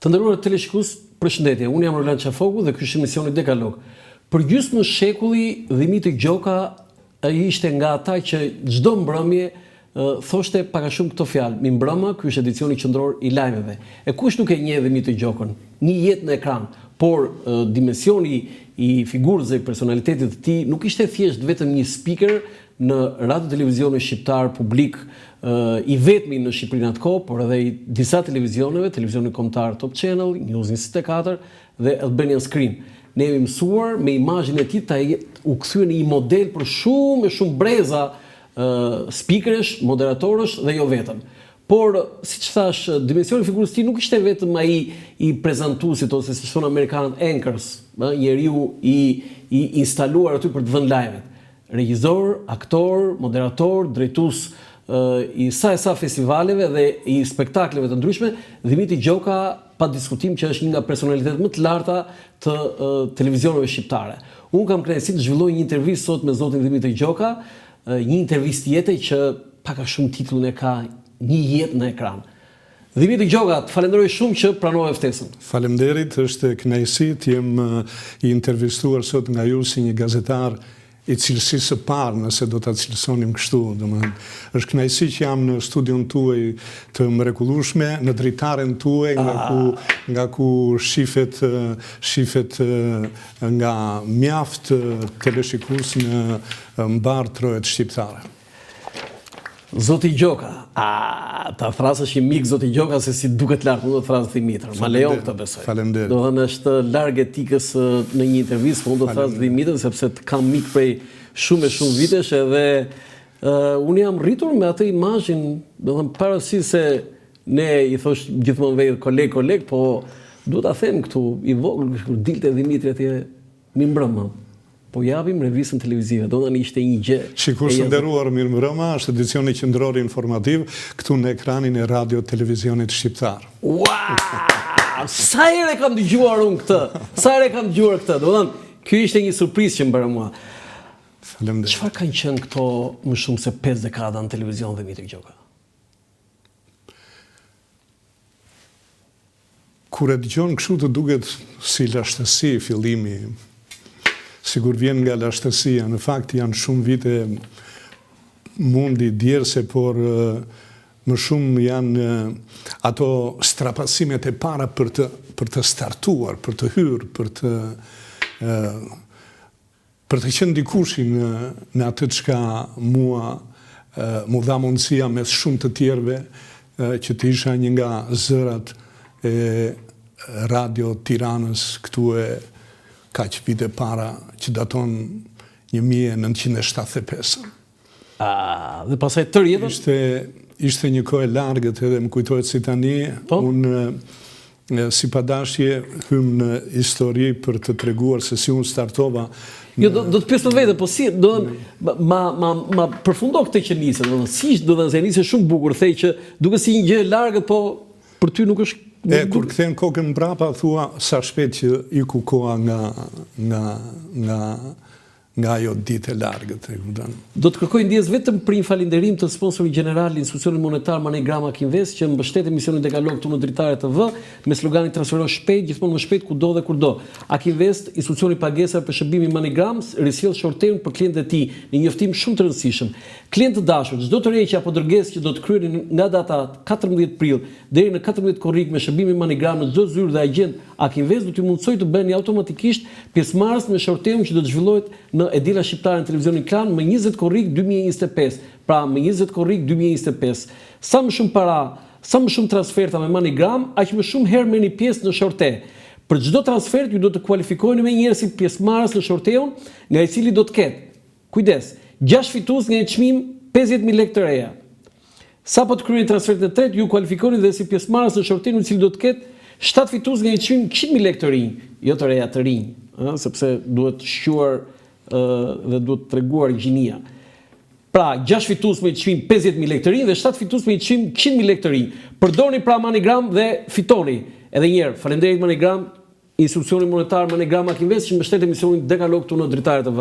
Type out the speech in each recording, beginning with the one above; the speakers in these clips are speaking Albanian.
Të nderuar teleshikues, përshëndetje. Unë jam Roland Çafoku dhe ky është emisioni Dekalog. Për gjysmë shekulli, Dimitri Gjoka ai ishte nga ata që çdo mbrëmje thoshte pak a shumë këto fjalë. Mi mbrëmë, ky është edicioni qendror i lajmeve. E kush nuk e njeh Dimitri Gjokën? Një jetë në ekran, por dimensioni i figurës dhe personalitetit të tij nuk ishte thjesht vetëm një speaker në radio televizionin shqiptar publik i vetmi në Shqipërinë atë kohë, por edhe i disa televizioneve, televizioni kombëtar Top Channel, News 24 dhe Albanian Screen. Ne jemi mësuar me imazhin e tij ta u kthye në një model për shumë breza speakerësh, moderatorësh dhe jo vetëm. Por, siç thash, dimensioni i figurës së tij nuk ishte vetëm ai i prezantuesit ose siç thonë amerikanët anchors, njeriu i instaluar aty për të vënë lajmet. Regjisor, aktor, moderator, drejtues i sa festivaleve dhe i spektakleve të ndryshme, Dimitri Gjoka pa diskutim që është një nga personalitetet më të larta të televizioneve shqiptare. Unë kam kënaqësinë të zhvilloj një intervistë sot me zotin Dimitri Gjoka, një intervistë jetë që pak a shumë titullin e ka Një jetë në ekran. Dimitri Gjoka, të falenderoj shumë që pranove ftesën. Faleminderit, është kënaqësi të jem i intervistuar sot nga ju si një gazetar i cilësisë së parë, nëse do ta cilësonim kështu, domethënë, është kënaqësi që jam në studion tuaj të mrekullueshme, në dritaren tuaj, nga ku shifet nga mjaft teleshikues në mbar trojet shqiptare. Zoti Gjoka, ta thrasësh i mik Zoti Gjoka se si duket lart, unë do të thras Dimitër. Ma lejon këtë besoj. Faleminderit. Do të thënë është larg etikës në një intervistë, unë do të thras Dimitër sepse të kam mik prej shumë vitesh edhe unë jam rritur me atë imazhin, do të thënë parasysh se ne i thosh gjithmonë vetë koleg, po duhet ta them këtu i vogël kur dilte Dimitri atje mi mbrëmë. Po japim revistën televizive, do të ishte një gjë. Shikues të nderuar, mirëmbrëma, është edicioni qendror informativ këtu në ekranin e radio televizionit shqiptar. Wow! Sa herë kam dëgjuar unë këtë? Do të thënë, ky ishte një surprizë që më bëra mua. Faleminderit. Çfarë kanë qenë këto më shumë se 5 dekada në televizion Dimitri Gjoka? Kur e dëgjon kështu të duket si lashtësi fillimi. Sigur vjen nga lashtësia, në fakt janë shumë vite mundi djerse, por më shumë janë ato strapasimet e para për të startuar, për të hyrë, për të qenë dikushi në atë çka mua mu dha mundësia mes shumë të tjerëve që të isha një nga zërat e Radio Tiranës këtu e kaq vite para që daton 1975. Dhe pasaj tërë jetën? Ishte një kohë e largët edhe më kujtohet si tani, unë si padashje hym në histori për të treguar se si unë startova. Jo, do të pyes për vete, po si, do ma përfundo këtë që nisë, si do të nisë shumë bukur, thej që duke si një gjë e largët, po për ty nuk është. Kur kthen kokën mbrapa, thua sa shpejt që iku koha nga ajo ditë e largët. Do të kërkoj ndjes vetëm për një falenderim të sponsorit gjeneral, Institucionit Monetar MoneyGram Akinvest, që mbështet emisionin Dekalog këtu në Dritare TV me sloganin transfero shpejt, gjithmonë më shpejt kudo dhe kurdo. Akinvest, institucioni pagesar për shërbimin MoneyGram, risjell shorteun për klientët e tij në një njoftim shumë të rëndësishëm. Klientë të dashur, çdo tërheqje apo dërgesë që do të kryeni nga data 14 prill deri në 14 korrik me shërbimin MoneyGram në çdo zyrë dhe agjent Akinvest do t'ju mundsoj të bëni automatikisht pjesëmarrës në shorteun që do të zhvillohet në Edila Shqiptare në televizionin Klan më 20 korrik 2025. Pra më 20 korrik 2025. Sa më shumë para, sa më shumë transferta me MoneyGram, aq më shumë herë merrni pjesë në shorte. Për çdo transfert ju do të kualifikoheni më njëherë si pjesëmarrës në shorteun, nga i cili do të ketë. Kujdes, 6 fitues nga një çmim 50.000 lekë të reja. Sa po të kryeni transfertin e tretë, ju kualifikoheni dhe si pjesëmarrës në shorteun i cili do të ketë 7 fitues nga një çmim 100.000 lekë të rinj, jo të reja të rinj, sepse duhet shquar dhe duhet treguar gjinia. Pra, 6 fitues me çmim 50.000 lekë të rinj dhe 7 fitues me çmim 100.000 lekë të rinj. Përdorni pra MoneyGram dhe fitoni. Edhe një herë, faleminderit MoneyGram, Institucioni Monetar MoneyGram Akinvest që mbështet emisionin Dekalog këtu në Dritare TV.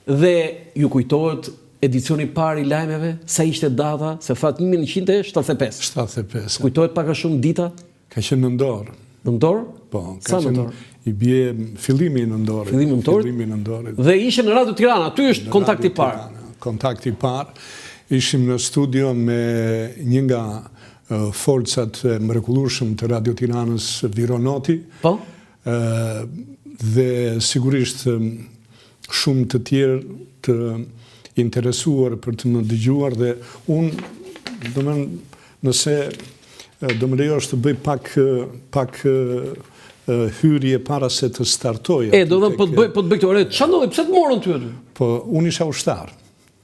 Dhe ju kujtohet edicioni i parë i lajmeve, sa ishte data, se fat 1975. 75. Kujtohet pak a shumë dita? Ka qenë nëndorë. Nëndorë? Po, Sa nëndorë? I bje fillimi i nëndorit. Fillimi i nëndorit? Dhe ishe në Radio Tirana, aty është kontakti parë? Kontakti parë. Ishim në studio me një nga forcat mrekullueshëm të Radio Tiranës, Vironoti. Po? Dhe sigurisht shumë të tjerë të interesuar për të më dëgjuar dhe unë, nëse do më lejosh të bëj pak hyrje para se të startoj. Do dhe po të bëj këto, që ndodhi, pse të morën ty aty? Po, unë isha ushtar.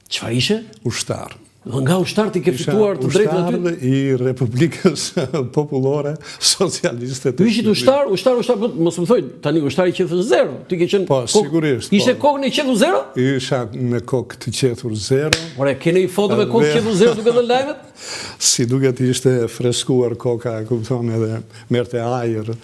Çfarë ishe? Ushtar. Nga ushtar ti ke fituar të drejtën aty? Ushtar i Republikës Popullore Socialiste. Ju ishit ushtar, mos më thoj, tani ushtar i qethur zero. Ti ke qenë. Po, sigurisht. Ishe kokën e qethur zero? Isha me kokë të qethur zero. Ore, keni i foto me kokë qethur zero duke dhe lajmet? Si duket ishte freskuar koka, kupton edhe merte ajër.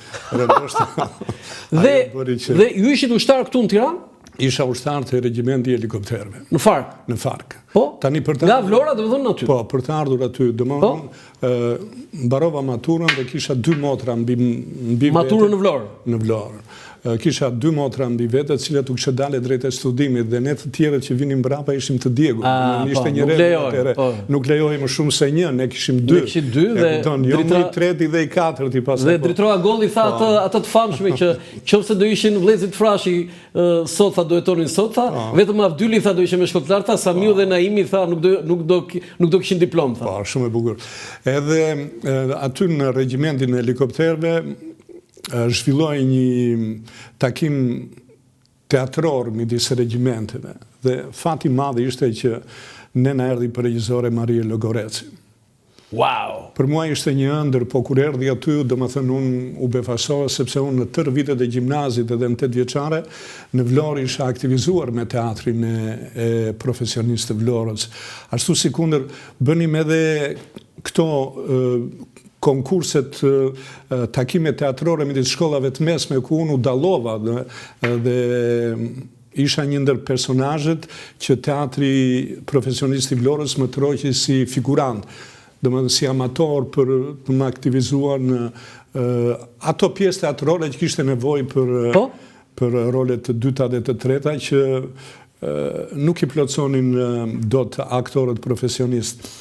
Dhe ju ishit ushtar këtu në Tiranë? Isha ushtar të regjimenti i helikopterëve. Në Fark? Në Fark. Po? Nga Vlora dhe vëdhën në aty? Po, për të ardhur aty. Mbarova maturën dhe kisha 2 motra mbi vete. Maturën në Vlorë? Në Vlorë. Kisha 2 motra mbi vete, cilat u kishte dalë drejt e studimit dhe ne të tjerët që vinin mbrapa ishim të djegur. Nuk lejoj më shumë se një, ne kishim 2. Ne kishim 2 dhe jo më i treti dhe i katërti pastaj. Dhe dritroa Golli tha atë të famshme që qofse do ishin vëllezërit Frashi sot tha do jetonin sot tha, vetëm Avdyli tha do ishin me shkolltar tha, Samiu dhe Naimi tha nuk do kishin diplom tha. Po, shumë e bukur. Edhe aty në regjimentin e helikopterëve zhvilloi një takim teatror midis regjimenteve dhe fati i madh ishte që ne na erdhi përgjegjësore Marie Logoreci. Wow! Për mua ishte një ëndër, po kur erdhi aty, domethënë unë u befasova sepse unë në tërë vitet e gjimnazit edhe në 8 vjeçare në Vlorë isha aktivizuar me teatrin e profesionistë të Vlorës. Ashtu sikundër bënim edhe këto konkurset, takime teatrore midis shkollave të mesme ku unë u dallova dhe isha një ndër personazhet që teatri profesionist i Vlorës më troqi si figurant, domethënë si amator për të më aktivizuar në ato pjesë teatrore që kishte nevojë për rolet të dyta dhe të treta që nuk i plotësonin dot aktorët profesionistë.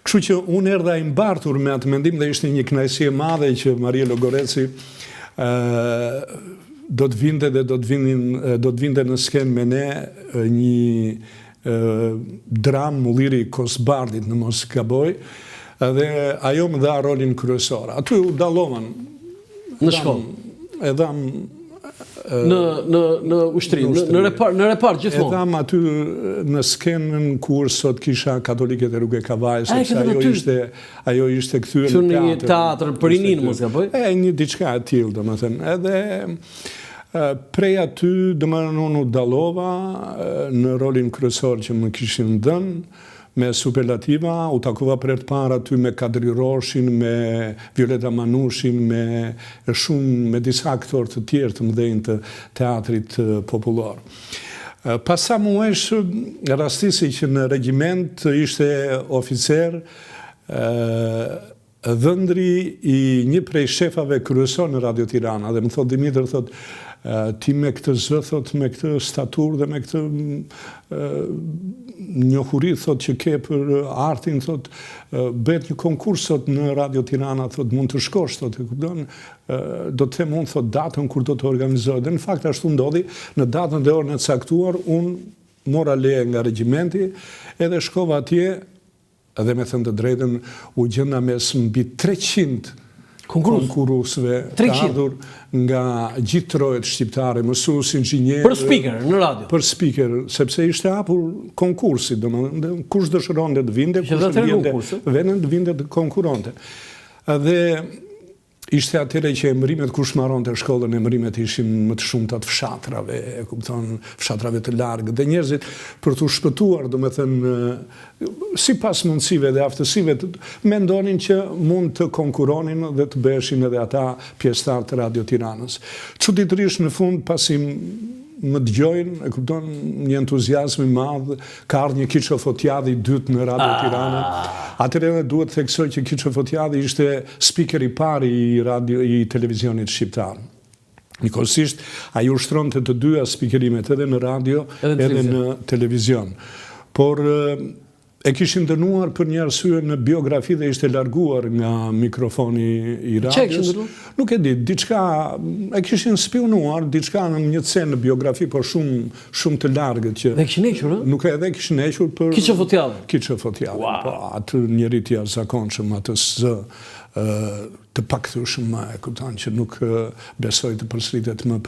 Kështu që unë erdha i mbartur me atë mendim dhe ishte një kënaqësi e madhe që Marie Logoreci do të vinte dhe do të vinte në skenë me ne një dram Mulliri Kosbardit në mos gaboj dhe ajo më dha rolin kryesor. Aty u dallovan në shkollë. Edham në ushtri, në repart gjithmonë. E dham aty në skenën kur sot kisha Katoliket e Rrugë e Kavajës, sepse ajo ishte kthyer në një teatr për rinin, mos gaboj? Një diçka e tillë, domethënë. Edhe prej aty, domethënë unë u dallova në rolin kryesor që më kishin dhënë me superlativa, u takova për të parë aty me Kadri Roshin, me Violeta Manushin, me disa aktorë të tjerë të mëdhenj të teatrit popullor. Pas sa muajsh rastisi që në regjiment ishte oficer dhëndri i një prej shefave kryesor në Radio Tirana dhe më thot Dimitër, thot ti me këtë zë, thot, me këtë statur dhe me këtë njohuri, thot, që ke për artin, thot, bëhet një konkurs, thot, në Radio Tirana, thot, mund të shkosh, thot, do të them unë, thot, datën kur do të organizohet. Dhe në fakt ashtu ndodhi, në datën dhe orën e caktuar, unë mora leje nga regjimenti, edhe shkova atje, edhe me thënë të drejtën, u gjenda mes mbi 300 konkurusve të ardhur nga gjithë trojet shqiptare, mësues, inxhinier. Për speaker në radio? Për speaker, sepse ishte hapur konkursi, kush dëshironte të vinte, kush vende të vinte të konkuronte. Dhe ishte atyre që emërimet kush marronte shkollën, emërimet ishin më të shumta të fshatrave, e kupton, fshatrave të largë, dhe njerëzit për t'u shpëtuar, domethënë, sipas mundësive dhe aftësive, mendonin që mund të konkuronin dhe të bëheshin edhe ata pjesëtar të Radio Tiranës. Çuditërisht në fund, pasi më dëgjojnë, e kupton, një entuziazm i madh, ka ardhur një Kiço Fotjadi i dytë në Radio Tirana. Atëherë duhet të theksoj që Kiço Fotjadi ishte speaker i parë i televizionit shqiptar. Njëkohësisht, ai ushtronte të dyja spikerimet edhe në radio, edhe në televizion. Por e kishin dënuar për një arsye në biografi dhe ishte larguar nga mikrofoni i radios. Nuk e di, diçka e kishin spionuar, diçka në një scenë në biografi, por shumë të largët që dhe kishin hequr, ëh? Nuk edhe kishin hequr për Kiço Fotjadi. Kiço Fotjadi. Po atë njeri të jashtëzakonshëm, atë zë të pakthyeshëm, e kupton që nuk besoj të përsëritet më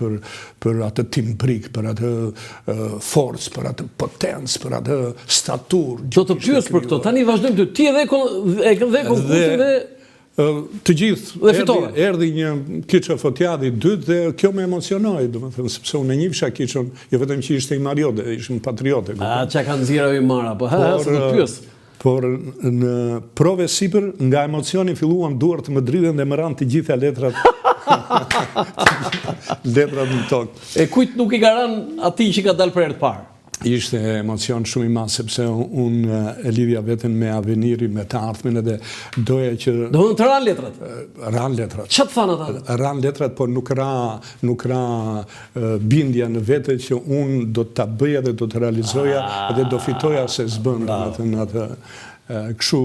për atë timbrik, për atë forcë, për atë potencë, për atë statur. Do të pyes për këto. Tani vazhdojmë ty. Ti edhe konkursin dhe të gjithë erdhi një Kiço Fotjadi dytë dhe kjo më emocionoi, domethënë sepse unë e njihsha Kiçon, jo vetëm që ishte i Mariote, ishim patriote. Çka ka nxjerrë i Mara, po se të pyes. Por në prove sipër, nga emocioni filluan duart të më dridhen dhe më ranë të gjitha letrat në tokë. E kujt nuk i ka rënë atij që ka dalë për herë të parë? Ishte emocion shumë i madh sepse unë e lidhja veten me avenirin, me të ardhmen edhe doja që të ranë letrat. Ranë letrat. Çfarë thanë ata? Ranë letrat, por nuk ra bindja në vete që unë do ta bëja dhe do të realizoja dhe do fitoja se s'bën, domethënë atë kështu.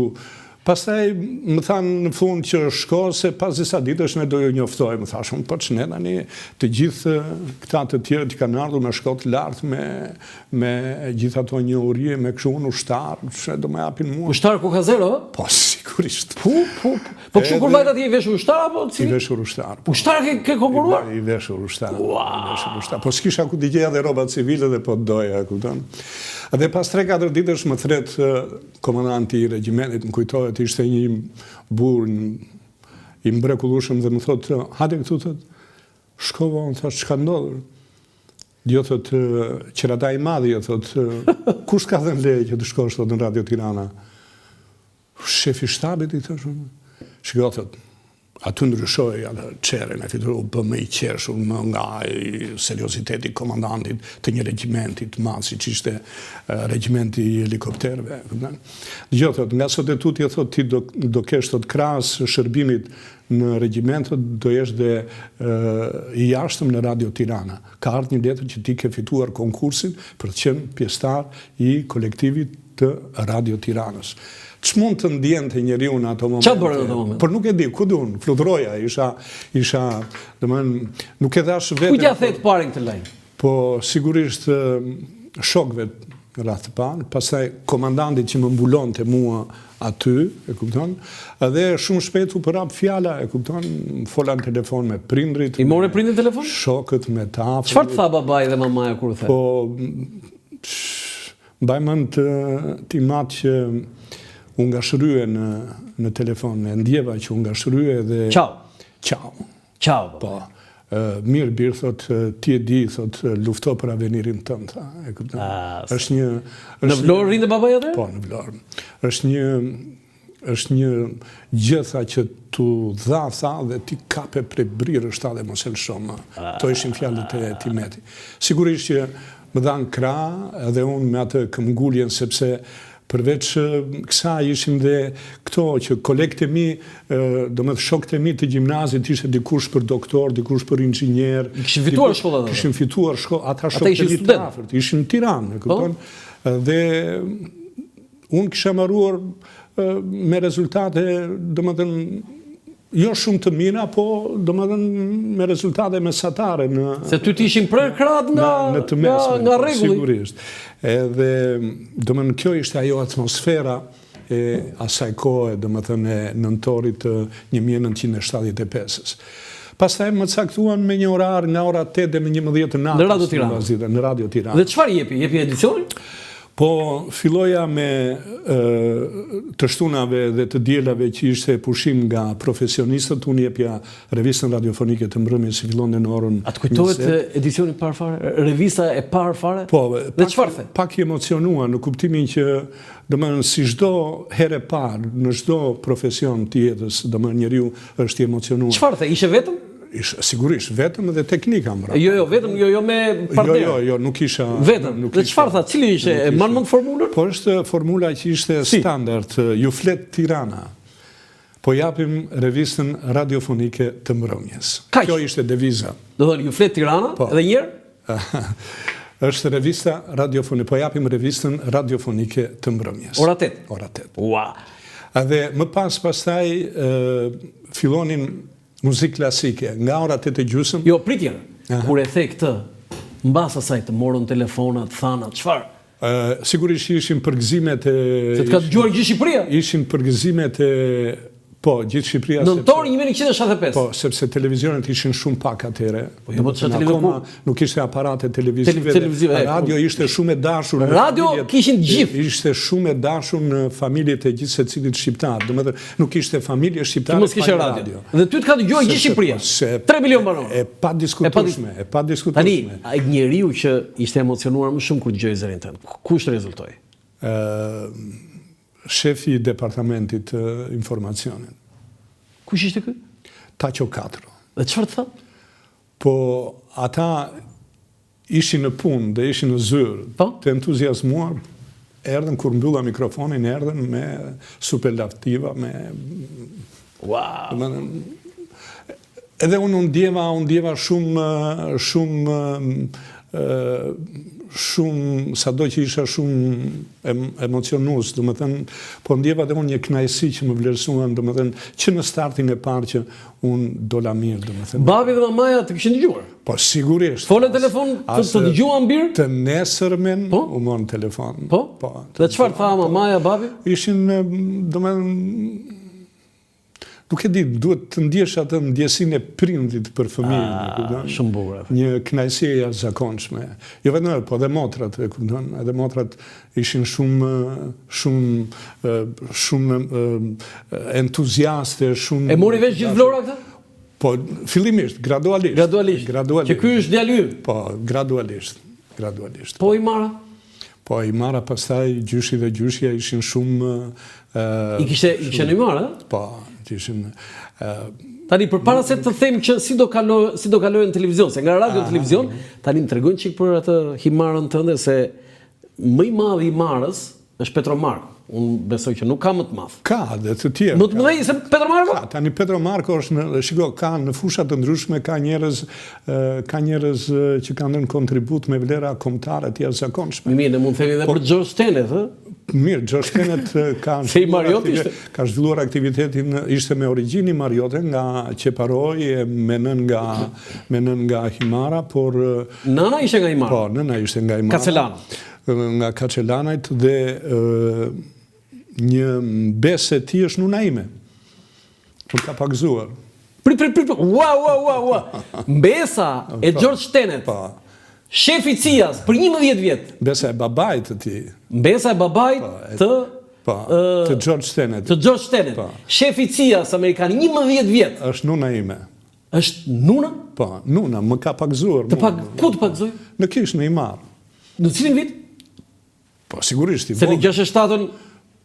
Pastaj më thanë në fund që shko, se pas disa ditësh ne do ju njoftoj. Më thashëm, po ç'ne tani të gjithë këta të tjerë që kanë ardhur me shkollë të lartë, me gjithë ato njohuri, me kështu unë ushtar, ç'e do më japin mua. Ushtar Kukazero? Po sigurisht. Po kështu kur vajta ti i veshur ushtar apo si? I veshur ushtar. Ushtar ke konkuruar? I veshur ushtar. Po s'kisha ku t'i gjeja dhe rroba civile dhe po doja, kupton. Dhe pas 3-4 ditësh më thret komandanti i regjimentit, më kujtohet, ishte një burr i mrekullueshëm dhe më thotë, hajde këtu, thotë, shkova, unë thash, çka ndodhur? Jo, thotë, qerata i madh, jo, thotë, kush ka dhënë leje që të shkosh thotë në Radio Tirana? Shefi shtabit, i thash unë. Shiko, thotë, aty ndryshoi atë çerën, e fitu bë më i qershur, më nga serioziteti i komandantit të një regjimenti të madh, siç ishte regjimenti i helikopterëve. Dgjoj, thotë, nga sot e tutje, thotë, ti do kesh thotë krahas shërbimit në regjiment, do jesh dhe i jashtëm në Radio Tirana. Ka ardhur një letër që ti ke fituar konkursin për të qenë pjesëtar i kolektivit të Radio Tiranës. Ç'mund të ndjente njeriu në ato momente? Çfarë bërë në ato momente? Por nuk e di, ku diun, fluturoja, isha, domethënë, nuk e dash vetë. Kujt ja the të parën këtë lajm? Po sigurisht shokëve në radhë të parë, pastaj komandantit që më mbulonte mua aty, e kupton? Edhe shumë shpejt u përhap fjala, e kupton? Fola në telefon me prindrit. I morë prindin telefon? Shokët me të afërt. Çfarë tha babai dhe mamaja kur u the? Po mbaj mend ti mat që unë nga shrye në telefon, e ndjeva që unë nga shrye dhe... Ciao. Po, mirë birë, thot, ti e di, thot, lufto për avenirin tënd, e kupton. Është një... Në Vlorë rinde babaj atë? Po, në Vlorë. Është një gjëtha që tu dha, tha, dhe ti kape prej brirë është dhe mos e lëshon. To ishin fjalët e Timeti. Sigurisht që më dhanë krah, edhe unë me atë këmbguljen, sepse përveç kësa ishim dhe këto që kolegët e mi, do me shokët e mi të gjimnazit, ishte dikush për doktor, dikush për inxhinier. Kishin fituar shkolla dhe? Kishin fituar shkolla, ata shokët e mi të afërt, ishin në Tiranë, e kupton? Dhe unë kisha marruar me rezultate, do me thënë, jo shumë të mira, po do me thënë me rezultate mesatare. Se ty t'ishin prerë krahët nga rregulli. Sigurisht. Edhe, do me në kjo ishte ajo atmosfera e asaj kohë, do me thënë, e nëntorit 1975-ës. Pastaj më caktuan me një orar nga ora 8 dhe me 11 të natës në Radio Tirana. Dhe çfarë jepi? Jepi edicionin? Po, filloja me të shtunave dhe të dielave që ishte pushim nga profesionistët, unë jepja revistën radiofonike të mbrëmjes që fillonte në orën 20. A të kujtohet edicioni parë fare? Revista e parë fare? Po, dhe çfarë the? Pak i emocionua në kuptimin që, domethënë, si çdo herë parë, në çdo profesion të jetës, domethënë njeriu është i emocionuar. Çfarë the? Ishe vetëm? sigurisht, vetëm dhe teknika më rrapë. Jo, vetëm, jo me partner. Jo, nuk isha... Vetëm, dhe çfarë tha, cili ishte, e manë mund formulën? Po është formula që ishte standard, ju flet Tirana, po japim revistën radiofonike të mbrëmjes. Kjo ishte deviza. Do thënë, ju flet Tirana, edhe njerë? është revista radiofonike, po japim revistën radiofonike të mbrëmjes. Ora 8? Ora 8. Ua! Dhe më pastaj fillonin muzikë klasike, nga ora 8:30. Jo, pritje, kur e the këtë, mbas asaj të morën telefonat, thana, çfarë? Sigurisht ishin përgëzimet e... Se të ka dëgjuar gjithë Shqipëria? Ishin përgëzimet e... Po, gjithë Shqipëria... Nëntor 1975. Po, sepse televizionet ishin shumë pak atëre. Po, jo, po të televizion... Nuk ishte aparate televizive. Radio ishte shumë e dashur... Radio kishin gjithë. Ishte shumë e dashur në familjet e gjithë secilit shqiptar. Domethënë, nuk ishte familje shqiptare pa radio. Dhe ty të ka dëgjuar gjithë Shqipëria. 3 milion banorë. E pa diskutueshme. Tani, ai njeriu që ishte emocionuar më shumë kur dëgjoi zërin tënd. Kush rezultoi? Shefi i departamentit informacionit. Kush ishte ky? Taço Katro. Dhe çfarë tha? Po ata ishin në punë dhe ishin në zyrë, të entuziazmuar, erdhen kur mbylla mikrofonin, erdhen me superlativa, me... Wow! Edhe unë ndjeva shumë, sa do që isha shumë emocionus, do më thënë, po ndjeva dhe unë një knajsi që më vlerësuan, do më thënë, që në startin e parë që unë dola mirë, do më thënë. Babi dhe mamaja të këshin dëgjuar? Po, sigurisht. Fole telefon të dëgjuan birë? Të nesërmen u morën telefon. Po? Dhe qëfar tha mamaja, babi? Ishin, do më thënë, nuk e di, duhet të ndjesh atë ndjesinë e prindit për fëmijën. Shumë bukur. Një kënaqësi e jashtëzakonshme. Jo vetëm, po edhe motrat, e kupton, edhe motrat ishin shumë entuziaste, shumë... E mori vesh gjithë Vlora këtë? Po, fillimisht, gradualisht. Që ky është djalë ynë? Po, gradualisht. Po i Mara? Po i Mara pastaj gjyshi dhe gjyshja ishin shumë... I kishte në Mara? Po, ishin... Tani, për para se të them që si do kalojnë në televizion, se nga radio në televizion, tani më tregojnë qik për atë Himarën tënde, se më i madh i Marës është Petro Marko. Unë besoj që nuk ka më të madh. Ka dhe të tjerë. Më të mëdhej se Petro Marko? Ka, tani Petro Marko është ka në fushat të ndryshme, ka njerëz që kanë dhënë kontribut me vlera kombëtare të jashtëzakonshme. Mirë, ne mund të themi edhe për George Tenet, ë? Mirë, George Tenet ka zhvilluar aktivitetin, ishte me origjinë mariote nga Qeparoj, me nën nga Himara, por... Nëna ishte nga Himara? Po, nëna ishte nga Himara. Kacelana? Nga Kacelanajt dhe një besë e ti është nuna ime. Nuk ka pakzuar. Ua. Mbesa e George Tenet. Shefi Cijas, për 11 vjetë. Mbesa e babajt të ti. Mbesa e babajt të... Të George Tenet. Të George Tenet. Shefi Cijas, Amerikani, 11 vjetë. është nuna ime. është nuna? Po, nuna, më ka pakzuar. Ku të pakzoj? Në kish në Imar. Në cilin vit? Po, sigurisht i vogël. Se në 67-ën...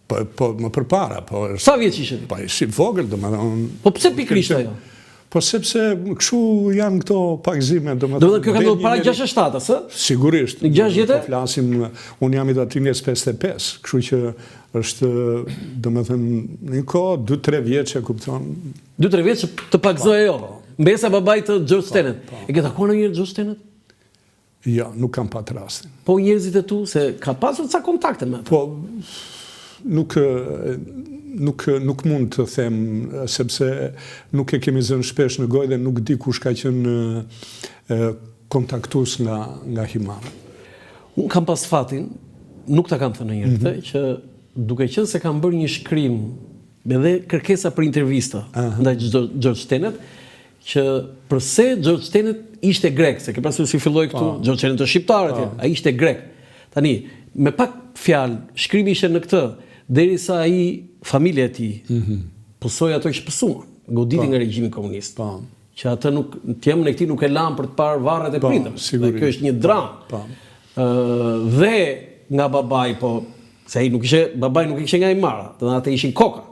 Po, më përpara. Sa vjeç ishe? Po, ishi vogël, do më thonë... Po, pse pikrisht ajo? Po, sepse kështu janë këto pakzime, do më thonë... Do më kjo ka ndodhur para 67-ës, ë? Sigurisht. Në 6 vjetë? Po, flasim, unë jam i datinjes 55, kështu që është, do më thënë, një kohë, 2-3 vjeç e kupton. 2-3 vjeç të pakzoj ajo? Mbesa babait të George Tenet. E ke takuar ndonjëherë George Tenet? Jo, nuk kam pat rastin. Po njerëzit e tu, se ka pasur ca kontakte me? Po, nuk mund të them, sepse nuk e kemi zënë shpesh në gojë dhe nuk di kush ka qenë kontaktus nga Himara. Unë kam pas fatin, nuk ta kam thënë njërë që duke qenë se kam bërë një shkrim edhe kërkesa për intervista ndaj George Tenet, që përse George Tenet ishte grek, se ke pasur si filloi këtu, George Tenet është shqiptar atje, ai ishte grek. Tani, me pak fjalë, shkrimi ishte në këtë, derisa ai familja e tij pësoi ato që pësuan, goditi nga regjimi komunist. Që atë nuk, temën e këtij nuk e lan për të parë varret e prindërve. Kjo është një dramë. Dhe nga babai, po, se ai babai nuk ishte nga Imara, do të thotë ishin koka.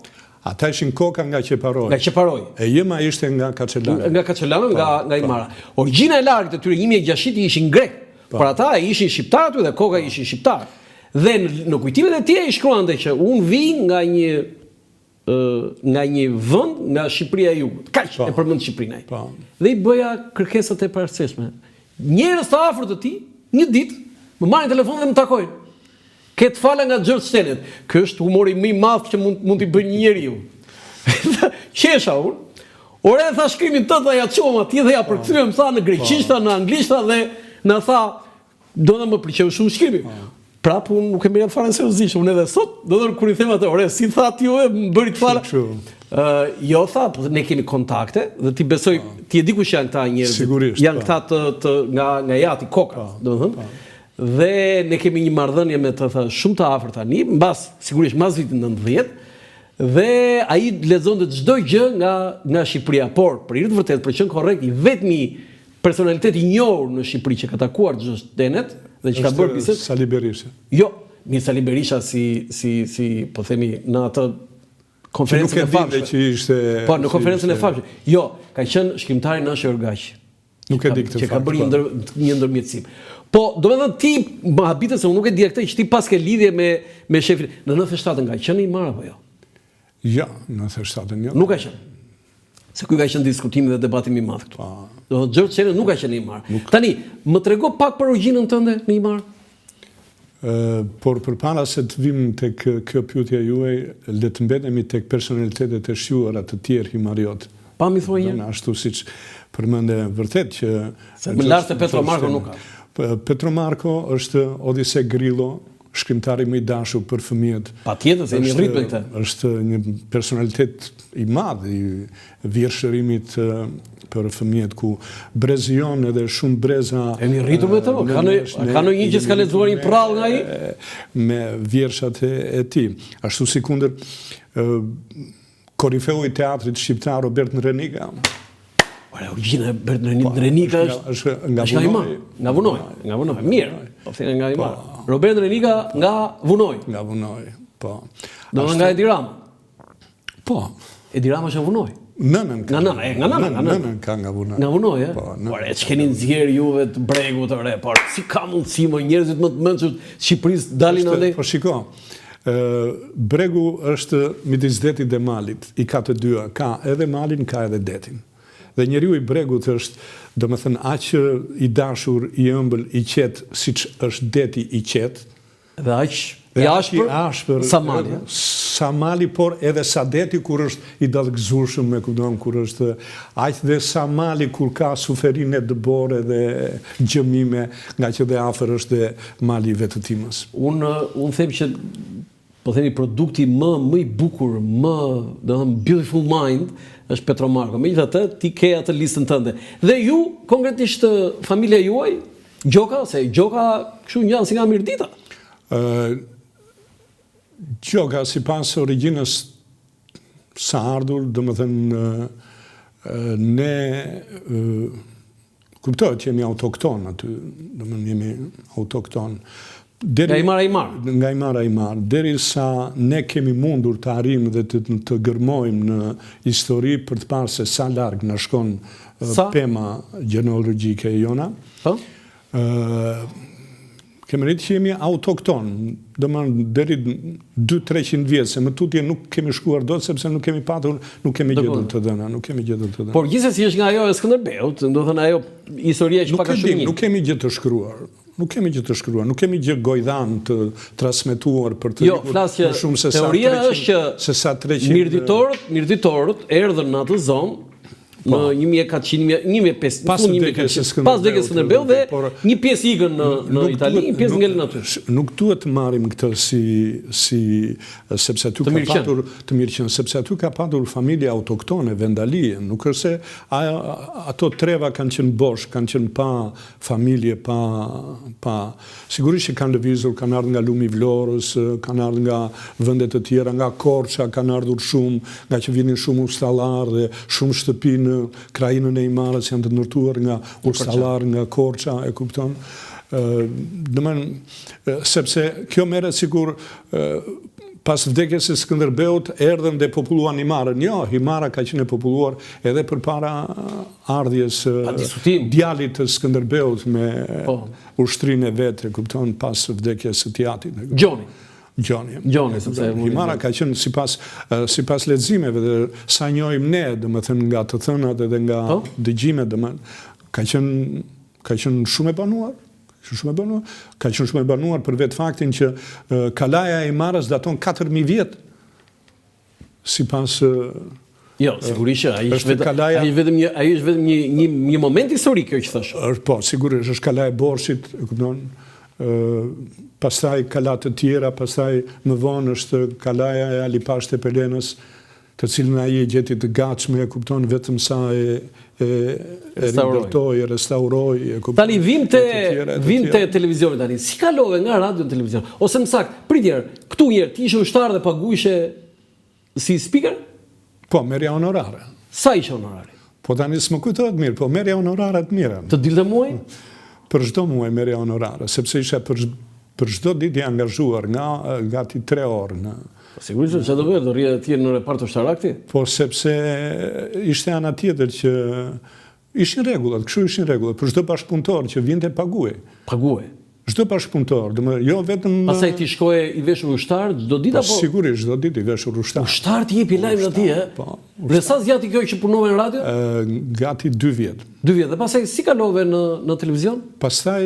Ata ishin Koka nga Qeparoj. Nga Qeparoj. E Jema ishte nga Kaçelano. Nga Kaçelano, nga Imara. Origjina e largët e tyre 1600 ishin grek. Por ata ishin shqiptarë dhe Koka ishin shqiptarë. Dhe në kujtimet e tij shkruante që unë vi nga një vend nga Shqipëria e Jugut. Kaq e përmend Shqipërinë ai. Dhe I bëja kërkesat e përgjithshme. Njerëz të afërt të tij, një ditë më marrin telefon dhe më takojnë. Këtë fala nga George Stenet. Ky është humori më I madh që mund t'i bëjë një njeriu. Qesha unë. Ore tha shkrimin tënd ja çom atje dhe ja përkthyem tha në greqishta, në anglisht dhe na tha do të më pëlqeu shumë shkrimi. Prap unë nuk e merr fare seriozisht, unë edhe sot, do të kur I them atë, ore si tha ti e më bëri të fala. Jo tha, ne kemi kontakte dhe ti besoj, ti e di kush janë këta njerëz. Sigurisht. Janë këta nga jati Koka, domethënë. Dhe ne kemi një marrëdhënie me të shumë të afërt tani, sigurisht mbas vitit 90, dhe ai lexonte çdo gjë nga Shqipëria, por për hir të vërtet, për qenë korrekt, I vetmi personalitet I njohur në Shqipëri që ka takuar George Stenet dhe që ka bërë bisedë Sali Berisha. Jo, Sali Berisha si po themi në atë konferencën e famshme. Që ishte po, në konferencën e famshme. Jo, ka qenë shkrimtari Nashi Orgaq. Nuk e di këtë fakt. Që ka bërë një ndërmjetësim. Po, domethënë ti më habitet se unë nuk e di këtë që ti pas ke lidhje me shefin. Në 97 nga qenë Imar apo jo? Ja, në 97 jo. Nuk ka qenë. Se ky ka qenë diskutimi dhe debati më I madh këtu. Do të George Stenet nuk ka qenë Imar. Tani, më trego pak për origjinën tënde në Imar. Por përpara se të vim tek kjo pyetje juaj, le të mbetemi tek personalitetet e shjuara të tjerë himariot. Pa mi thuaj një. Ashtu siç përmende vërtet që më lart se Petro Marko nuk ka. Petro Marko është Odise Grillo, shkrimtari më I dashur për fëmijët. Patjetër se jemi rrit me këtë. Është një personalitet I madh I vjershërimit për fëmijët ku brezion edhe shumë breza. Jemi rritur me të, ka në një që s'ka lexuar një prall nga ai me vjershat e tij. Ashtu sikundër korifeu I teatrit shqiptar Robert Nrenika. Ora, origjina e Robert Nrenika është nga Vunoj. Mirë, po thënë nga Imar. Robert Nrenika nga Vunoj. Nga Vunoj, po. Do nga Edi Rama. Po. Edi Rama është nga Vunoj. Nënën ka nga Vunoj. Nga Vunoj, Ore, ç'keni nxjerr juve të Bregut të re, por si ka mundësi më njerëzit më të mençur Shqipërisë dalin andaj? Po shiko. Bregu është midis detit dhe malit. I ka të dyja, ka edhe malin, ka edhe detin. Dhe njeriu I Bregut është, domethënë, aq I dashur, I ëmbël, I qetë, siç është deti I qetë. Dhe aq I ashpër sa mali. Sa mali, por edhe sa deti kur është I dallgëzueshëm me kujton kur është aq dhe sa mali kur ka suferinë dëbore dhe gjëmime, nga që dhe afër është dhe mali I vetëtimës. Unë them që po themi produkti më I bukur, domethënë beautiful mind është Petro Marko. Megjithatë, ti ke atë listën tënde. Dhe ju, konkretisht familja juaj, Gjoka, se Gjoka kështu ngjan si nga Mirdita. Gjoka sipas origjinës sa ardhur, domethënë ne kuptohet që jemi autokton aty, domethënë jemi autokton. Nga Imar Aimar, derisa ne kemi mundur të arrijmë dhe të gërmojmë në histori për të parë se sa larg na shkon pema gjenealogjike e jona. Kemi rritë që jemi autokton, domethënë deri 200-300 vjet, se më tutje nuk kemi shkuar dot sepse nuk kemi patur, nuk kemi gjetur të dhëna, Por gjithsesi është nga ajo e Skënderbeut, do thënë ajo historia që pak a shumë. Nuk kemi gjë të shkruar. Nuk kemi gjë gojdan të transmetuar për të më shumë se sa 300. Teoria është që mirëditorët erdhën në atë zonë në 1400, pas vdekjes së Skënderbeut dhe një pjesë ikën në Itali, një pjesë ngelen aty. Nuk duhet të marrim këtë sepse aty ka patur të mirëqen, sepse aty ka patur familje autoktone vendalie, nuk është se ato treva kanë qenë bosh, kanë qenë pa familje, pa sigurisht që kanë lëvizur, kanë ardhur nga lumi I Vlorës, kanë ardhur nga vende të tjera, nga Korça, kanë ardhur shumë, nga që vinin shumë ustallar dhe shumë shtëpi në krajinën e Imarës janë të ndërtuar nga ustallar, nga Korça, e kupton? Sepse kjo merret sikur pas vdekjes së Skënderbeut erdhën dhe populluan Himarën. Jo, Himara ka qenë e populluar edhe përpara ardhjes djalit të Skënderbeut me ushtrinë e vet, kupton, pas vdekjes së Tjatit. Gjoni, sepse Himara ka qenë sipas leximeve dhe sa njohim ne, domethënë nga të thënat edhe nga dëgjimet, domethënë ka qenë shumë e banuar. Ka qenë shumë e banuar për vetë faktin që kalaja e Himarës daton 4000 vjet. Sipas Jo, sigurisht, ai është vetëm një moment historik kjo që thash. Po, sigurisht është kalaja e Borshit, e kupton. Pastaj kala të tjera, pastaj më vonë është kalaja e Alipash të Pelenës, të cilën ai e gjeti të gatshme, e kupton, vetëm sa e restauroi. Tani vim te televizioni tani. Si kalove nga radio në televizion? Ose më saktë, pritjer, këtu njerë, ti ishe ushtar dhe paguishe si speaker? Po, merja honorare. Sa ishe honorare? Po tani s'më kujtohet mirë, po merja honorare të mira. Të dilte muaj? Për çdo muaj merja honorare, sepse isha për çdo ditë i angazhuar nga gati 3 orë. Sigurisht që do bëhet, do rrje tjerë në repart ushtarak ti? Po, sepse ishte ana tjetër që ishin rregullat, kështu ishin rregullat. Për çdo bashkëpunëtor që vinte paguaj. Paguaj. Çdo bashkëpunëtor, jo vetëm. Pastaj ti shkoje i veshur ushtar çdo ditë apo? Sigurisht, çdo ditë i veshur ushtar. Ushtar ti jepi lajmin atij, ë? Po. Dhe sa zgjati kjo që punove në radio? Gati 2 vjet. 2 vjet. Dhe pastaj si kalove në televizion? Pastaj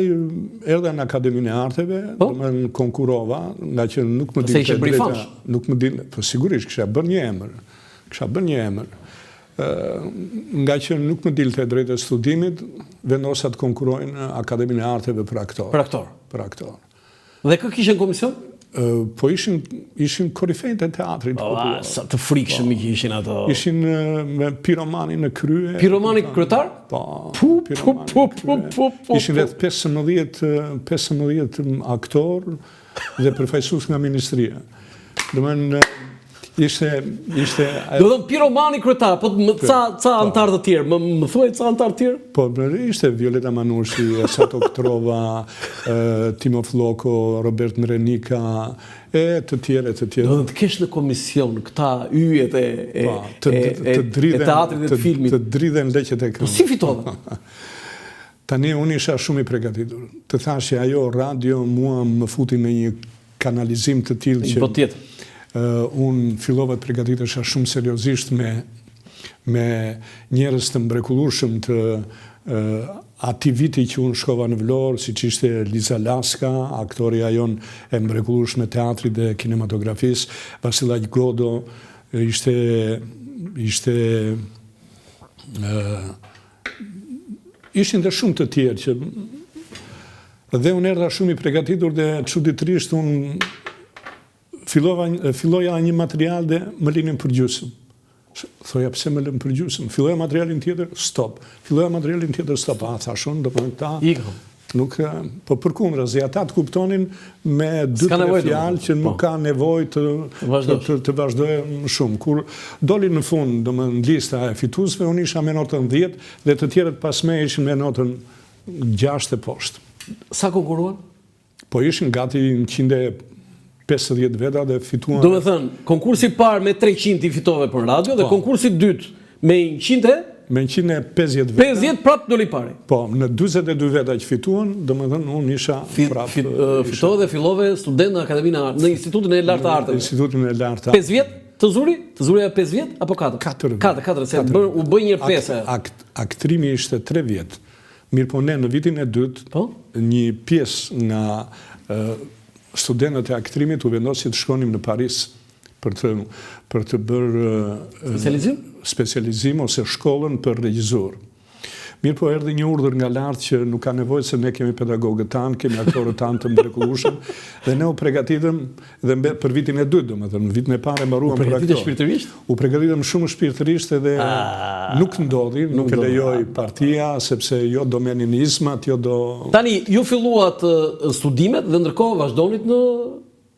erdha në Akademinë e Arteve, domethënë konkurova, nga që nuk më dilte drejta. Nuk më dilte, po sigurisht kisha bërë një emër. Nga që nuk më dilte drejtë e studimit, vendosa të konkuroj në Akademinë e Arteve për aktor. Për aktor. Dhe kë kishen komision? Po ishin korifejt e teatrit. Sa të frikshëm i ishin ato. Ishin me piromani në krye. Piromani kryetar? Po. Ishin vetë 15 aktor dhe përfaqësues nga ministria. Domethënë ishte do të piromani kryetar, po ca antar të tjerë, më thuaj ca antar të tjerë? Po, ishte Violeta Manushi, Sato Ktrova, Timo Floko, Robert Mrenika, e të tjerë. Do të kesh në komision këta yjet e teatrit dhe të filmit. Të dridhen leqet e këmbë. Po si fitove? Tani unë isha shumë i përgatitur. Të thashë ajo radio mua më futi në një kanalizim të tillë që po tjetër. Unë fillova të përgatitesha shumë seriozisht me njerëz të mrekullueshëm të atij viti që unë shkova në Vlorë, siç ishte Liza Laska, aktoria jon e mrekullueshme teatrit dhe kinematografisë, Vasilaj Godo, ishin dhe shumë të tjerë që dhe unë erdha shumë i përgatitur dhe çuditërisht unë filloja një material dhe më linin për gjysmë. Thoja pse më lën për gjysmë? Filloja materialin tjetër, stop. A thash unë, do të ta. Nuk, po përkundërzi, ata të kuptonin me 2-3 fjalë që nuk ka nevojë të vazhdojë shumë. Kur doli në fund, domethënë lista e fituesve, unë isha me notën 10 dhe të tjerët pas me ishin me notën 6 e poshtë. Sa konkuruan? Po ishin gati 150 veta dhe fituan. Do me thënë, konkursi parë me 300 i fitove për radio dhe konkursi dytë me 150 veta. 50 prapë doli pari. Po, në 22 veta që fituan, do me thënë, unë isha prapë. Fitove dhe fillove student në Akademinë në Institutin e Lartë të Arteve. Institutin e Lartë të Arteve. 5 vjet të zuri? Të zuri e 5 vjet apo 4? 4, se u bëj një 5. Aktrimi ishte 3 vjet. Mirë po ne në vitin e dytë, një pjesë nga studentët e aktrimit u vendosi të shkonim në Paris për të bërë specializim ose shkollën për regjizor. Mirë po erdhi një urdhër nga lartë që nuk ka nevojë se ne kemi pedagogët tanë, kemi aktorët tanë të mrekullueshëm dhe ne u përgatitëm dhe për vitin e dytë, domethënë në vitin e parë mbaruam për aktor. U shpirtërisht? U përgatitëm shumë shpirtërisht edhe nuk ndodhi, nuk e lejoi partia sepse jo domeninizmat, jo do. Tani ju filluat studimet dhe ndërkohë vazhdonit në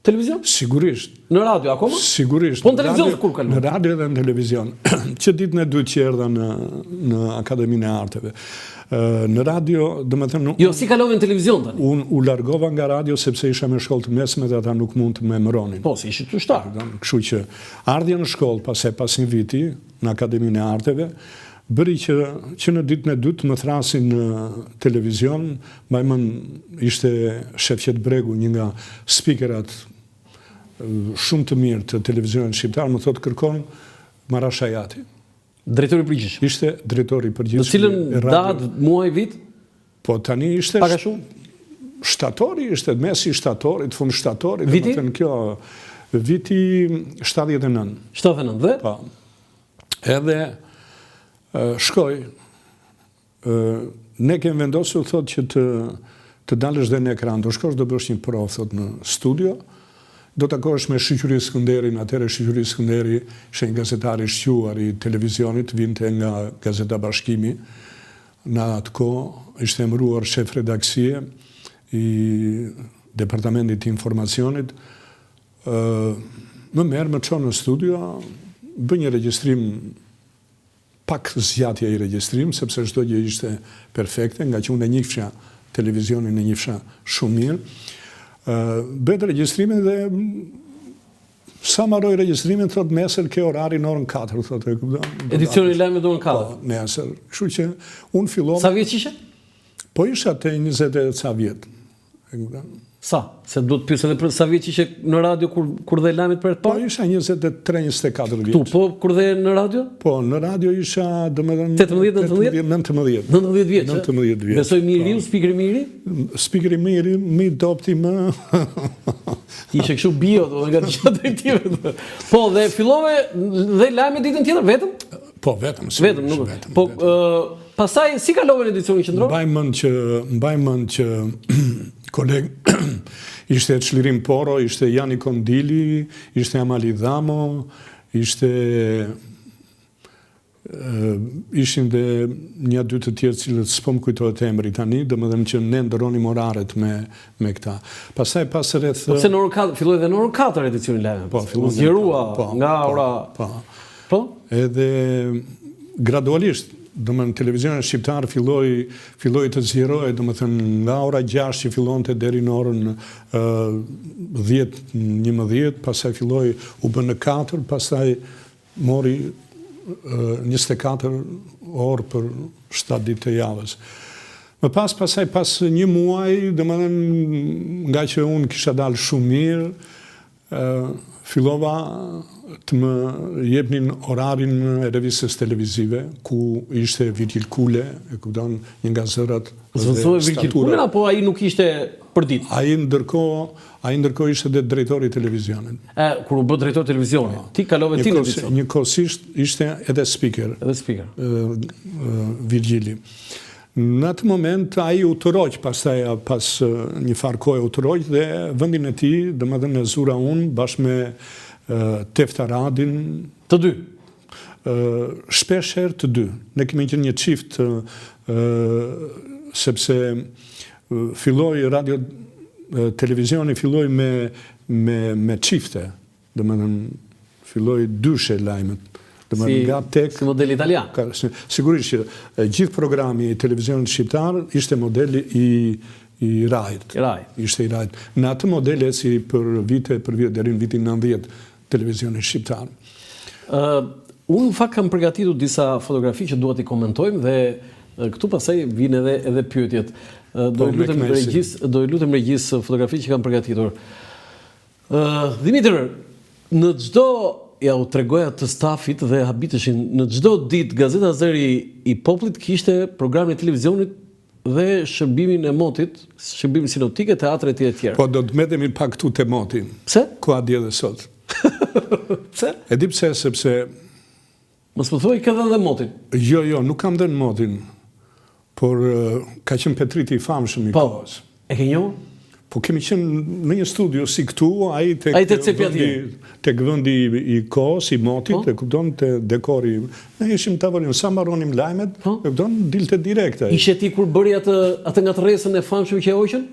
Televizion? Sigurisht. Në radio akoma? Sigurisht. Po në televizion kur kalon? Në radio dhe në televizion. Që ditën e dytë që erdha në Akademinë e Arteve. Në radio, domethënë Jo, si kalove në televizion tani? Unë u largova nga radio sepse isha me shkollë të mesme dhe ata nuk mund të më emëronin. Po, si ishit të shtarë. Kështu që ardhja në shkollë pas një viti në Akademinë e Arteve, bëri që në ditën e dytë më thrasin në televizion, mbajmën ishte Shefqet Bregu, një nga speakerat shumë të mirë të televizionit shqiptar, më thotë kërkon Mara Shajati. Drejtori përgjithshëm. Ishte drejtori përgjithshëm. Në cilën datë, muaj, vit? Po tani ishte Paka shumë? Shtatori, ishte mesi shtatorit, fund shtatorit. Viti? Viti 79. 79 dhe? Po. Edhe shkoj, ne kemë vendosur, thot, që të dalësh dhe në ekran, do shkosh do bësh një provë, thot, në studio, do të takohesh me Shiqyri Skënderin, atëherë Shiqyri Skënderi ishte një gazetar i shquar i televizionit, vinte nga Gazeta Bashkimi, në atë kohë ishte emëruar shef redaksie i Departamentit të Informacionit, më merë, më qonë në studio, bë një regjistrim, pak zgjatje i regjistrim, sepse çdo gjë ishte perfekte, nga që unë e njihsha televizionin e njihsha shumë mirë. Bëhet regjistrimin dhe sa marroj regjistrimin, thot nesër ke orarin orën 4, thot e kupton. Edicioni i lajmeve orën 4. Po, nesër. Kështu që unë fillova. Sa vjeç ishe? Po isha te 20 e ca vjet. Sa? Se do të pyes edhe për sa vjeç ishe në radio kur dhe lajmet për të Po parë? isha 23-24 vjeç. Tu, po kur dhe në radio? Po, në radio isha, domethënë 18-19? 19. 19 vjeç. 19 vjeç. Besoj miri, speaker miri? Speakeri miri, mi dopti më. Ishe kështu bio, do nga të drejtive. Po, dhe fillove dhe lajme ditën tjetër vetëm? Po, vetëm. Vetëm, nuk. Po, pastaj si kalove në edicionin qendror? Mbaj mend që koleg ishte Çlirim Poro, ishte Jani Kondili, ishte Amali Dhamo, ishin dhe një dy të tjerë cilët s'po më kujtohet emri tani, domethënë që ne ndëronim oraret me këta. Pastaj pas rreth Pse në orën 4, filloi dhe në orën 4 edicioni lajmeve. Po, filloi zgjerua nga ora. Po. Edhe gradualisht, domethënë televizionin shqiptar filloi të zgjerohej, domethënë nga ora 6 që fillonte deri në orën 10-11, pastaj filloi u bë në 4, pastaj mori 24 orë për 7 ditë të javës. Më pasaj pas një muaj, domethënë nga që unë kisha dalë shumë mirë, fillova të më jepnin orarin e revistës televizive, ku ishte Virgil Kule, e kupton, një nga zërat dhe Virgil Kule, apo ai nuk ishte për ditë? Ai ndërkohë ishte dhe drejtori i televizionit. Kur u bë drejtor televizionit, ti kalove ti në edicion? Njëkohësisht ishte edhe speaker. Virgili. Në atë moment ai u tërroq, pastaj pas një farë kohe u tërroq dhe vendin e tij, domethënë e zura unë bashkë me Tefta Radin. Të dy? Shpesh herë të dy. Ne kemi qenë një çift sepse filloi radio televizioni filloi me çifte. Domethënë filloi dyshe lajmet. Si model italian. Sigurisht që gjithë programi i televizionit shqiptar ishte modeli i Rajt. Ishte i Rajt. Në atë model si për vite deri në vitin 90 televizionit shqiptar. Unë në fakt kam përgatitur disa fotografi që duhet i komentojmë dhe këtu pasaj vinë edhe pyetjet. Do i lutem regjisë fotografi që kam përgatitur. Dimitër, në çdo ja u tregoja të stafit dhe habiteshin, në çdo ditë Gazeta Zëri i Popullit kishte programin e televizionit dhe shërbimin e motit, shërbimin sinoptike, teatret e tjera. Po do të mbetemi pak këtu te moti. Pse? Ku a dje dhe sot. Pse? E di pse, sepse mos më thuaj ke dhënë motin. Jo, nuk kam dhënë motin, por ka qenë Petriti i famshëm i kohës. E ke njohur? Po kemi qenë në një studio si këtu, ai tek vendi i kohës, i motit, e kupton, te dekori. Ne ishim tavolinë, sa mbaronim lajmet, e kupton, dilte direkte. Ishe ti kur bëri atë nga tërresën e famshme që e hoqën?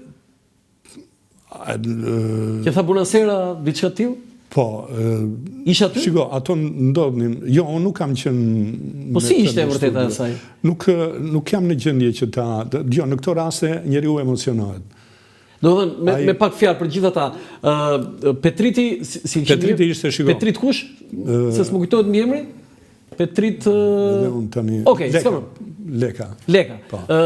Që tha Bonasera diçka tillë? Po, Isha aty? shiko, ato ndodhin. Jo, unë nuk kam qenë. Po si ishte e vërteta e saj? Nuk jam në gjendje që jo, në këto raste njeriu emocionohet. Do thënë, me pak fjalë për gjithë ata, Petriti, si Petriti ishte, shiko. Petrit kush? Se s'më kujtohet mbi emri? Petrit... Dhe unë tani... Okej, Leka.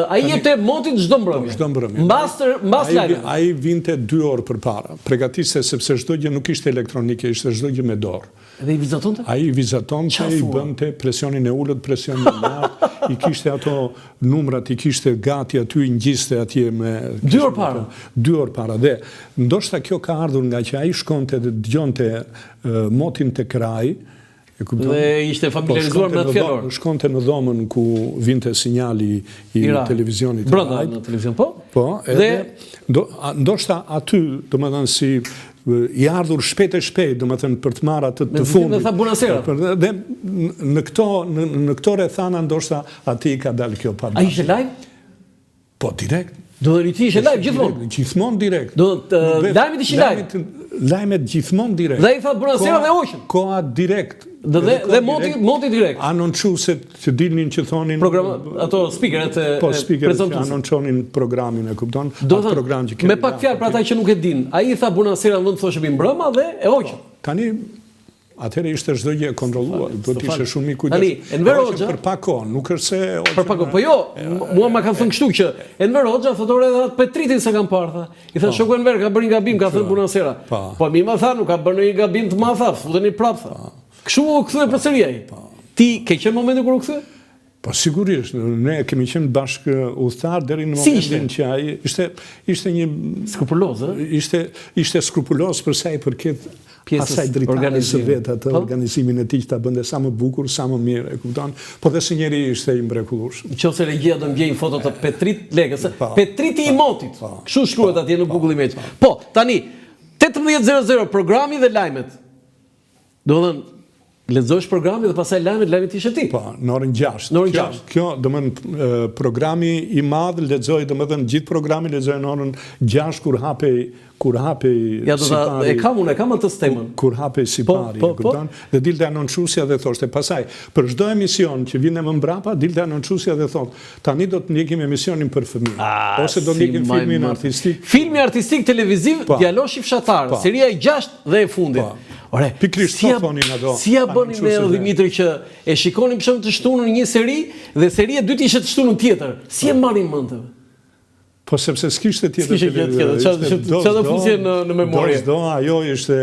Ai jepte motit çdo mbrëmje. Çdo mbrëmje. Mbas lajmit. Ai vinte 2 orë përpara. Përgatiste sepse çdo gjë nuk ishte elektronike, ishte çdo gjë me dorë. Dhe i vizatonte? Ai vizatonte, i bënte presionin e ulët, presionin e lartë, i kishte ato numrat, i kishte gati aty, i ngjiste atje me 2 orë para. 2 orë para. Dhe ndoshta kjo ka ardhur nga që ai shkonte dhe dëgjonte motin te kraj. Dhe ishte familiarizuar me atë fjalor. Shkonte në dhomën ku vinte sinjali i televizionit. Brenda në televizion, po? Po, edhe ndoshta aty, domethënë si i ardhur shpejt e shpejt, domethënë për të marrë atë të fundit. Me tha Bonasera. Dhe në këto rrethana ndoshta aty ka dalë kjo pa. Ai ishte live? Po, direkt. Do të riti ishte live gjithmonë? Gjithmonë direkt. Do lajmet ishin live? Lajmet gjithmonë direkt. Dhe i tha Bonasera dhe hoqën? Koha direkt. Dhe moti direkt. Anoncuesit që dilnin që thonin ato speakeret e prezantuesit që anonconin programin, e kupton? Atë program që me pak fjalë për ata që nuk e din. Ai i tha Bonasera në vend thoshë mbi mbrëma dhe e hoqën. Tani atëherë ishte çdo gjë kontrolluar, do të ishte shumë i kujdesshëm. Tani Enver Hoxha për pak kohë, nuk është se për pak kohë. Po jo, mua ma kanë thënë kështu që Enver Hoxha thotë orë edhe Petritin se kanë parë tha. I tha shoku Enver ka bërë një gabim, ka thënë Bonasera. Po mi ma tha nuk ka bërë një gabim të madh tha, futeni prapë tha. Kështu u kthye përsëri ai. Ti ke qenë momentin kur u kthye? Po sigurisht, ne kemi qenë bashkë udhëtar deri në momentin që ai ishte një skrupuloz, ë? Ishte skrupuloz për sa i përket asaj dritares së vet, atë organizimin e tij që ta bënte sa më bukur, sa më mirë, e kupton? Po dhe si njeri ishte i mrekullueshëm. Nëse regjia do ngjej foto të Petrit Lekës, Petriti i motit. Kështu shkruhet atje në Google Image. Po, tani 18:00 programi dhe lajmet. Do të thënë lexosh programin dhe pastaj lajmet ishe ti. Po, në orën 6. Në orën 6. Kjo, domethënë programi i madh lexoj, domethënë gjithë programi lexoj në orën 6 kur hapej ja, sipari. E kam atë temën. Kur hapej sipari, e kupton? Dhe dilte anoncuesja dhe thoshte pastaj për çdo emision që vinte më mbrapa, dilte anoncuesja dhe thotë, tani do të ndjekim emisionin për fëmijë, ose do ndjekim filmin artistik. Filmi artistik televiziv, Djaloshi fshatar, seria e 6 dhe e fundit. Ore, pikrisht thonin ato. Si ja bënin me Dimitri që e shikonin për shembull të shtunën një seri dhe seria e dytë ishte të shtunën tjetër. Si e marrin mend? Po sepse s'kishte tjetër. Çfarë do fuqe në memorie? Do, ajo ishte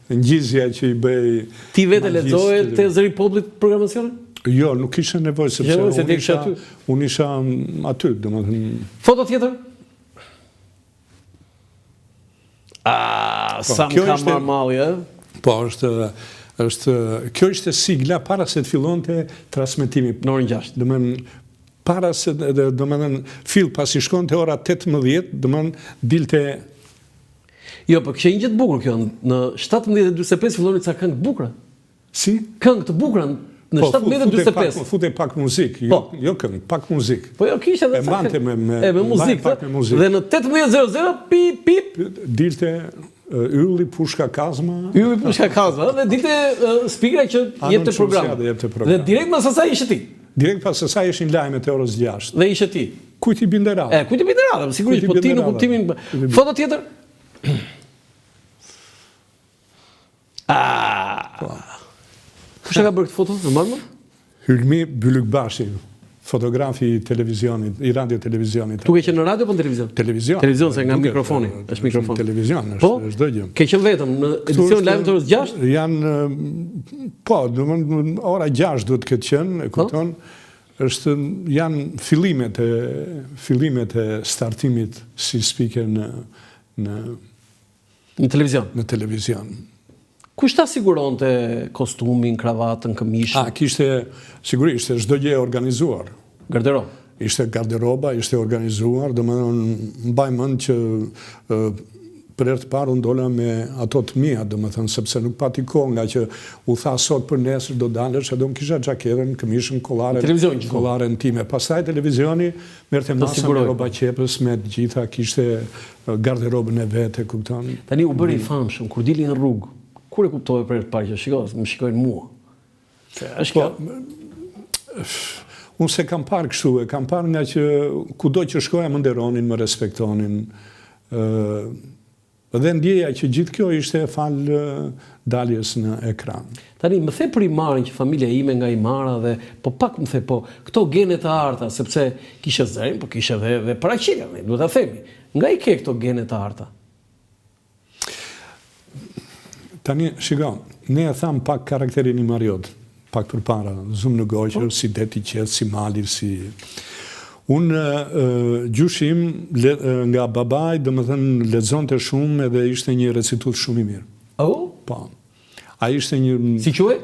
ngjizja që i bëj. Ti vetë lexoje te zëri popullit programacionin? Jo, nuk kisha nevojë sepse unë isha aty, domethënë. Foto tjetër? Sa më ka marrë malli, ë? Po, kjo ishte sigla para se të fillonte transmetimi në orën 6. Domethënë para se fill pasi shkonte ora 18, domethënë dilte. Jo, po kishte një gjë të bukur kjo. Në 17:45 filloni ca këngë të bukura. Si? Këngë të bukura në 17:45. Futej pak muzikë, jo këngë, pak muzikë. Po jo kishte edhe ca. Me muzikë. Dhe në 18:00 pip dilte Ylli Pushka Kazma. Ylli Pushka Kazma, dhe dilte speakera që jepte program. Dhe direkt pas asaj ishe ti. Direkt pas asaj ishin lajmet e orës 6. Dhe ishe ti. Kujt i binte radhë? Kujt i binte radhë, sigurisht, po ti në kuptimin. Foto tjetër? Kush e ka bërë këtë foto? Në marrë? Hylmi Bylykbashi. Fotografi i televizionit, i radio televizionit. Tu ke qenë në radio apo në televizion? Televizion. Televizion, se nga mikrofoni. Është mikrofon. Televizion, është çdo gjë. Ke qenë vetëm në edicion lajmet orës 6? Janë, po, domethënë ora 6 duhet të ketë qenë, e kupton? Janë fillimet e startimit si speaker në televizion. Në televizion. Kush ta siguronte kostumin, kravatën, këmishën? Kishte, sigurisht, çdo gjë e organizuar. Garderob. Ishte garderoba, ishte organizuar, domethënë mbaj mend që për herë të parë unë dola me ato të mia, domethënë sepse nuk pati kohë, nga që u tha sot për nesër do dalësh, edhe unë kisha xhaketën, këmishën, kollaren time. Pastaj televizioni merrte masa me rroba qepës, me të gjitha, kishte garderobën e vet, e kupton. Tani u bëri i famshëm kur dili në rrugë. Kur e kuptove për herë të parë që shikoj, më shikojnë mua. Unë se kam parë kështu, e kam parë nga që kudo që shkoja më nderonin, më respektonin. Dhe ndjeja që gjithë kjo ishte falë daljes në ekran. Tani, më the për Imarin që familja ime nga Imara dhe, po pak më the, po, këto gene të arta, sepse kishe zërin, po kishe dhe paraqitja, duhet ta themi. Nga i ke këto gene të arta? Tani, shiko, ne e tham pak karakterin Imariot, pak për para, zumë në goqër, si deti qetë, si malir, si... Unë gjushim nga babaj, dhe më thënë, lexonte shumë edhe ishte një recitut shumë i mirë. Oh? Po. A ishte një... Si quaj?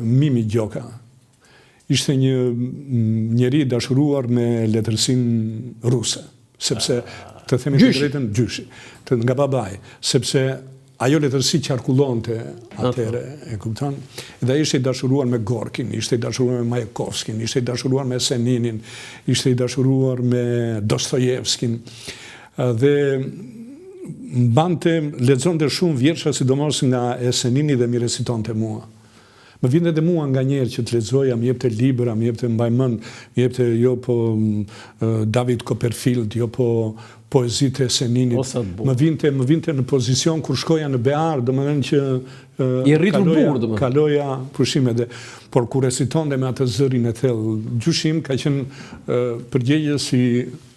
Mimi Gjoka. Ishte një njeri dashuruar me letërsin ruse. Sepse, të themi të drejtën, gjyshi. Nga babaj. Sepse ajo letërsi qarkullonte atere, e kupton? Dhe ishte i dashuruar me Gorkin, ishte i dashuruar me Majakovskin, ishte i dashuruar me Seninin, ishte i dashuruar me Dostojevskin. Dhe lexonte shumë vjersha, sidomos nga Senini dhe mi recitonte mua. Më vinte dhe mua nga njerë që të lexoja, më jepte libra, më jepte mbajmën, më jepte jo po David Copperfield, jo po poezit e Seninit. Më vinte në pozicion kur shkoja në Bear, domethënë që kaloja pushime dhe por kur recitonte me atë zërin e thellë, gjyshim ka qenë përgjigje si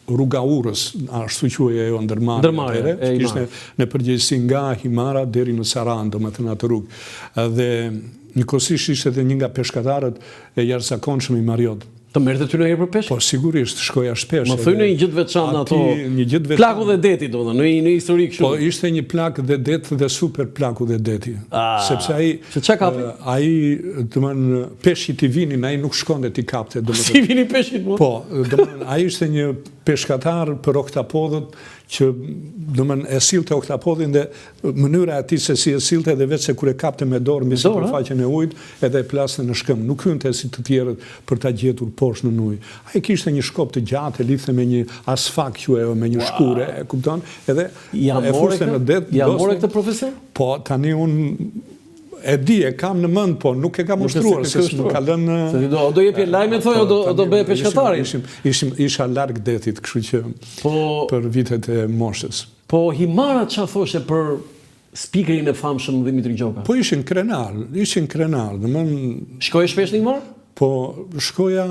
Rruga Urës, ashtu quhej ajo ndërmarrje, kishte në përgjegjësi nga Himara deri në Saran, domethënë atë rrugë. Dhe njëkohësisht ishte edhe një nga peshkatarët e jashtëzakonshëm i Mariot. Të merrte ty ndonjëherë për peshk? Po sigurisht, shkoja shpesh. Më thuaj në një gjë të veçantë ato. Plaku dhe deti, domethënë, në një histori kështu. Po ishte një plak dhe det dhe super plaku dhe deti. Sepse ai domethënë peshqit i vinin, ai nuk shkonte ti kapte domethënë. Si vinin peshqit mua? Po, domethënë ai ishte një peshkatar për oktapodët që domethënë e sillte oktapodin dhe mënyra e tij se si e sillte dhe vetë se kur e kapte me dorë mbi sipërfaqen e ujit edhe e plaste në shkëm. Nuk hynte si të tjerët për ta gjetur poshtë në ujë. Ai kishte një shkop të gjatë, e lidhte me një asfak quhej, me një shkure, e kupton? Edhe e fuste në det. Ja morë këtë profesion? Po, tani unë e di, e kam në mend, po nuk e kam ushtruar, se më ka lënë... Do jepje lajme, thoi, o do bëhe peshkatari? Isha larg detit, kështu që për vitet e moshës. Po Himara qa thoshe për spikerin e famshëm Dimitri Gjoka? Po ishin krenar. Shkoje shpesh në Himar? Po shkoja,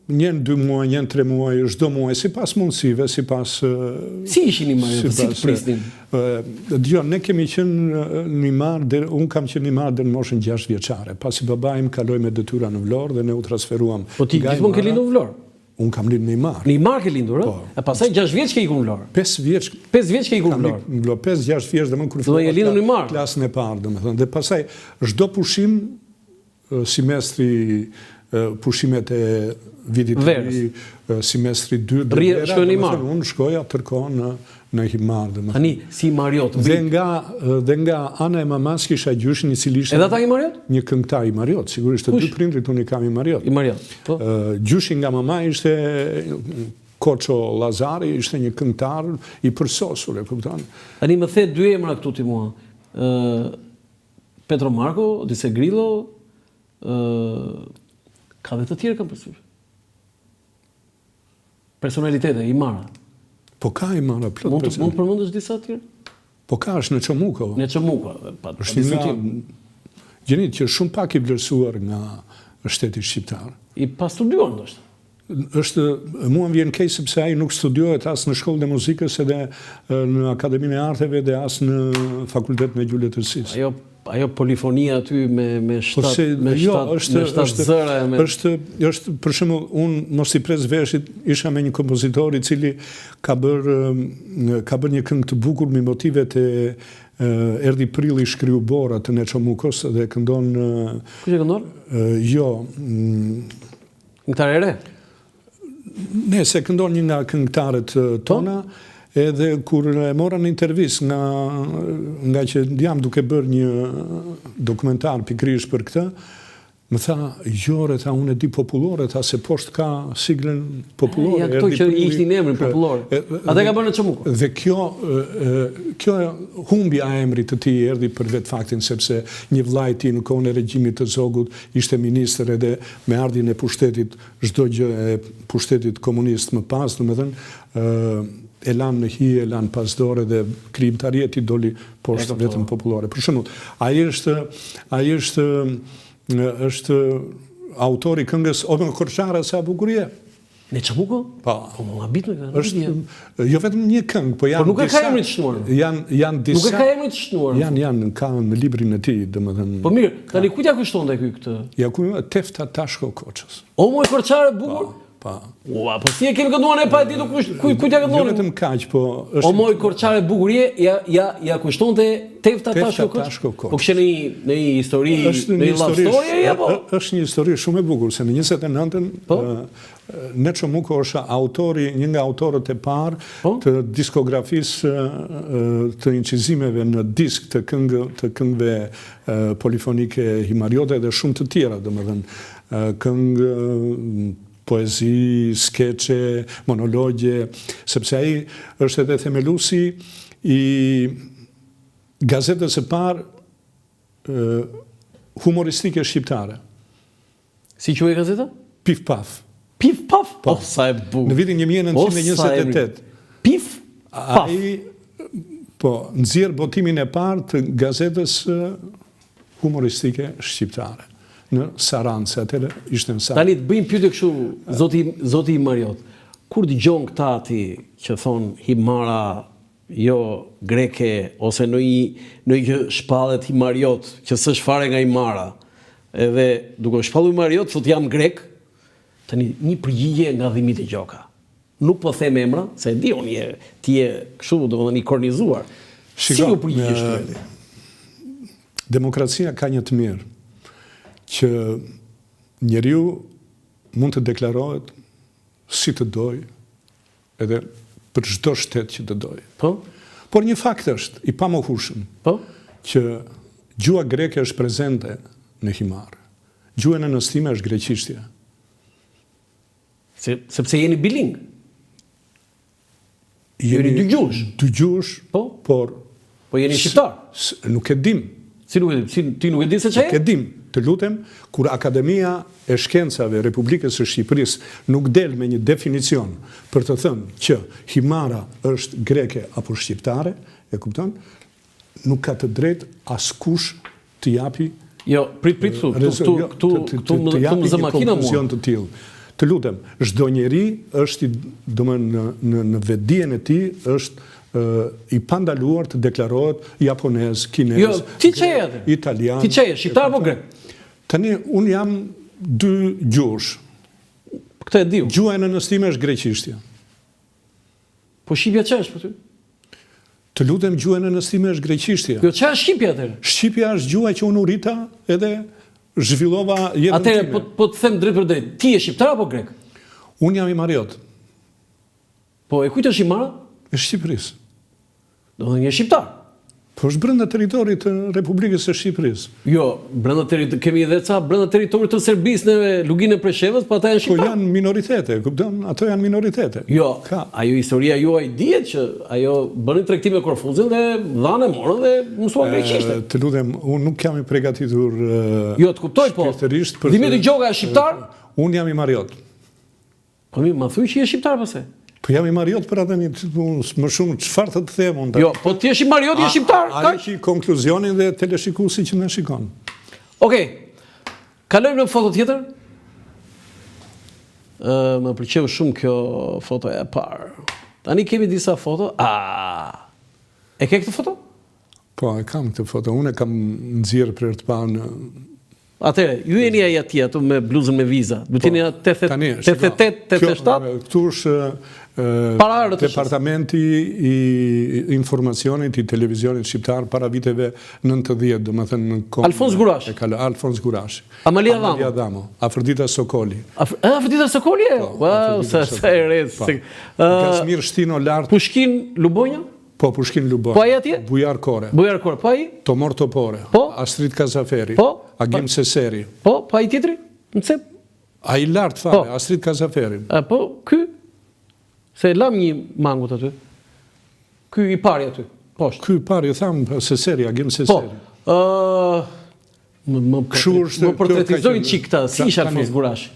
njën 2 muaj, njën 3 muaj, çdo muaj, si pas mundësive, si pas... Si ishin i marrë, si të prisnin? Djo, ne kemi qenë një marrë, unë kam qenë një marrë dhe në moshën 6 vjeçare, pasi babajmë kaloj me detyra në Vlorë dhe ne u transferuam. Po ti gjithmonë ke lindur në Vlorë? Unë kam lindur në Imar. Në Imar ke lindur, e pasaj 6 vjeç ke ikur në Vlorë? 5 vjeç. 5 vjeç ke ikur në Vlorë? 5-6 vjeç dhe më kur fillova klasën e parë, dhe pasaj çdo pushim, semestri, pushimet e vitit të ri, semestri 2, unë shkoja tërkohë në Himar. Ani, si Mariot. Dhe nga ana e mamas kisha gjyshin i cili ishte... Edhe ata i Mariot? Një këngëtar i Mariot, sigurisht të 2 prindrit unë i kam i Mariot. I Mariot, po. Gjyshin nga mama ishte Koço Lazari, ishte një këngëtar i përsosur, e kupton? Ani, më the 2 emra këtu ti mua. Petro Marko, Odise Grillo, ka dhe të tjerë kam përsysh. Personalitete, Imara. Po ka Imara, plot personalitet. Mund përmendësh disa të tjerë? Po ka, është në Çomuko. Në Çomuko, pa diskutim. Gjenit që shumë pak i vlerësuar nga shteti shqiptar. I pa studiuar ndoshta. Mua më vjen keq sepse ai nuk studiohet as në shkollën e muzikës edhe në Akademinë e Arteve dhe as në Fakultetin e Gjuletërsisë. Ajo polifonia aty me shtat zëra... është, për shembull, unë mos i pres veshit, isha me një kompozitor i cili ka bërë një këngë të bukur me motivet e Erdi Prilli shkriu Bora të Ne Çomukos dhe këndon... Kush e këndon? Jo... Këngëtar e re? Ne, se këndon një nga këngëtarët tona, Edhe kur e mora në intervistë nga që jam duke bërë një dokumentar pikërisht për këtë, më tha, jore, tha, unë e di popullore, tha, se poshtë ka siglën popullore. Ja, këto që ishtin emrin popullore. Ate ka bërë në Çamuko. Dhe kjo humbja e emrit të tij erdhi për vetë faktin, sepse një vllai i tij në kohën e regjimit të Zogut ishte ministër edhe me ardhjen e pushtetit, çdo gjë e pushtetit komunist më pas, domethënë, e lanë në hije, e lanë pas dore dhe krijimtaria ti doli poshtë vetëm popullore. Për shembull, ai është autori këngës O me Korçara sa bukurie. Në Çamuko? Po. Po më habit me këtë. Është jo vetëm një këngë, po janë nuk e ka emrin të shtuar. Janë disa. Nuk e ka emrin të shtuar. Ka në librin e tij, domethënë. Po mirë, tani kujt ja kushtonte ky këtë? Ja ku Tefta Tashko Koçës. O më Korçara bukur? Po. Ua, po si e kemi kënduar ne pa ditur kujt ja kënduar? Jo vetëm kaq, po është O moj Korçare bukurie, ja kushtonte Tefta Tashko Koçës. Po kishte në një histori, në një love story apo? Është një histori shumë e bukur, se në 29-ën në Çamuko është një nga autorët e parë të diskografisë të incizimeve në disk të këngëve polifonike himariote dhe shumë të tjera, domethënë këngë, poezi, skeqe, monologje, sepse ai është edhe themelusi i gazetës së parë humoristike shqiptare. Si quhej gazeta? Pif Paf. Pif Paf? Po, sa e bukur. Në vitin 1928. Pif Paf. Ai nxjerr botimin e parë të gazetës humoristike shqiptare në Saranë, se atëherë ishte në Saranë. Tani të bëjmë pyetje kështu zoti i Mariot. Kur dëgjon këta ti që thon Himara jo greke ose në një shpallet Himariot që s'është fare nga Himara, edhe duke shpallur Himariot thot jam grek, tani një përgjigje nga Dhimiti Gjoka. Nuk po them emra, se e di unë ti je kështu domethënë i kornizuar. Si ju përgjigjesh ti? Demokracia ka një të mirë që njeriu mund të deklarohet si të doj, edhe për çdo shtet që të doj. Po? Por një fakt është i pamohshëm. Po? Që gjua greke është prezente në Himar. Gjua e nënstime është greqishtja. Sepse jeni biling. Jeni dëgjues. Dëgjues, por jeni shqiptar. Nuk e dim. Si nuk e dim? Ti nuk e di se ç'e? Nuk e dim. Të lutem, kur Akademia e Shkencave e Republikës së Shqipërisë nuk del me një definicion për të thënë që Himara është greke apo shqiptare, e kupton? Nuk ka të drejtë askush të japi. Jo, prit këtu më zë makina mua. Të tillë. Të lutem, çdo njeri është në vetdijen e tij është i pandaluar të deklarohet japonez, kinez, jo, ti çe je atë? Italian. Ti çe je, shqiptar apo grek? Tani unë jam dy gjuhësh. Këtë e diu. Gjuha e nënstime është greqishtja. Po shqipja ç'është për ty? Të lutem, gjuha e nënstime është greqishtja. Jo, ç'është shqipja atëherë? Shqipja është gjuha që unë u rita edhe zhvillova jetën time. Atëherë po të them drejt për drejt, ti je shqiptar apo grek? Unë jam i Mariot. Po e kujt është Himara? E Shqipërisë. Do të një shqiptar. Po është brenda territorit të Republikës së Shqipërisë. Jo, brenda territorit kemi edhe ca brenda territorit të Serbisë në Luginë e Preshevës, po ata janë shqiptar. Po janë minoritete, kupton? Ato janë minoritete. Jo, ajo historia juaj dihet që ajo bëni tregtim me Korfuzin dhe dhanë morën dhe mësuan greqishte. Të lutem, unë nuk jam i përgatitur. Jo, të kuptoj po. Dhimiti Gjoka është shqiptar? Unë jam i Mariot. Po mi, ma thuj që je shqiptar pse? Po jam i Mariot për atë më shumë çfarë të them unë. Jo, po ti je i Mariot, je shqiptar. Ai që konkluzionin dhe teleshikuesi që na shikon. Okej. Kalojmë në foto tjetër. Më pëlqeu shumë kjo foto e parë. Tani kemi disa foto. E ke këtë foto? Po, e kam këtë foto. Unë e kam nxjerrë për të parë në Atëre, ju jeni aty me bluzën me viza. Do të jeni 88, 87. Këtu është Departamenti i informacionit i televizionit shqiptar para viteve 90, domethënë në Alfons Gurashi. Alfons Gurashi. Amalia Adamo. Afrodita Sokoli. Afrodita Sokoli e? Wow, sa e rreth. Kazimir Shtino Lart. Pushkin Lubonja? Po, Pushkin Lubonja. Po ai atje? Bujar Kore. Bujar Kore. Po ai? Tomor Topore. Po? Astrid Kazaferi. Po? Agim Seseri. Po? Po ai tjetri? Në cep? Ai lart fare, Astrid Kazaferi. Po, ky? Se lam një mangut aty. Ky i pari aty, poshtë. Ky i pari, tham, Seseri, Agim Seseri. Po, më portretizojnë që këta, si isha Alfons Gurashi?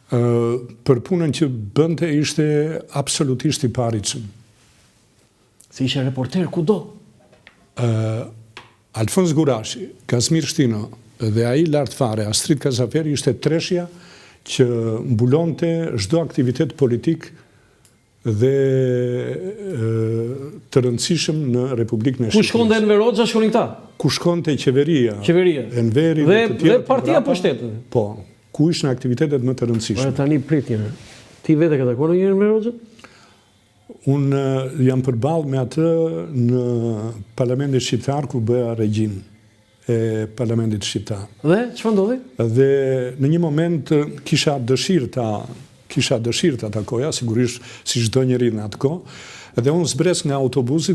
Për punën që bënte ishte absolutisht i paritshëm. Si isha reporter kudo? Alfons Gurashi, Kazimir Shtino dhe ai lart fare, Astrid Kazaferi, ishte treshja që mbulonte çdo aktivitet politik dhe të rëndësishëm në Republikën e Shqipërisë. Ku shkonte Enver Hoxha, shkonin këta? Ku shkonte qeveria. Enveri dhe partia po shtetet. Po, ku ishin aktivitetet më të rëndësishme. Tani prit një. Ti vete ka takuar ndonjëherë Enver Hoxha? Unë jam përballë me atë në Parlamentin Shqiptar ku bëja regjin e Parlamentit Shqiptar. Dhe çfarë ndodhi? Dhe në një moment kisha dëshirë të takoja, sigurisht si çdo njeri në atë kohë, dhe unë zbres nga autobusi,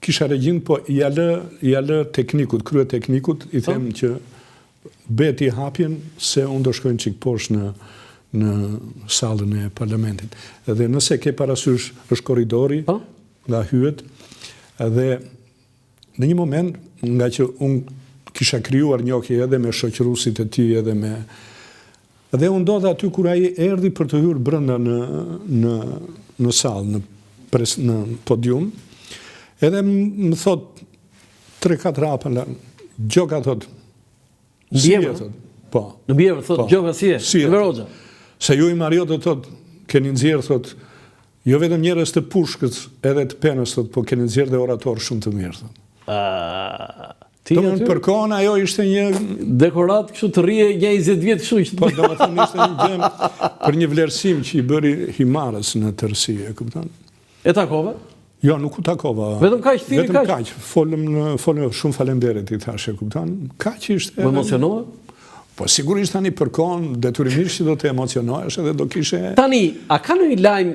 kisha regjin, po i alë teknikut, krye teknikut, i them që beti hapjen se unë do shkojnë çik poshtë në sallën e parlamentit. Dhe nëse ke parasysh është korridori, nga hyet, dhe në një moment, nga që unë kisha krijuar njohje edhe me shoqëruesit e tij edhe me dhe unë ndodha aty kur ai erdhi për të hyrë brenda në sallë, në podium, edhe më thot 3-4 hapa Gjoka thot. Bjevër? Po. Në Bjevër thot Gjoka si e? Enver Hoxha. Se ju i Mariot thot, keni nxjerrë thot, jo vetëm njerëz të pushkës, edhe të penës thot, po keni nxjerrë dhe orator shumë të mirë thot. Për kohën ajo ishte një dekorat kështu të rrije 20 vjet kështu. Po, domethënë ishte një gjë për një vlerësim që i bëri Himarës në tërësi, e kupton? E takove? Jo, nuk u takova. Vetëm kaq thirrje kaq. Vetëm kaq. Folëm shumë faleminderit i thashë, e kupton? Kaq ishte. Më emocionove? Po sigurisht tani për kohën detyrimisht që do të emocionohesh edhe do kishe. Tani, a ka ndonjë lajm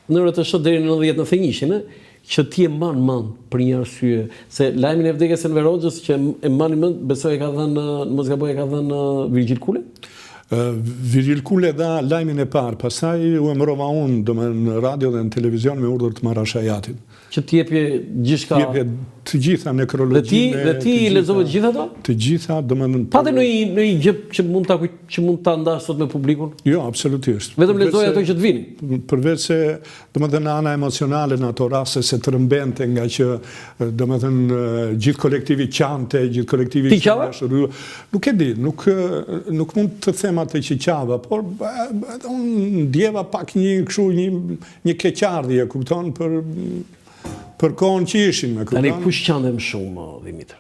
në orë të shoh deri në 90-91 që ti e mban për një arsye, se lajmin e vdekjes së Enver Hoxhës që e mbani mend, besoj e ka dhënë, mos gaboj, e ka dhënë Virgjil Kule? Virgjil Kule dha lajmin e parë, pastaj u emërova unë, domethënë në radio dhe në televizion me urdhër të Marashajatit. Që t'jepje gjithçka. T'jepje të gjitha nekrologjinë. Dhe ti i lexove të gjitha ato? Të gjitha, domethënë. Patë në një gjë që mund ta ndash sot me publikun? Jo, absolutisht. Vetëm lexoj ato që të vinin. Përveç se domethënë ana emocionale në ato raste se trembente nga që domethënë gjithë kolektivi qante, gjithë kolektivi. Ti qava? Nuk e di, nuk mund të them atë që qava, por unë ndjeva pak një keqardhje, kupton, për kohën që ishin me kupton. Tani kush qandem shumë, Dimitër?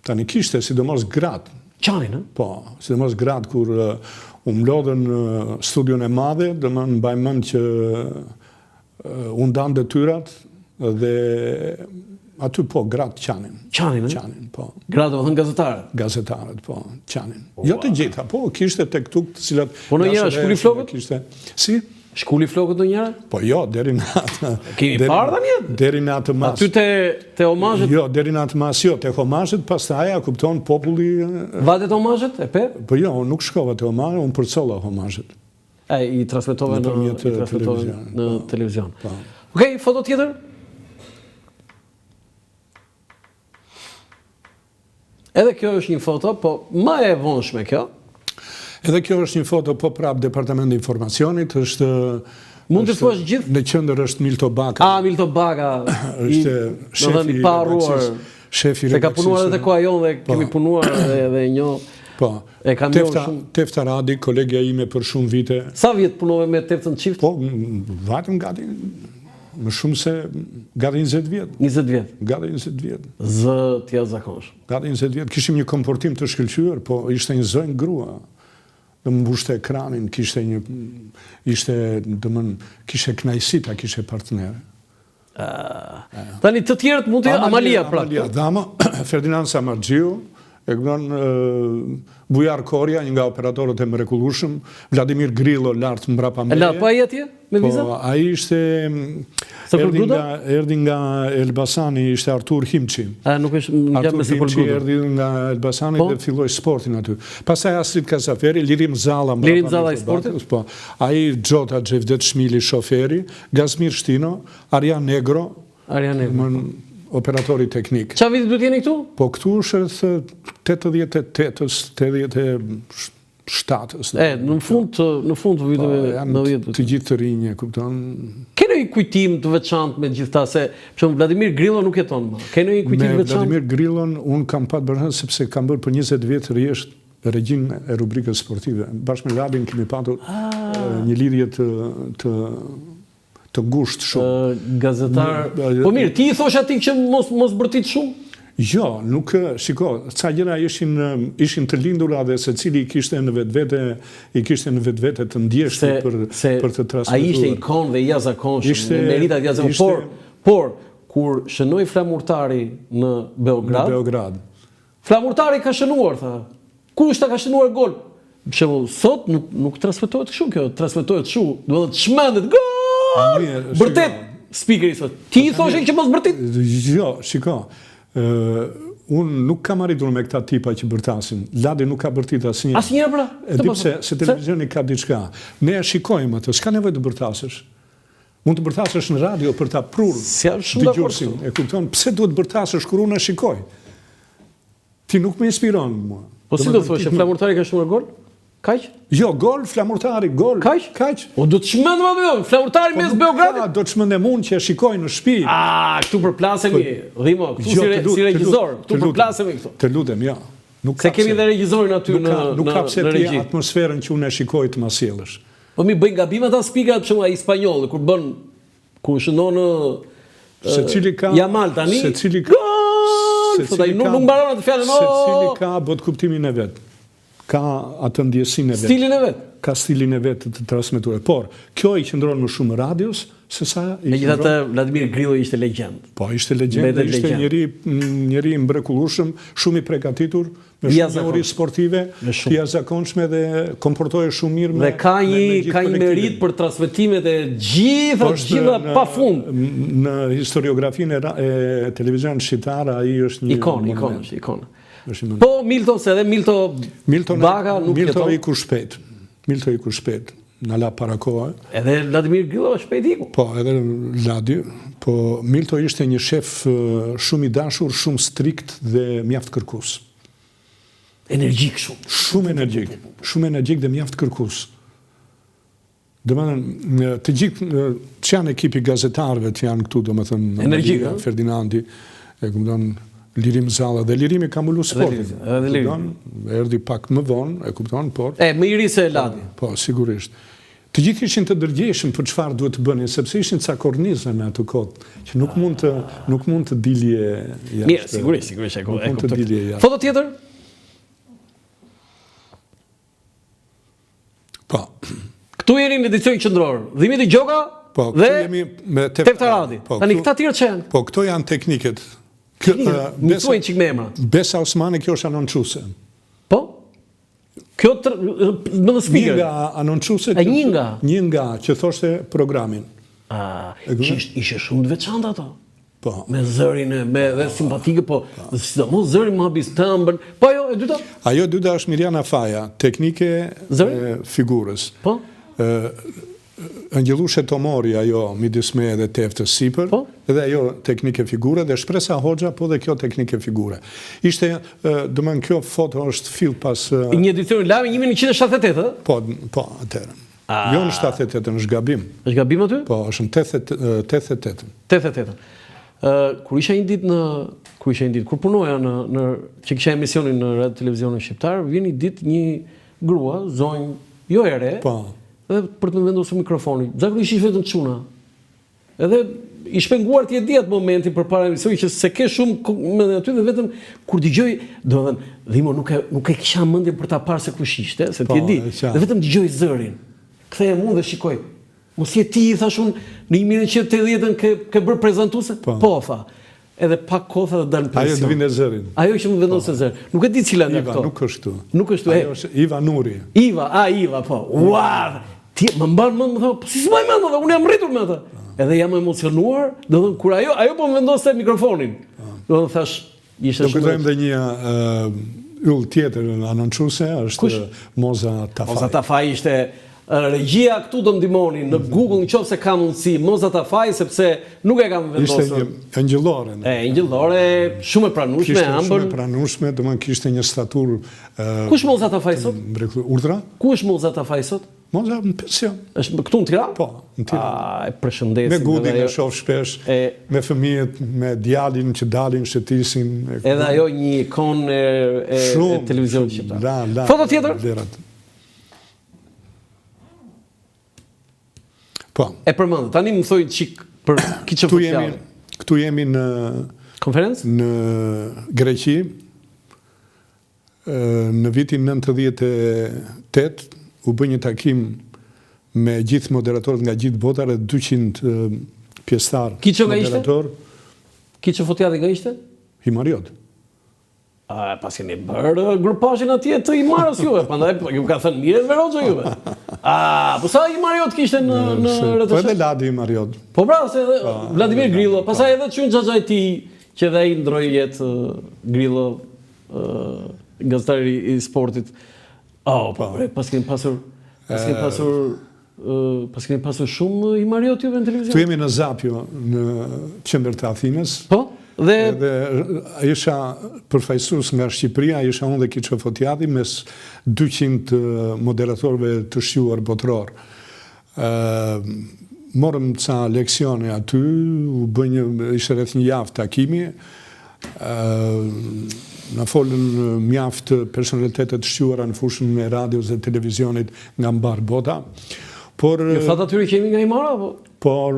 Tani kishte sidomos gratë. Qanin, Po, sidomos gratë kur u mlodhen në studion e madhe, domethënë mbaj mend që u ndan detyrat dhe aty po gratë qanin. Qanin, Qanin, po. Gratë, domethënë gazetarët. Gazetarët, po, qanin. Jo të gjitha, po, kishte tek tuk të cilat. Po në njëra shkulli flokët? Si? Shkulli flokët në njëra? Po jo, deri në atë. Kemi parë tani atë? Deri në atë mas. Aty te omazhet? Jo, deri në atë mas, jo, te omazhet, pastaj ja kupton populli. Vadet omazhet e pe? Po jo, nuk shkova te omazhet, unë përcolla omazhet. I transmetove në televizion. Okej, foto tjetër? Edhe kjo është një foto, po më e vonshme kjo. Edhe kjo është një foto po prap Departamenti Informacionit, është mund të thuash gjithë? Në qendër është Milto Baka. Milto Baka. Është shefi i parruar. Shefi se ka punuar edhe te koha jonë dhe kemi punuar edhe një. Po. E kam shumë. Tefta Radi, kolegja ime për shumë vite. Sa vjet punove me Teftën çift? Po, vetëm gati më shumë se gati 20 vjet. 20 vjet. Gati 20 vjet. Zë t'ja zakonshëm. Gati 20 vjet. Kishim një komportim të shkëlqyer, po ishte një zonjë grua. dhe më mbushte ekranin, kishte knajsi ta kishte partnere. Tani të tjerët mund të Amalia pra. Amalia Dama, Ferdinand Samargjiu, e kënon Bujar Korja, një nga operatorët e mrekullueshëm, Vladimir Grillo lartë mbrapa meje. Lart pa atje me viza? Po, ai ishte erdhi nga Elbasani, ishte Artur Himçi. Nuk është ngjan me Artur Himçi erdhi nga Elbasani dhe filloi sportin aty. Pastaj Aslit Kasaferi, Lirim Zalla mbrapa. Lirim Zalla i sportit? Po. Ai Xhota Xhevdet Shmili shoferi, Gazmir Shtino, Arjan Negro. Operatori teknik. Qa viti duhet jeni këtu? Po këtu është 88-ës, 87-ës. Në fund të viteve 90. Të gjithë të rinje, kupton? Kene një kujtim të veçantë me gjithë ta, se që Vladimir Grillo nuk jeton më. Kene një kujtim të veçantë? Me Vladimir Grillon unë kam patë bërën sepse kam bërë për 20 vjetë rjesht regjin e rubrikës sportive. Bashkë me Labin kemi patur një lidhje të ngusht shumë. Gazetar... Po mirë, ti i thosh ati që mos bërtit shumë? Jo, nuk, shiko, ca gjëra ishin të lindura dhe se cili i kishte në vetvete të ndjeshtë për të transmetuar. A ishte ikon dhe jashtëzakonshëm, me meritat jashtëzakonshme, por kur shënoi Flamurtari në Beograd, Flamurtari ka shënuar, tha. Kush ta ka shënuar gol? Për shembull, sot nuk transmetohet kështu kjo, transmetohet kështu, do të çmendet gol. Bërtet, speakeri sot. Ti i thoshe që mos bërtit? Jo, shiko. Unë nuk kam arritur me këta tipa që bërtasin. Ladi nuk ka bërtit asnjëherë. Asnjëherë pra? E di pse, se televizioni ka diçka. Ne e shikojmë atë, s'ka nevojë të bërtasësh. Mund të bërtasësh në radio për ta prurë dëgjuesin. E kupton? Pse duhet bërtasësh kur unë e shikoj? Ti nuk më inspiron mua. Po si do thoshe, Flamurtari ka shënuar gol? Kaq? Jo, gol, Flamurtari, gol. Kaq? O do të çmendem apo jo? Flamurtari mes Beogradit? Do të çmendem unë që e shikoj në shtëpi. Këtu përplasemi, Dhimo, këtu si regjizor, këtu përplasemi këtu. Të lutem, jo. Se kemi dhe regjizorin aty në regji. Nuk ka pse ti atmosferën që unë e shikoj të ma sjellësh. Po mi bëjnë gabim ata speakerat për shembull ai spanjoll kur bën kur shënon Jamal tani. Nuk mbaron atë fjalën. Secili ka bot kuptimin e vet. Ka atë ndjesinë e vet. Stilin e vet. Ka stilin e vet të transmetuar. Por kjo i qëndron më shumë radios se sa i megjithatë Vladimir Grillo ishte legjend. Po, ishte legjend, ishte njëri mrekullueshëm, shumë i përgatitur, me shumë teori sportive, të jashtëzakonshme dhe komportohej shumë mirë me. Dhe ka një merit për transmetimet e gjitha pafund. Në historiografinë e televizionit shqiptar ai është një ikon. Po Milton, se edhe Milton Baka nuk jeton. Milton i kur shpejt, në la para kohë. Edhe Vladimir Grillo shpejt iku. Po, edhe Vladi. Po, Milton ishte një shef shumë i dashur, shumë strikt dhe mjaft kërkues. Energjik shumë. Shumë energjik dhe mjaft kërkues. Domethënë, të gjithë që janë ekipi gazetarëve që janë këtu, domethënë, Ferdinandi, e kupton, Lirim Zalla dhe Lirimi ka mbulu sportin. Erdi pak më vonë, e kupton, por... Më i ri se Ladi. Po, sigurisht. Të gjithë ishin të dërgjeshëm për çfarë duhet të bënin, sepse ishin ca kornizme me atë kohë, që nuk mund të dilje jashtë. Mirë, sigurisht e kuptoj. Foto tjetër? Po. Këtu jeni në edicion qendror. Dhimiti Gjoka dhe Teftaradi. Tani këta tjerë që janë? Po, këto janë tekniket. Mësojnë qik me emra. Besa Osmani, kjo është anonçuse. Po? Kjo më dhe speaker. Një nga anonçuse. Një nga që thoshte programin. Ishe shumë të veçantë ato. Po. Me zërin, dhe simpatike, po. Sidomos zërin më habis të ëmbën. Po ajo, e dyta? Ajo dyta është Mirjana Faja, teknike figurës. Po? Angjelushe Tomori, ajo midis me edhe teftës sipër, edhe ajo teknike figure, dhe Shpresa Hoxha, po dhe kjo teknike figure. Ishte, dëmën kjo foto është fill pas... Një edicion lami 1978, Po, atërë. Jo në 78, në shgabim. Është gabim aty? Po, është në 88. 88. Kur isha një ditë, kur punoja që kisha emisionin në radio televizionin shqiptar, vjen një ditë një grua, zonjë, jo ere, edhe për të më vendosur mikrofoni. Zakonisht ishte vetëm çuna. Edhe i shpenguar ti e di atë momentin përpara emisionit që se ke shumë me aty dhe vetëm kur dëgjoj, domethënë, Dhimo nuk e kisha mendjen për ta parë se kush ishte, se ti e di. Dhe vetëm dëgjoj zërin. Kthehem unë dhe shikoj. Mos je ti, thash unë, në 1980-ën ke bërë prezantuese? Po, tha. Edhe pak kohë dhe dalë pension. Ajo të vinde zërin. Ajo që më vendosë zërin. Nuk e di cila nga këto. Iva, nuk është tu. Nuk është tu. Ajo është Iva Nuri. Iva, po. Ua! Ti më mban më thonë, si s'maj mend, unë jam rritur me atë. Edhe jam emocionuar, do të thonë kur ajo po më vendosë mikrofonin. Do të thash, ishte shumë. Do kujtojmë dhe një yll tjetër anoncuese, është Moza Tafaj. Moza Tafaj ishte regjia këtu do ndihmoni në Google nëse ka mundësi Moza Tafaj sepse nuk e kam vendosur. Ishte një angjëllore. Angjëllore shumë e pranueshme, ëmbël. Shumë e pranueshme, domethënë kishte një staturë. Kush Moza Tafaj sot? Urdhra? Ku është Moza Tafaj sot? Moza në pension. Është këtu në Tiranë? Po, në Tiranë. E përshëndesim. Me Gudin e shoh shpesh, me fëmijët, me djalin që dalin, shëtisin. Edhe ajo një ikonë e televizionit shqiptar. Foto tjetër? Po. E përmend. Tani më thoj çik për kiçë fjalë. Këtu jemi në konferencë në Greqi. Në vitin 98 u bë një takim me gjithë moderatorët nga gjithë bota, rreth 200 pjesëtar. Kiçë nga ishte? Kiçë fotjati nga ishte? Himariot. Pas keni bërë grupazhin atje të Himarës juve, prandaj ju ka thënë mirë Veroxha juve. Po sa Himariot kishte në rreth? Po edhe Ladi Himariot. Po pra, se edhe Vladimir Grillo, pastaj edhe çun Xhaxhajti që dhe ai ndroi jetë Grillo, gazetari i sportit. Pas keni pasur shumë Himariot juve në televizion? Tu jemi në Zapjo, në qendër të Athinës. Po? Dhe isha përfaqësues nga Shqipëria, isha unë dhe Kiço Fotjati mes 200 moderatorëve të shquar botëror. Morëm ca leksione aty, u bë ishte rreth një javë takimi. Na folën mjaft personalitetet të shquara në fushën e radios dhe televizionit nga mbar bota. Ju thatë atyre që jemi nga Himara, apo? Por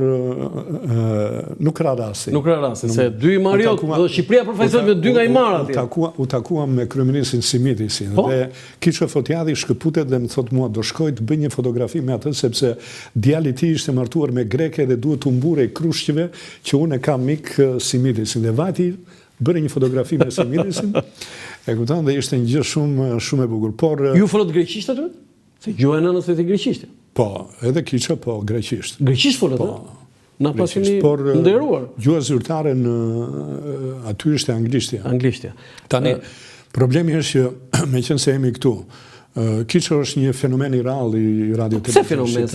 nuk ra rasti. Nuk ra rasti, se dy Himariot, dhe Shqipëria përfaqësohet me dy nga Himara atje. U takuam me kryeministrin Simitisin, dhe Kiço Fotjati shkëputet dhe më thot mua, do shkoj të bëj një fotografi me atë, sepse djali i tij ishte martuar me greke dhe duhet të mbure krushqeve që unë e kam mik Simitisin. Dhe vajti bëri një fotografi me Simitisin, e kupton, dhe ishte një gjë shumë e bukur. Por ju folët greqisht aty? Se gjuha e nënës vetë greqisht. Po, edhe Kiço, po, greqisht. Greqisht folët, na pas kemi nderuar. Gjuha zyrtare aty ishte anglishtja. Anglishtja. Tani, problemi është që, me qenë se jemi këtu, Kiço është një fenomen i rallë i radio televizionit. Pse fenomen?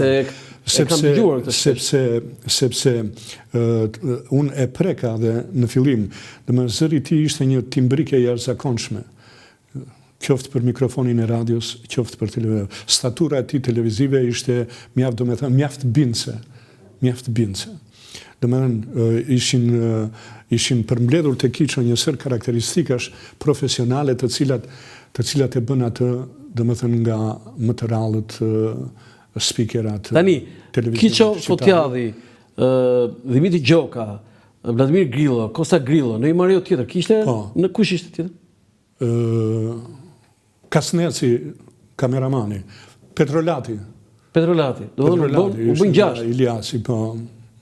Se kam dëgjuar këtë. Sepse unë e preka dhe në fillim, dhe më zëri ti ishte një timbrike e jashtëzakonshme. Qoftë për mikrofonin e radios, qoftë për televizion. Statura e tij televizive ishte mjaft bindse. Domethënë ishin përmbledhur te Kiço një sër karakteristikash profesionale të cilat e bën atë, domethënë, nga më të rallët speakerat. Tani, Kiço Fotjati, Dimitri Gjoka, Vladimir Grillo, Kosta Grillo, në Himariot tjetër, kishte në kush ishte tjetër? Kasneci, kameramani, Petrolati. Do u bën gjashtë. Iliasi, po,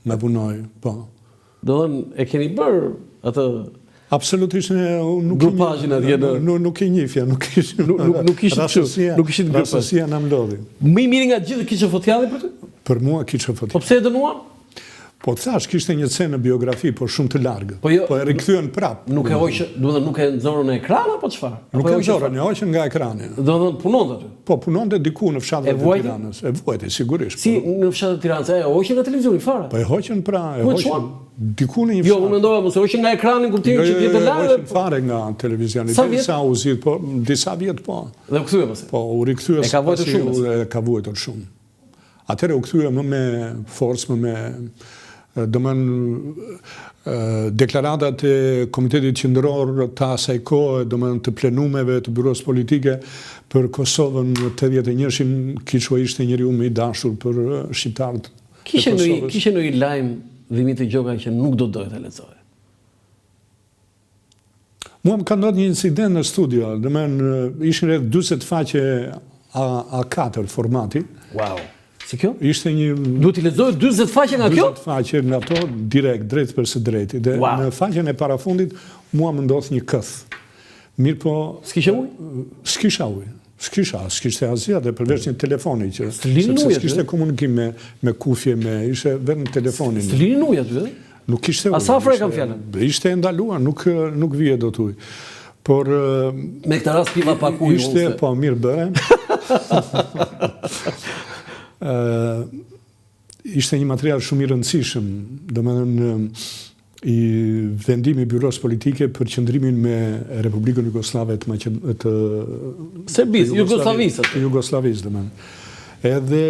me punoj, po. Do e keni bërë atë... Absolutisht grupazhin atje nuk i njifja, nuk ishte rastësia në mlodhi. Më i miri nga gjithë Kiço Fotjati për ty? Për mua Kiço Fotjati. Po pse e dënuan? Po thash, kishte një scenë në biografi, por shumë të largë. Po e rikthyen prapë. Nuk e nxorën në ekran apo çfarë? Nuk e nxorën, e hoqën nga ekrani. Do të thonë punonte aty. Po punonte diku në fshatin e Tiranës. E vuajti sigurisht. Si në fshatin e Tiranës, e hoqën nga televizioni fare. Po e hoqën pra, e hoqën diku në një fshat. Jo, unë mendova mos e hoqën nga ekrani kur ti që ti të larg. Jo, hoqën fare nga televizioni. Disa u zgjidh, po disa vjet po. Dhe u kthye pse? Po u rikthye. E ka vuajtur shumë. E ka vuajtur shumë. Atëherë u kthye më me forcë, më me dëmën deklaratat e Komitetit Qendror të asaj kohe, dëmën të plenumeve të byros politike për Kosovën në 81-shin, Kiço ishte njeriu më i dashur për shqiptarët. Kishe në i lajm Dimiti Gjoka që nuk do dojë të lexoje? Mua më ka ndodhur një incident në studio, ishin rreth 40 faqe A4 formati. Wow. Si kjo? Ishte një... Duhet t'i lexoje 40 faqe nga kjo? 40 faqe nga ato, direkt, drejt për së drejti. Dhe Wow. në faqen e parafundit, mua më ndodh një këth. Mirë po... S'kishe ujë? S'kisha ujë. S'kishte asgjë dhe përveç një telefoni që... Linin ujë aty? S'kishte komunikim me kufje, ishte vetëm telefonin. S'linin ujë aty? Nuk kishte ujë. A sa afër e kam fjalën? Ishte ndaluar, nuk vije dot ujë. Por... Me këtë rast piva pak ujë. Ishte, po, mirë bëre. Ishte një material shumë i rëndësishëm, domethënë i vendimi i byros politike për qëndrimin me Republikën Jugoslave të Serbisë, Jugosllavisë. Jugoslavisë, domethënë. Edhe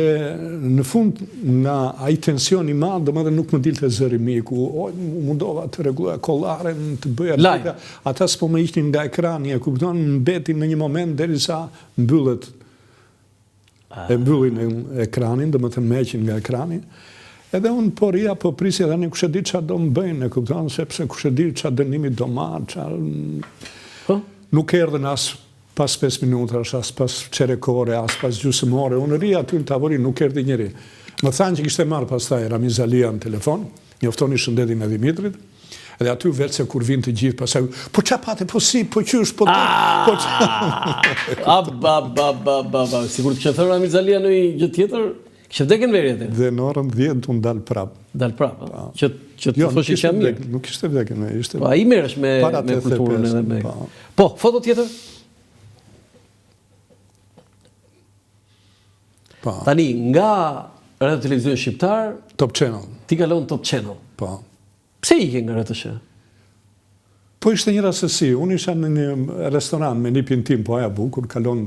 në fund nga ai tension i madh, domethënë nuk më dilte zëri miku, mundova të rregulloja kollaren, të bëja Live. ata s'po më ishin nga ekrani, e kupton, mbeti në një moment derisa mbyllet. E mbyllin ekranin, domethënë më heqin nga ekrani. Edhe unë po rria, po prisja tani kush e di çfarë do më bëjnë, e kupton, sepse kush e di çfarë dënimi do marr, çfarë. Nuk erdhën as pas 5 minutash, as pas çerekore, as pas gjysmore. Unë rria aty në tavolinë, nuk erdhi njëri. Më thanë që kishte marrë pastaj Ramiz Alia në telefon, njoftoni shëndetin e Dimitrit. Edhe aty vetë se kur vinë të gjithë, pasaj, po qa pate, po si, po qysh, po të... Sigur të qëthërë Ramiz Alia në gjë tjetër, kështë vdekën verje atë? Dhe në orën 10 unë dalë prapë. Dalë prapë, që të thoshë që jam mirë. Nuk ishte vdekën, ishte... Po, a i meresh me kulturën edhe me... Po, foto tjetër? Tani, nga Radio Televizion Shqiptar... Top Channel. Ti kalon Top Channel. Po. Pse i ke nga RTS? Po ishte një rastësi. Unë isha në një restoran me nipin tim, po aja bukur, kalon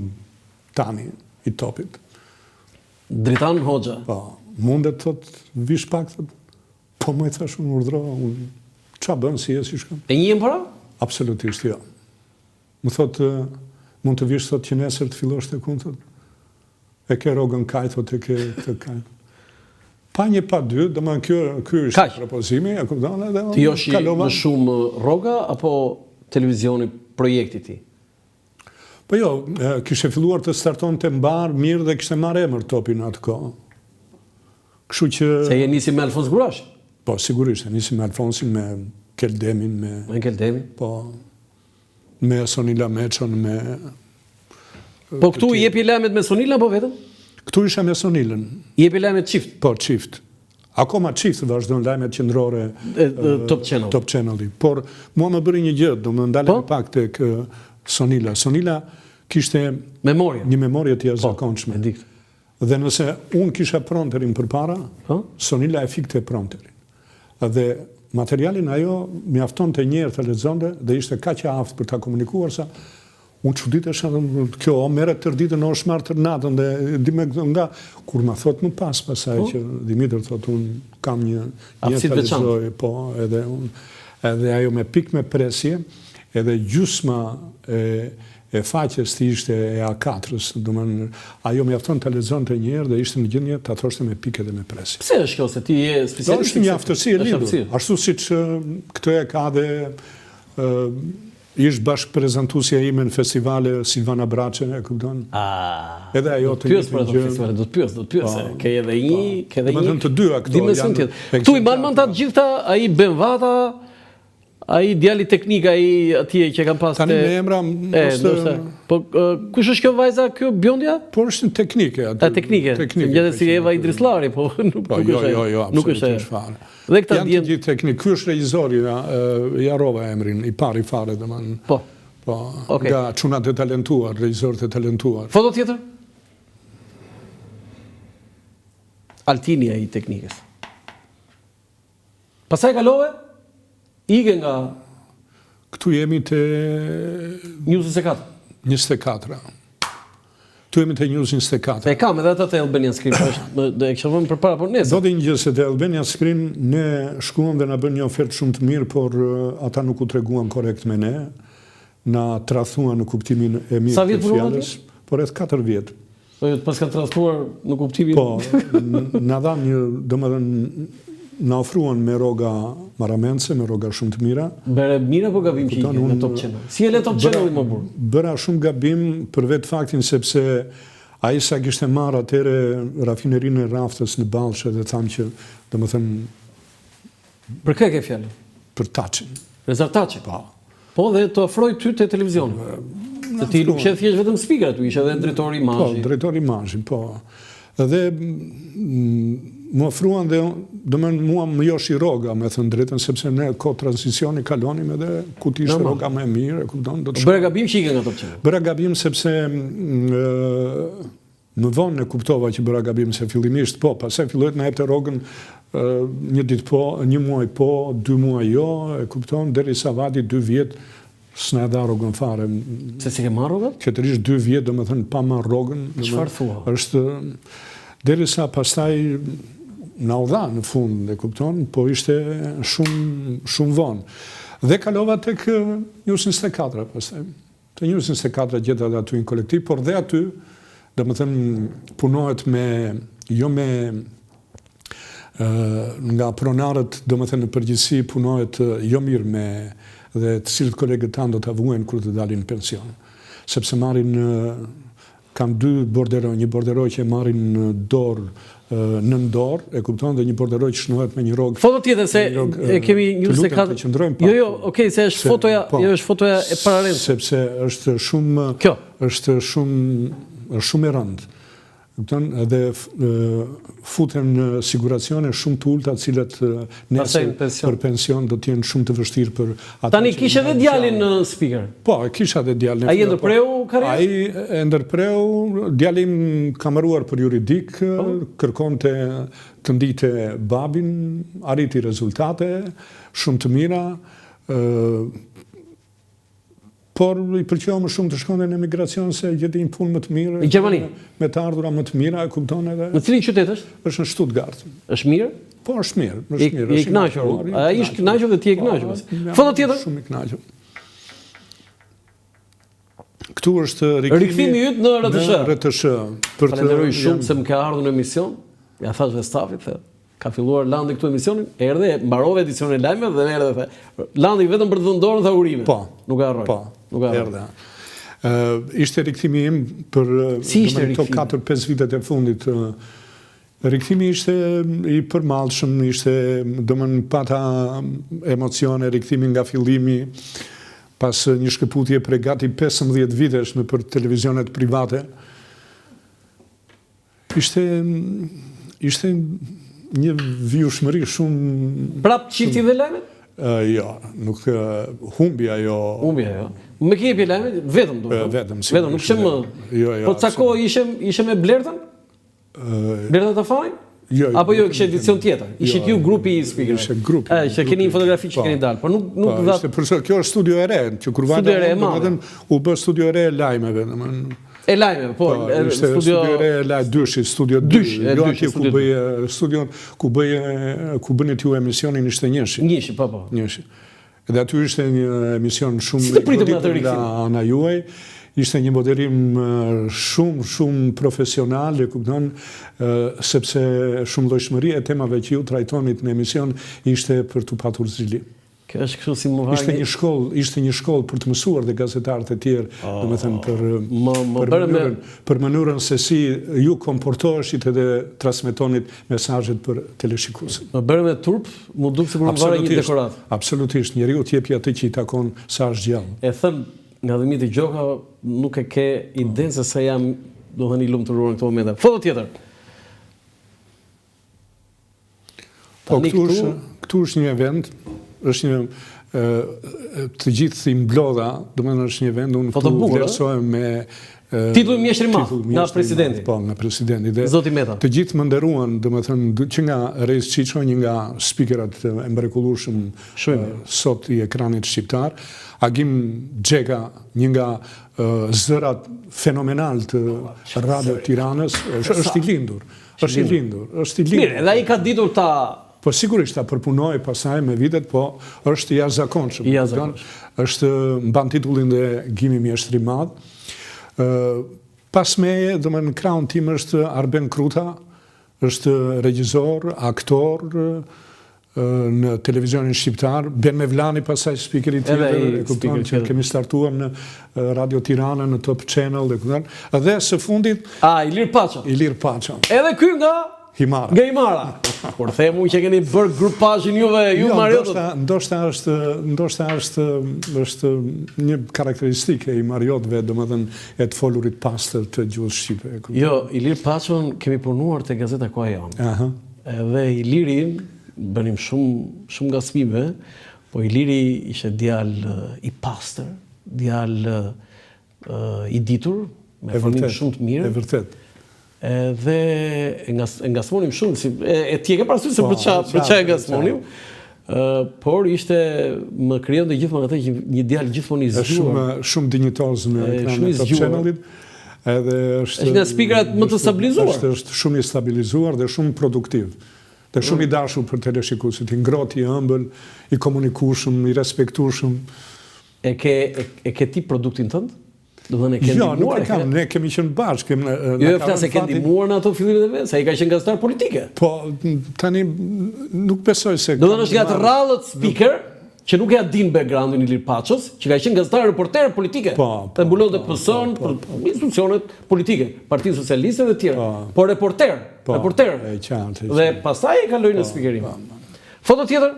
Tani i Topit. Dritan Hoxha. Po, mundet thot, vish pak, thot, po më i thash unë urdhro, qa bën si e si shkëm? E njën para? Absolutisht, jo. Më thot, mund të vish, thot, që nesër të fillosh të kun, thot, e ke rogën kaj, thot, e ke të kaj. Pa një pa dy, dhe më kjo është propozimi, e kuptone, dhe ti joshi më shumë roga, apo televizioni projekti ti? Po jo, kishe filluar të starton të mbar, mirë dhe kishte marrë emër Topi në atë kohë. Kështu që... Se je nisi me Alfons Gurash? Po, sigurisht, nisi me Alfonsin, me Keldemin, me Keldemin? Po, me Sonila Meçon, me... Po këtu i jepi lajmet me Sonila, po vetëm? Këtu isha me Sonilën. I jepi lajmet qift? Po, qift. Akoma qift vazhdojnë lajmet qendrore Top Channel. Top Channel. Por, mua më bëri një gjë, do më ndalem pak tek Sonila. Sonila kishte një memorie të jashtëzakonshme. Dhe nëse unë kisha pronterin përpara, Sonila e fikte pronterin. Dhe materialin ajo mjafton të njerë të lexonte dhe ishte kaq e aftë për ta komunikuar sa unë çuditesha kjo merret tër ditën o shmar tër natën dhe di me nga kur ma thot më pasaj që Dimitër thot unë kam një të lexoj, po edhe ajo me pik me presje, edhe gjysma e faqes të ishte e A4-s, domethënë ajo mjafton ta lexonte një herë dhe ishte në gjendje ta thoshte me pikë dhe me presje. Pse është kjo se ti je specialist? Është një aftësi e lidhur. Ashtu siç këtë e ka dhe ishtë bashkë prezentusja ime në festivale Silvana Braçe, e kupton? Edhe ajo të një të gjë. Do të pyes, ke edhe një të dyja këto dimension tjetër. Ktu i mban mend atë gjithta, ai Benvata, ai djali teknik, ai atje që kanë pas tani me emra po kush është kjo vajza, kjo Bjondja? Po është teknike atë. Teknike. Ngjatet si Eva Idrislari, po nuk është. Jo, absolutisht fare. Dhe këta janë të gjithë teknik. Ky është regjizori, ja rova emrin, i pari fare, domethënë. Po. Po, nga çunat e talentuar, regjizorët e talentuar. Foto tjetër? Altini ai teknikës. Pastaj kalove? Ige nga... Këtu jemi të... News 24. 24. Këtu jemi të News 24. E kam edhe atë të Albanian Screen, dhe e kështë vëmë për para, por nesër. Do të një gjë se të Albanian Screen ne shkuam dhe na bën një ofertë shumë të mirë, por ata nuk u treguan korrekt me ne, na tradhuan në kuptimin e mirë të fjalës, por rreth 4 vjet. Po pas ka tradhuar në kuptimin... Po, na dhan një, domethënë na ofruan me rroga marramendse, me rroga shumë të mira. Bëre mirë apo gabim që ikën në Top Channel? Si e le Top Channel më burr? Bëra shumë gabim për vetë faktin sepse ai sa kishte marrë atëre rafinerinë e Raftës në Ballshë dhe thamë që, domethënë, Për kë ke fjalën? për Taçin. Rezar Taçi. Po dhe të ofroj ty te televizioni. Se ti nuk je thjesht vetëm speaker aty, ishe edhe drejtori Po, imazhi. drejtori imazhi, po. Dhe më ofruan dhe domethënë mua më joshi rroga, me thënë drejtën, sepse ne kohë tranzicioni kalonim edhe ku ti ishte rroga më e mirë, e kupton, do të Bëre gabim që ikën nga Top Channel. Bëra gabim sepse më vonë e kuptova që bëra gabim, se fillimisht po, pastaj filloi të na jepte rrogën një ditë po, një muaj po, 2 muaj jo, e kupton, derisa vati 2 vjet s'na dha rrogën fare. Se si ke marrë rrogat? Qëtërisht 2 vjet, domethënë pa marrë rrogën. Çfarë thua? Është derisa pastaj na u dha në fund, e kupton, po ishte shumë vonë. Dhe kalova tek News 24 pastaj. Te News 24 gjeta aty në kolektiv, por dhe aty, domethënë punohet nga pronarët, domethënë në përgjithësi punohet jo mirë me dhe të cilët kolegët tanë do të vuajnë kur të dalin në pension. Sepse marrin kanë 2 borderoj, një borderoj që marrin në dorë, nën dorë, e kupton, dhe një borderoj që shnohet me një rrogë. Foto tjetër se e kemi News 24. Jo, okay, se është fotoja, është fotoja e paralel. Sepse është shumë shumë e rëndë. Edhe futen në siguracione shumë të ulta, cilat nesër për pension do t'jenë shumë të vështirë për ata. Tani kishe edhe djalin në speaker? Po, kisha edhe djalin. Ai e ndërpreu karrierën? Ai e ndërpreu, djalim ka mëruar për juridik, kërkonte të ndite babin, arriti rezultate shumë të mira, por i pëlqeu më shumë të shkonte në emigracion se gjeti një punë më të mirë. Në Gjermani? Me të ardhura më të mira, e kupton edhe. Në cilin qytet është? Është në Stuttgart. Është mirë? Po, është mirë. I kënaqur. Ai është kënaqur dhe ti je kënaqur. Foto tjetër? Shumë i kënaqur. Këtu është rikthimi yt në RTS. RTS. Falenderoj shumë se më ka ardhur në emision. Ja thash dhe stafit, ka filluar Landi këtu emisionin, erdhe, mbarove edicionin e lajmeve dhe erdhe the. Landi vetëm për të dhënë dorën tha urime. Po. Nuk e harroj. Po. Nuk e harroj. Ishte rikthimi im për këto 4-5 vitet e fundit. Rikthimi ishte i përmallshëm, ishte domethënë pata emocione, rikthimi nga fillimi pas një shkëputje prej gati 15 vitesh në për televizionet private. Ishte një vjushmëri shumë... Prap qifti dhe lajmet? Jo, nuk humbja jo... Humbja jo. Me ke jepi lajmet? Vetëm do. Vetëm, nuk shemë... Po ca kohë ishe me Blertën? Blertën të fajnë? Jo. Apo jo, kështë edicion tjetër? Ishit ju grupi i speaker? Ishe grupi. Ishte keni një fotografi që keni dalë, por nuk dhatë... Kjo është studio e re, që kur vajta u bë studio e re e lajmeve. E lajmeve, po. Studio e re e laj dyshi, studio 2. Jo atje ku bëje studion, ku bënit ju emisionin ishte njëshi. Njëshi, po. Njëshi. Edhe aty ishte një emision shumë... Si të pritëm në atë rikthim? Nga ana juaj. Ishte një moderim shumë profesional, e kupton, sepse shumë llojshmëria e temave që ju trajtonit në emision ishte për të patur zili. Kjo është kështu si më vargi. Ishte një shkollë për të mësuar dhe gazetarët e tjerë, domethënë për mënyrën se si ju komportoheshit edhe transmetonit mesazhet për teleshikuesin. Më bëre me turp, mu duk sikur më vare një dekorat. Absolutisht, njeriu t'jepi atë që i takon sa është gjallë. E thën nga Dhimiti Gjoka, nuk e ke idenë se sa jam, do thënë, i lumturuar në këto momente. Foto tjetër. Po, këtu është një event, është një të gjithë i mblodha, domethënë është një event, unë këtu vlerësohem me titull mjeshtri madh nga presidenti. Po, nga presidenti. Zoti Meta. Të gjithë më nderuan, domethënë që nga Reis Qiço, një nga speakerat e mrekullueshëm sot i ekranit shqiptar, Agim Xheka, një nga zërat fenomenal të Radio Tiranës, është i lindur. Mirë, edhe ai ka ditur ta... Po sigurisht ta përpunoj pasaj me vitet, po është i jashtëzakonshëm. Është mban titullin dhe Gimi mjeshtri i madh. Pas meje, domethënë krahun tim është Arben Kruta, është regjisor, aktor, në televizionin shqiptar, Ben Mevlani pasaj speakeri tjetër, e kupton që kemi startuar në Radio Tirana, në Top Channel, dhe së fundit... Ilir Paça. Ilir Paça. Edhe ky nga... Himara. Nga Himara. Por themu që keni bërë grupazhin juve, ju Mariotët. Ndoshta është një karakteristike i Mariotëve, domethënë e të folurit pastër të gjuhës shqipe. Jo, Ilir Paçën kemi punuar te Gazeta Koha Jon. Edhe Iliri bënim shumë gaspime, po Iliri ishte djalë i pastër, djalë i ditur, me formë shumë të mirë. E vërtet. Dhe e ngasmonim shumë, e ti e ke parasysh se për çfarë e ngasmonim, por më krijonte gjithmonë atë një djalë gjithmonë i zgjuar. Shumë dinjitoz në ekranin e Top Channelit. Edhe është nga speakerat më të stabilizuar. Është shumë i stabilizuar dhe shumë produktiv. Dhe shumë i dashur për teleshikuesit, i ngrohtë, i ëmbël, i komunikueshëm, i respektueshëm. E ke ti produktin tënd? Do të thënë e ke ndihmuar? Jo, nuk e kam, ne kemi qenë bashkë. Jo, flasë e ke ndihmuar në ato fillimet e vet, sa i ka qenë gazetar politike. Po, tani nuk besoj se... Do të thënë është nga të rrallët speaker, që nuk e din backgroundin Ilir Paçës, që ka qenë gazetar reporter politike. Dhe mbulonte PS-n për institucionet politike, Partinë Socialiste dhe tjera. Po reporter. Dhe pastaj e kaloi në speakerim. Foto tjetër?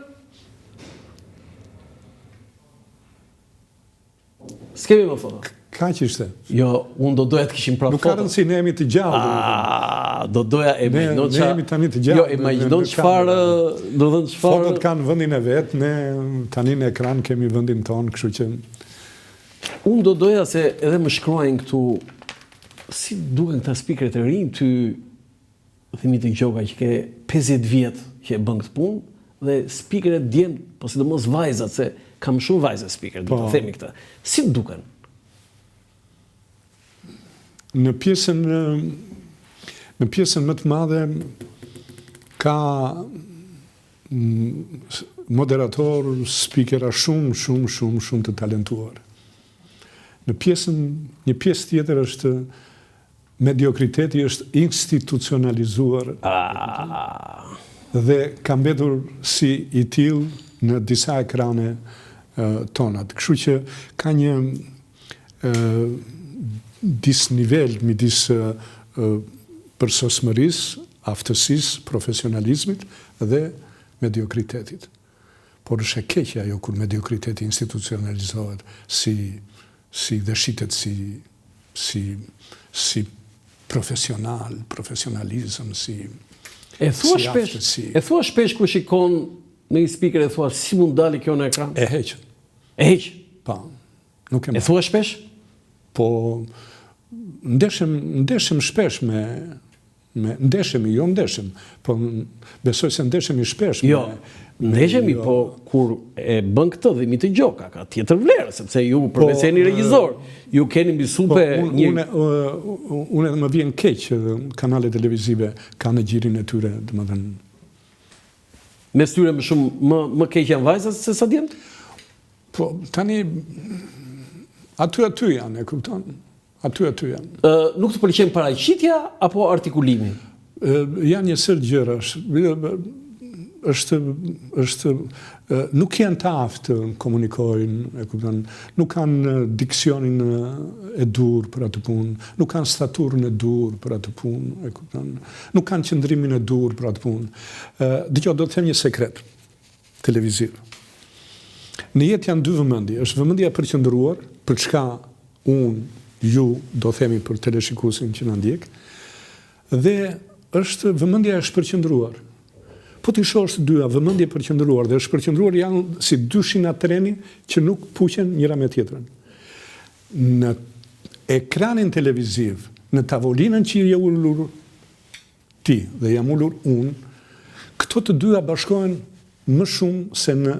S'kemi më foto. Ka që ishte? Jo, unë do doja të kishim prapë foto. Nuk ka rëndësi, ne jemi të gjallë. Do doja e imagjino Ne jemi tani të gjallë. Jo, imagjino çfarë, do thënë çfarë. Fotot kanë vendin e vet, ne tani në ekran kemi vendin ton, kështu që unë do doja se edhe më shkruajnë këtu si duken këta speakerët e rinj, ty thimi të Gjoka që ke 50 vjet që e bën këtë punë dhe speakerët djem, po sidomos vajzat, se kam shumë vajza speaker, do të themi këtë. Si duken? Në pjesën më të madhe ka moderator, speakera shumë të talentuar. Një pjesë tjetër është mediokriteti, është institucionalizuar dhe ka mbetur si i tillë në disa ekrane tonat. Kështu që ka një disnivel midis përsosmërisë, aftësisë, profesionalizmit dhe mediokritetit. Por është e keqe ajo kur mediokriteti institucionalizohet dhe shitet si profesionalizëm, si aftësi. E thua shpesh kur shikon në një speaker e thua si mund dali kjo në ekran? E heq. E heq? Po. Nuk e thua shpesh? Po, ndeshem shpesh po besoj se ndeshemi shpesh Jo, ndeshemi, po kur e bën këtë dhe mi të Gjoka, ka tjetër vlerë, sepse ju përveç se jeni regjizor, ju keni mbi supe një... Unë edhe më vjen keq që kanale televizive kanë në gjirin e tyre, domethënë. Mes tyre më keq janë vajzat se sa djemt? Po, tani aty janë, e kupton? Aty janë. Nuk të pëlqen paraqitja apo artikulimi? Janë një sër gjëra. Nuk janë të aftë komunikojnë, e kupton? Nuk kanë diksionin e dur për atë punë, nuk kanë staturën e dur për atë punë, e kupton? Nuk kanë qëndrimin e dur për atë punë. Dgjoj, do të them një sekret televiziv. Në jetë janë dy vëmendje. Është vëmendja e përqendruar, për çka unë, ju, do themi për teleshikuesin që na ndjek, dhe është vëmendja e shpërqendruar. Po ti shohësh të dyja, vëmendje e përqendruar dhe shpërqendruar janë si dy shina treni që nuk puqen njëra me tjetrën. Në ekranin televiziv, në tavolinën që je ulur ti dhe jam ulur unë, këto të dyja bashkohen më shumë se në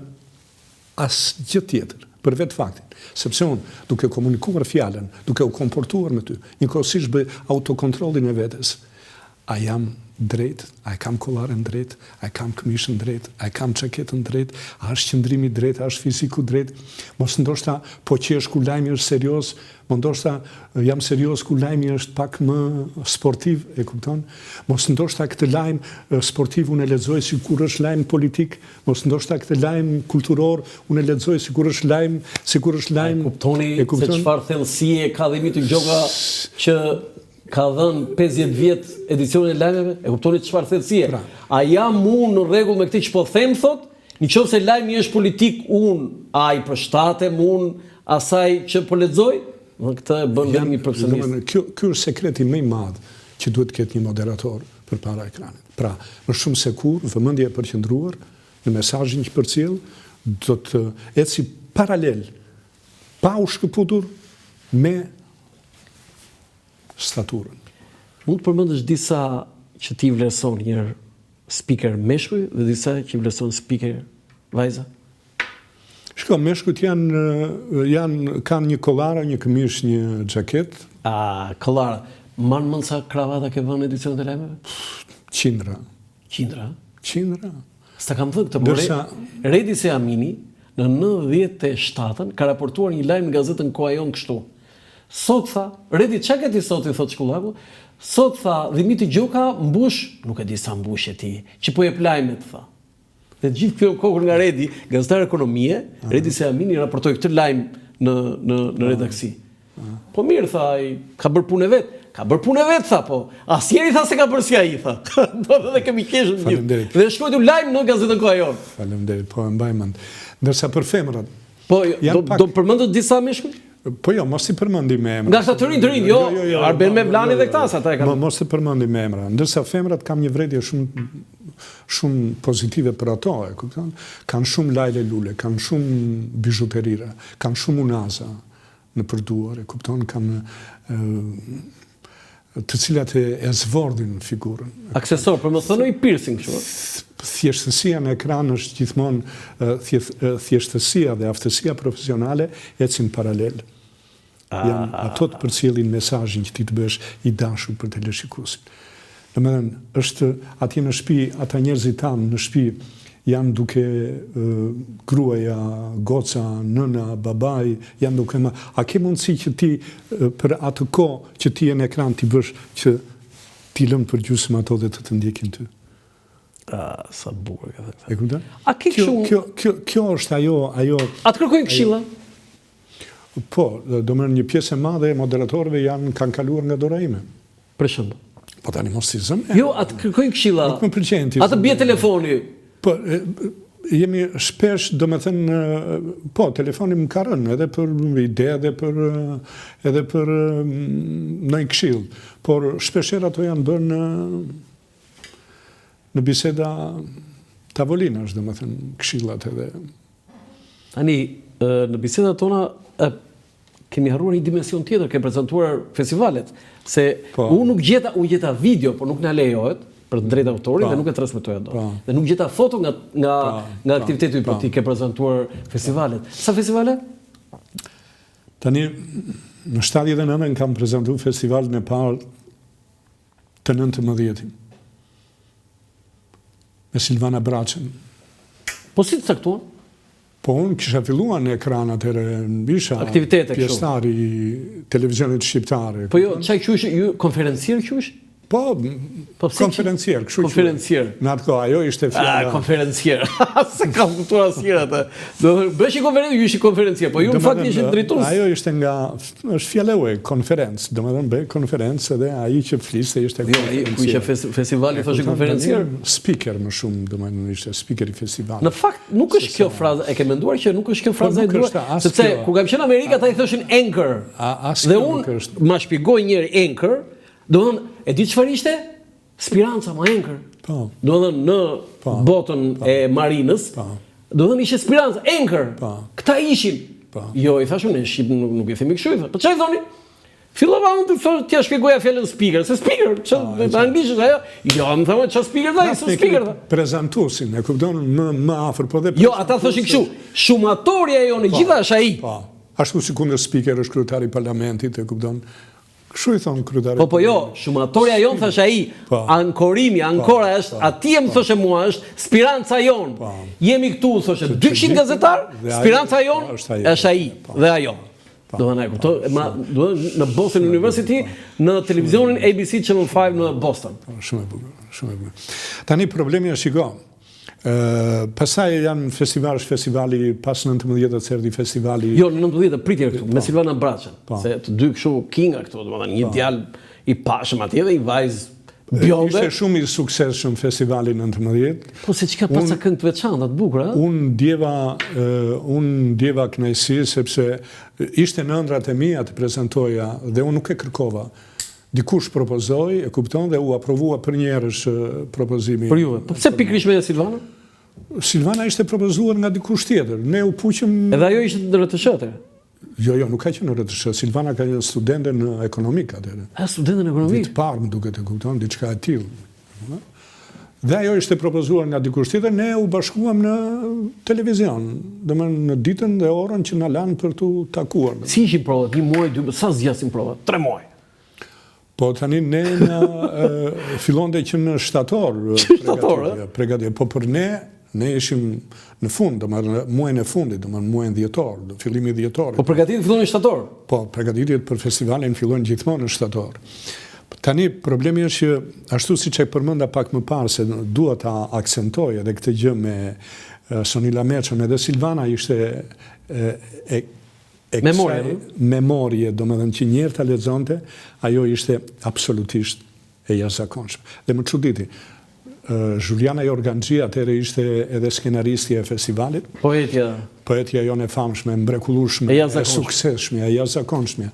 asgjë tjetër, për vetë faktin. Sepse unë, duke komunikuar fjalën, duke u komportuar me ty, njëkohësisht bëj autokontrollin e vetes, a jam drejt, a e kam kollaren drejt, a e kam këmishën drejt, a e kam çaketën drejt, a është qëndrimi drejt, a është fiziku drejt. Mos ndoshta po qesh ku lajmi është serios, mo ndoshta jam serios ku lajmi është pak më sportiv, e kupton? Mos ndoshta këtë lajm sportiv unë e lexoj sikur është lajm politik, mos ndoshta këtë lajm kulturor unë e lexoj sikur është lajm, kuptoni se çfarë thellësie ka Dimitri Gjoka që ka dhënë 50 vjet edicionin e lajmeve, e kuptoni çfarë thellësie. A jam unë në rregull me këtë që po them thot? Nëse lajmi është politik, a i përshtatem unë asaj që po lexoj? Këtë e bën vetëm një profesionist. Ky është sekreti më i madh që duhet të ketë një moderator përpara ekranit. Pra, në shumë sekur, vëmendje e përqendruar në mesazhin që përcjell, do të eci paralel, pa u shkëputur me staturën. Mund të përmendësh disa që ti vlerëson një speaker meshkuj dhe disa që vlerëson speaker vajza? Shko, meshkujt kanë një kollara, një këmish, një xhaket. Kollara. Manë mend sa kravata ke vënë në edicionet e lajmeve? Qindra. Qindra? S'ta kam thënë këtë, por Redi Seamini në 97-ën ka raportuar një lajm në gazetën Koha Jon kështu. Sot tha, Redi, çka ke ti sot, i thot shkollaku? Sot tha, Dimitri Gjoka mbush, nuk e di sa mbush e ti, që po jep lajmet, tha. Dhe gjithë kjo kokër nga Redi, gazetar ekonomie, Redi Seamini raportoi këtë lajm në redaksi. Po mirë, tha, ka bërë punë vet. Ka bërë punë vet, tha, po. Asnjëri tha se ka bërë si ai, tha. Do të kemi keshën gjithë. Dhe shkruajtu lajm në gazetën Koha Jon. Faleminderit, po e mbaj mend. Ndërsa për femrat. Po, do përmendët disa meshkuj? Po jo, mos i përmendi me emra. Nga sa të rinë, jo, arben me Vlani dhe këta, sa ta e kanë. Mos i përmendi me emra. Ndërsa femrat kam një vredje shumë pozitive për ato, e kupton? Kanë shumë lajle lule, kanë shumë bijuterira, kanë shumë unaza në përduar, e kupton? Kanë të cilat e zvordin figurën. Aksesor, për më thënë i piercing, kështu. Thjeshtësia në ekran është gjithmonë thjeshtësia dhe aftësia profesionale ecin paralel. Ato të përcjellin mesazhin që ti të bësh i dashur për teleshikuesin. Domethënë, është atje në shtëpi, ata njerëzit tanë në shtëpi janë duke gruaja, goca, nëna, babai, janë duke a ke mundësi që ti për atë kohë që ti je në ekran ti bësh që ti lëm për gjysmë ato dhe të ndjekin ty? Sa bukur ka thënë. E kupton? A ke kjo është ajo. A të kërkojnë këshilla? Po, domethënë një pjesë e madhe e moderatorëve kanë kaluar nga dora ime. Për shembull. Po tani mos i zëm. Jo, a të kërkojnë këshilla? Nuk më pëlqen ti. A të bie telefoni? Po, jemi shpesh, domethënë, po, telefoni më ka rënë edhe për ide, edhe për ndonjë këshill. Por shpeshherë ato janë bërë në biseda tavolinash, domethënë, këshillat edhe. Tani, në bisedat tona kemi harruar një dimension tjetër, kemi prezantuar festivalet, se unë nuk gjeta video, por nuk na lejohet për të drejtë autorit dhe nuk e transmetoja dot. Dhe nuk gjeta foto nga aktiviteti për ti ke prezantuar festivalet. Sa festivale? Tani, në 79 kam prezantuar festivalin e parë të 19-tin. Me Silvana Braçën. Po si të caktuar? Po unë kisha filluar në ekran atëre, isha pjesëtar i televizionit shqiptare. Po jo, çaj quhesh ju konferencier quhesh? Po, konferencier, kështu që. Konferencier. Në atë kohë, ajo ishte fjala. Konferencier. Se kam kuptuar asnjëherë atë. Do bësh konferencë, ju ishi konferencier, po ju në fakt ishin drejtues. Ajo ishte është fjala e konferencë, domethënë bëj konferencë dhe ai që fliste ishte konferencier. Jo, ku ishte festivali thoshte konferencier. Speaker më shumë, domethënë ishte speaker i festivalit. Në fakt nuk është kjo frazë, e ke menduar që nuk është kjo frazë e duar, sepse kur kam qenë në Amerikë ata i thoshin anchor. Dhe unë ma shpjegoj njëri anchor. Do e di çfarë ishte? Speranca ma anchor. Do në botën e marinës, do ishte Speranca, anchor. Këta ishin. Jo, i thashun, në Shqip nuk i themi kështu, i tha. Po çfarë thoni? Fillova unë të t'ja shpjegoja fjalën speaker, se speaker, në anglisht ajo. Jo, më thënë çfarë speaker dha, se speaker dha. Prezantuesin, e kupton më afër, po dhe. Jo, ata thoshin kështu, shumatorja jonë gjithë është ai. Po. Ashtu si kundër speaker është kryetari i parlamentit, e kupton. Kështu i thonë kryetarit. Po jo, shumatorja jonë thash ai, ankorimi, ankora është, atje më thoshe mua është Speranca jonë. Jemi këtu, thoshe 200 gazetar, Speranca jonë është ai dhe ajo. Do të në Boston University, në televizionin ABC Channel 5 në Boston. Shumë e bukur, shumë e bukur. Tani problemi është shiko. Pasaj janë festivali pas 19 cerdi festivali. Jo, në 19 pritje këtu, me Silvana Braçën. Se të dy kështu kinga këtu, domethënë një djalë i pashëm atje dhe i vajzë bjonde. Ishte shumë i suksesshëm festivali 19. Po se çka paca këngë të veçanta të bukura, a? Unë ndjeva kënaqësi sepse ishte në ëndrat e mia të prezantoja dhe unë nuk e kërkova. Dikush propozoi, e kupton dhe u aprovua për njerësh propozimi. Për juve. Po pse pikërisht me Silvana? Silvana ishte propozuar nga dikush tjetër. Ne u puqëm... Edhe ajo ishte në RTS? Jo, nuk ka qenë në RTS. Silvana ka qenë studente në ekonomik atëherë. A, studente në ekonomik? Vitë parë, më duket e kupton, diçka e tillë. Dhe ajo ishte propozuar nga dikush tjetër, ne u bashkuam në televizion. Domethënë në ditën dhe orën që na lanë për tu takuar. Si ishin provat? 1 muaj, 2 muaj, sa zgjasin provat? 3 muaj. Po tani ne fillonte që në shtator pregatitje. Po për ne ishim në fund, domethënë muajin e fundit, domethënë muajin dhjetor, fillimi dhjetor. Po përgatitjet fillojnë në shtator? Po, përgatitjet për festivalin fillojnë gjithmonë në shtator. Tani problemi është që ashtu siç e përmenda pak më parë se dua ta aksentoj edhe këtë gjë me Sonila Meçën edhe Silvana ishte memorie, domethënë që njerë ta lexonte, ajo ishte absolutisht e jashtëzakonshme. Dhe më çuditi, Juliana Jorganxhi atëherë ishte edhe skenaristi e festivalit. Poetja jonë e famshme, mrekullueshme, e suksesshme, e jashtëzakonshme.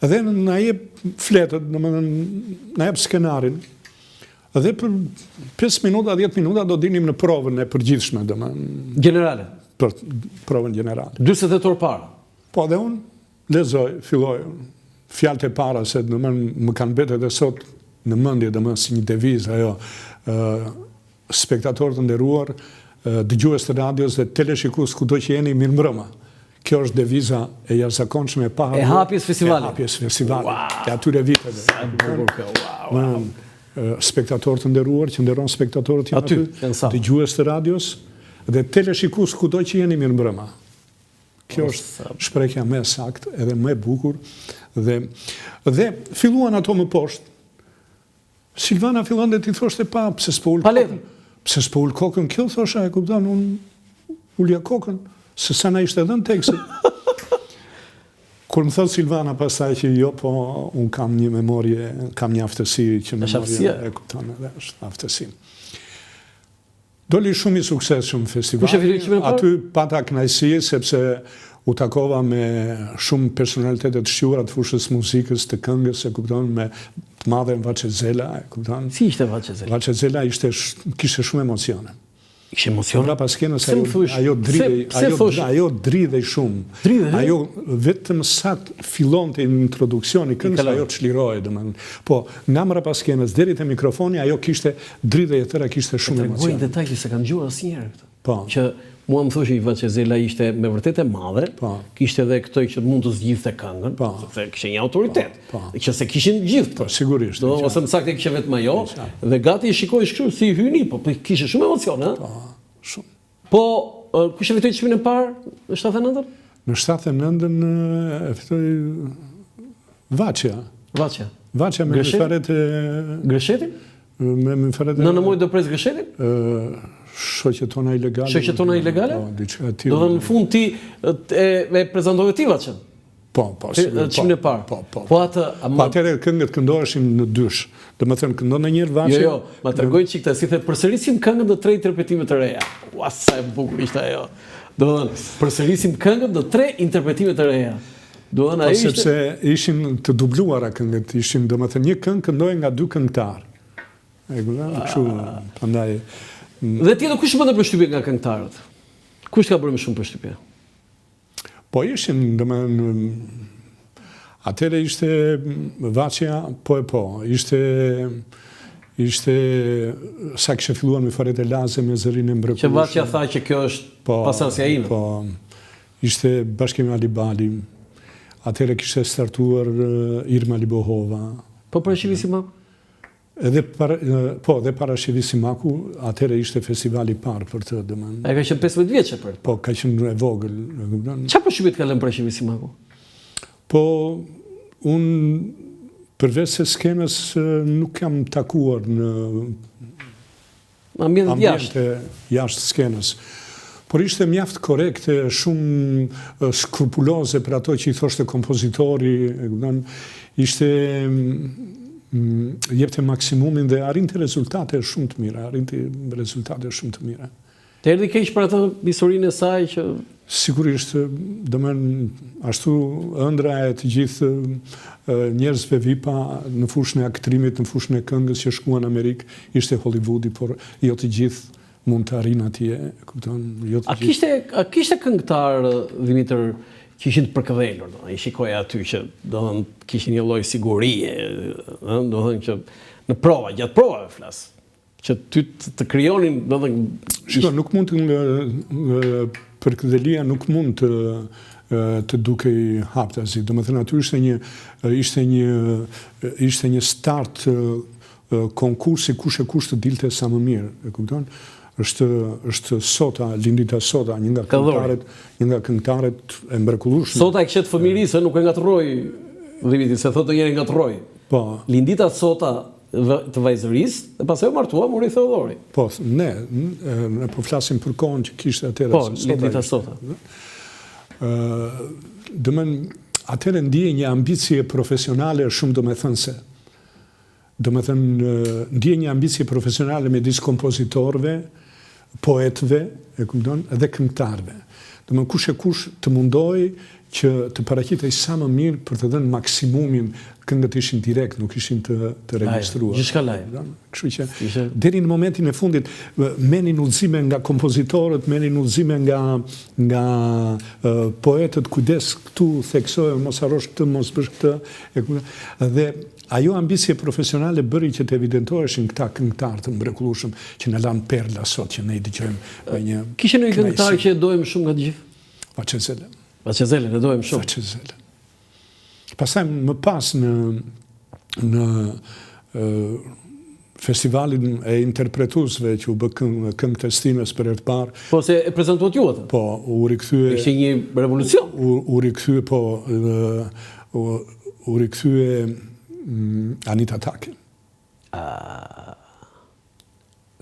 Dhe na jep fletët, domethënë na jep skenarin. Dhe për 5 minuta, 10 minuta do dinim në provën e përgjithshme, domethënë generale. Për provën generale. 48 orë para. Po dhe unë lexoj, filloj fjalët e para se më kanë bërë edhe sot në mendje domethënë si një devizë ajo spektatorë të nderuar, dëgjues të radios dhe teleshikues kudo që jeni, mirëmbrëma. Kjo është deviza e jashtëzakonshme e hapjes festivalit. E hapjes festivalit. E atyre viteve. Spektatorë të nderuar, që nderon spektatorët janë aty, dëgjues të radios dhe teleshikues kudo që jeni, mirëmbrëma. Kjo është shprehja më e saktë edhe më e bukur dhe filluan ato më poshtë. Silvana fillon dhe ti thoshte pa pse s'po ul kokën. Pse s'po ul kokën? Kjo thosha, e kupton, unë ulja kokën se sa na ishte dhënë teksti. Kur më thot Silvana pastaj që jo, po unë kam një memorie, kam një aftësi që memoria e kupton edhe është aftësi. Doli shumë i suksesshëm festivali. Aty pata kënaqësi sepse u takova me shumë personalitete të shquara të fushës muzikës, të këngës, e kupton, me të madhe Vaçezela, e kupton. Si ishte Vaçezela? Vaçezela kishte shumë emocione. Ishte emocione? Nga pas skenës ajo dridhej shumë. Ajo vetëm sa fillonte introduksioni këngës, ajo çlirohej domethënë. Po, nga mra pas skenës deri te mikrofoni, ajo kishte dridhej e tëra, kishte shumë emocione. Tregoj detaj që se kanë dëgjuar asnjëherë këtë. Po. Që mua më thoshte Vaçezela ishte me vërtet e madhe, kishte edhe këtë që mund të zgjidhte këngën, sepse kishte një autoritet. Që se kishin gjithë. Po, sigurisht. Ose më saktë kishte vetëm ajo, dhe gati e shikoi kështu si hyni, po kishte shumë emocione, Po, shumë. Po, kush e fitoi çmimin e parë në 79-ën? Në 79-ën e fitoi Vaçja. Vaçja me Myfaret e Greshetin? Me Myfaret e... Në muaj do pres Greshetin? Shoqetona ilegale. Shoqetona ilegale? Po, diçka e tillë. Do të në fund ti e prezantove ti Vaçën? Po, çmimin e parë. Po atë... Po atëherë këngët këndoheshin në dysh. Domethënë këndon ndonjëherë Vaçja. Jo, ma tregoj çik ta si the përsërisim këngën në 3 interpretime të reja. Ua, sa e bukur ishte ajo. Domethënë përsërisim këngën në 3 interpretime të reja. Domethënë ai ishte sepse ishin të dubluara këngët, ishin domethënë një këngë këndohej nga 2 këngëtar. E kupton? Kështu, prandaj Dhe tjetër kush bën përshtypje nga këngëtarët? Kush ka bërë më shumë përshtypje? Po ishin, domethënë atëherë ishte Vaçja, po, ishte sa kishte filluar me Myfaret e Laze me Zërin e Mrekullueshëm. Që Vaçja tha që kjo është pasardhësia ime. Po, ishte Bashkimi Ali Bali. atëherë kishte startuar Irma Libohova. Po për Shivi Simaku? Edhe para Shivi Simaku, atëherë ishte festivali parë për të dëmën. A ka qenë 15 vjeçë për? Po, ka qenë e vogël. Çfarë përshtypjet ka lënë për Shivi Simaku? Po, unë përveç se skenës nuk jam takuar në ambjente jashtë skenës. Por ishte mjaft korekte, shumë skrupuloze për ato që i thoshte kompozitori, ishte jepte maksimumin dhe arrinte rezultate shumë të mira, Të erdhi keq për atë historinë e saj që sigurisht, ashtu ëndra e të gjithë njerëzve vipa në fushën e aktrimit, në fushën e këngës që shkuan në Amerikë, ishte Hollywoodi, por jo të gjithë mund të arrin atje, kupton, jo të gjithë. A kishte këngëtar Dimitër që ishin të përkëdhelur, i shikoja aty që kishin një lloj sigurie, që në prova, gjatë provave flas, që ty të krijonin, Shiko, nuk mund të përkëdhelia nuk mund të dukej haptazi. Domethënë aty ishte një start konkursi kush të dilte sa më mirë, e kupton? Është Sota, Lindita Sota, një nga këngëtarët e mrekullueshme. Sota e kishte fëmijërisë, nuk e ngatroi Dimiti, se thotë njëri ngatroi. Po. Lindita Sota të vajzërisë, dhe pastaj u martua muri Theodori. Po, ne po flasim për kohën që kishte atëherë. Po, Lindita Sota. Atëherë ndjej një ambicie profesionale shumë domethënëse. Ndjej një ambicie profesionale midis kompozitorëve, poetëve, e kupton, edhe këngëtarëve. Kush të mundoj që të paraqitej sa më mirë për të dhënë maksimumin, këngët ishin direkt, nuk ishin të regjistruar. Gjithçka live. Kështu që deri në momentin e fundit menin udhëzime nga kompozitorët, menin udhëzime nga poetët, kujdes këtu theksoj, mos harrosh këtë, mos bësh këtë. Dhe ajo ambicie profesionale bëri që të evidentoheshin këta këngëtarë të mrekullueshëm që në lanë perla sot që ne i dëgjojmë me një. Kishte një këngëtar që e dojmë shumë nga të gjithë? Vacezele. Vacezele, e dojmë shumë. Vacezele. Pastaj më pas në festivalin e interpretuesve që u bë këngë testimes për herë të parë. Po se e prezantuat ju atë? Po, u rikthye. Ishte një revolucion. U rikthye, po, u rikthye Anita Taki.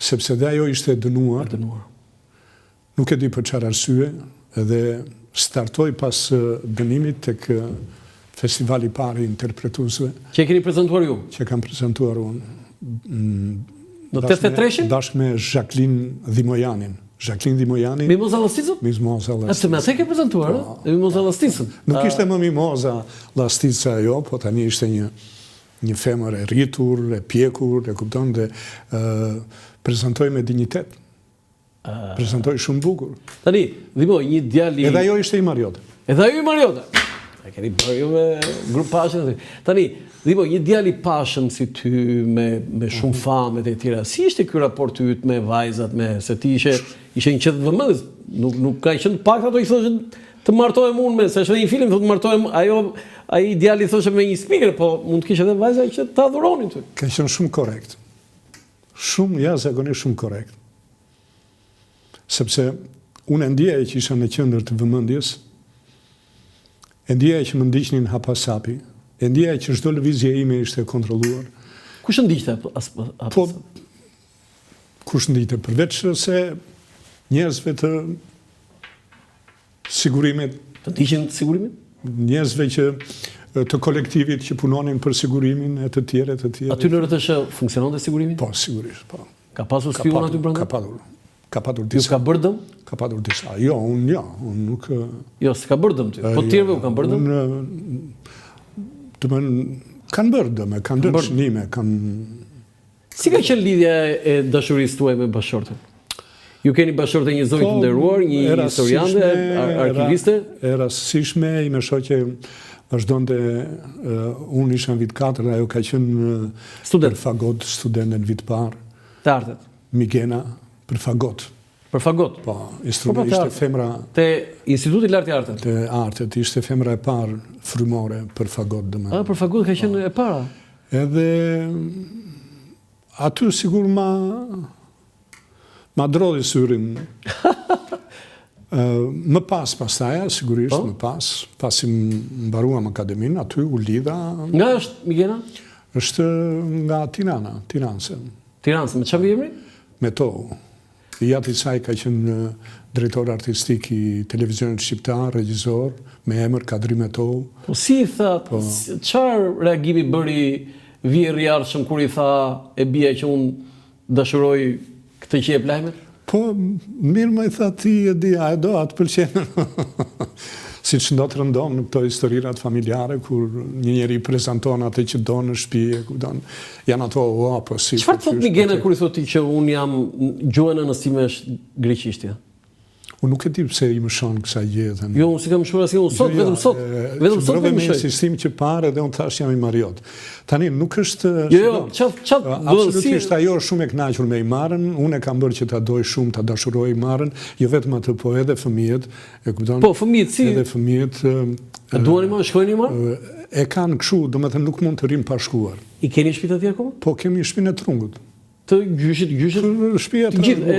Sepse dhe ajo ishte dënuar. Nuk e di për çfarë arsye, edhe startoi pas dënimit tek festivali i parë i interpretuesve. Që e keni prezantuar ju? Që kam prezantuar unë. Në 83-shin? Bashkë me Jacqueline Dhimojanin. Jacqueline Dhimojanin. Mimoza Lasticën? Mimoza Lasticën. Atë me atë ke prezantuar, Mimoza Lasticën. Nuk ishte më Mimoza Lastica ajo, po tani ishte një femër e rritur, e pjekur, e kupton, dhe prezantoi me dinjitet. Prezantoi shumë bukur. Tani, Dhimo, një djali... Edhe ajo ishte i Mariota. Edhe ajo i Mariota. E keni bërë ju me grupashën. Tani, Dhimo, një djali pashëm si ty, me shumë famet e tjera, si ishte ky raport yt me vajzat, se ti ishe një qetë vëmendës, nuk ka qenë pak ato i thoshin të martohem unë me, se është edhe një film, thotë martohem, ai djali thoshe me një speaker, po mund të kishe edhe vajza që të adhuronin ty. Ka qenë shumë korrekt. Shumë, jashtëzakonisht shumë korrekt. Sepse unë e ndjej që isha në qendër të vëmendjes, e ndjej që më ndiqnin hapasapi, e ndjej që çdo lëvizje ime ishte kontrolluar. Kush ndiqte hapasapi? Po, kush ndiqte? Përveç se njerëzve të sigurimit. Të ndiqin sigurimin? Njerëzve që të kolektivit që punonin për sigurimin e të tjere. Aty në RTS funksiononte sigurimi? Po, sigurisht, po. Ka pasur spion aty brenda? Ka patur disa. Ju ka bërë dëm? Ka patur disa. Jo, unë nuk... Jo, s'ka bërë dëm ty. Po tjerëve u kanë bërë dëm? Kanë bërë dëm, kanë bërë shënime, Si ka qenë lidhja e dashurisë tuaj me bashkëshorten? Ju keni bashkëshorte një zonjë të nderuar, një historiante, arkiviste? E rastësishme, i me shoqe vazhdonte, unë isha në vit 4, ajo ka qenë për fagot student në vit parë. Të artet? Migena, për fagot. Për fagot. Po, ishte femra... Te Instituti Lartë i Artet? Te Artet, ishte femra e parë frymore për fagot dëmë. Për fagot ka qenë e para? Edhe aty sigur ma drodhi syrin. Më pastaja, sigurisht, më pasi mbaruam akademin, aty u lidha... Nga është Migena? është nga Tiranse. Tiranse, me çfarë emri? Metou. Jati saj ka qenë drejtor artistik i televizionit shqiptar, regjisor, me emër Kadri Metou. Po si i tha, çfarë reagimi bëri vjerri i ardhshëm kur i tha e bia që unë dashuroj këtë që jep lajmet? Po, mirë më i tha ti e di, a e do, atë pëlqenë. Si që ndot rëndom në këto historirat familjare, kur një njeri prezenton atë që do në shtëpi, janë ato po si... Çfarë thot Migena kur i thoti që unë jam gjuhën e nësime është greqishtja? Unë nuk e di pse i mëshon kësaj gjë. Jo, unë si kam mëshuar asnjë, unë sot, vetëm sot po më mëshoj. Sistem që parë dhe unë thash jam i Mariot. Tani nuk është... Jo, absolutisht ajo është shumë e kënaqur me Imarën, unë e kam bërë që ta doj shumë, ta dashuroj Imarën, jo vetëm atë, po edhe fëmijët, e kupton? Po, fëmijët si? Edhe fëmijët... E duan Imarë, shkojnë Imarë? E kanë kështu, domethënë nuk mund të rinë pa shkuar. I keni shtëpi atje akoma? Po, kemi shtëpinë e Trungut. Të gjyshit? Shtëpia të gjithë,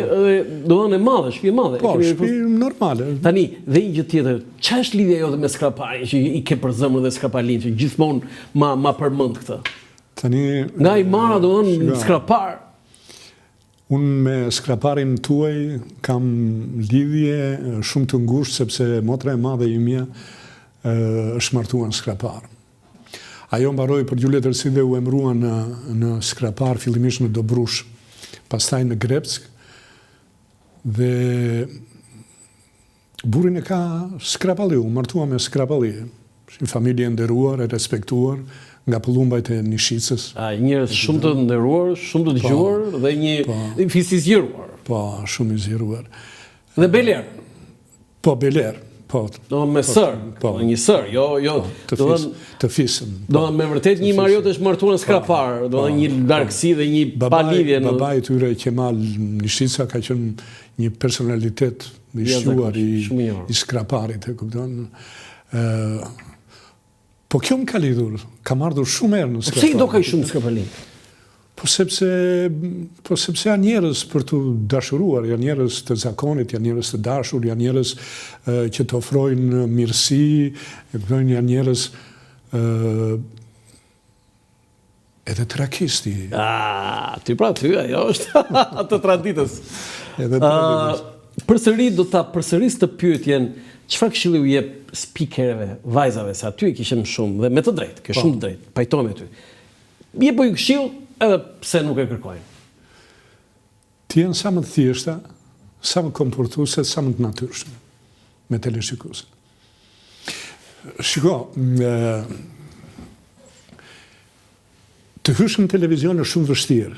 do të thonë e madhe, shtëpi e madhe. Po, shtëpi normale. Tani, dhe një gjë tjetër, çfarë është lidhja jote me Skraparin që i ke për zemrën dhe Skrapalin, që gjithmonë ma përmend këtë? Tani... Nga Imara, do të thonë Skrapar. Unë me Skraparin tuaj kam lidhje shumë të ngushtë, sepse motra e madhe imja është martuar në Skrapar. Ajo mbaroi për Gjulet Ersi dhe u emrua në Skrapar, fillimisht në Dobrush, pastaj në Grepsk, dhe burin e ka Skrapalli, u martua me Skrapalli. Një familje nderuar, e respektuar, nga pëllumbajt e Nishicës. Njerëz shumë të nderuar, shumë të dëgjuar, dhe një fis i zgjeruar. Po, shumë i zgjeruar. Dhe Beler? Po, Beler. Do me sër, një sër, jo... Të fisën. Do me vërtet një Mariot është martuar në Skrapar, do një largësi dhe një palidhje. Babaj tyre Kemal Nishica ka qenë një personalitet i shquar i Skraparit, e kupton. Po kjo më ka lidhur, kam ardhur shumë herë në Skrapar. Pse i do ka i shumë Skrapalin? Po sepse janë njerëz për të dashuruar, janë njerëz të zakonit, janë njerëz të dashur, janë njerëz që të ofrojnë mirësi, janë njerëz edhe trakisti. Ty pra ty, ajo është të traditës. Përsëri do ta përsëris të pyetjen, çfarë këshilli u jep spikerëve, vajzave, se aty e kishim shumë, dhe me të drejtë, kjo shumë të drejtë, pajtoj me ty. Jepoj këshill edhe pse nuk e kërkojnë. Ti janë sa më të thjeshta, sa më komportuese, sa më të natyrshme me teleshikuesin. Shiko, të hysh në televizion është shumë vështirë,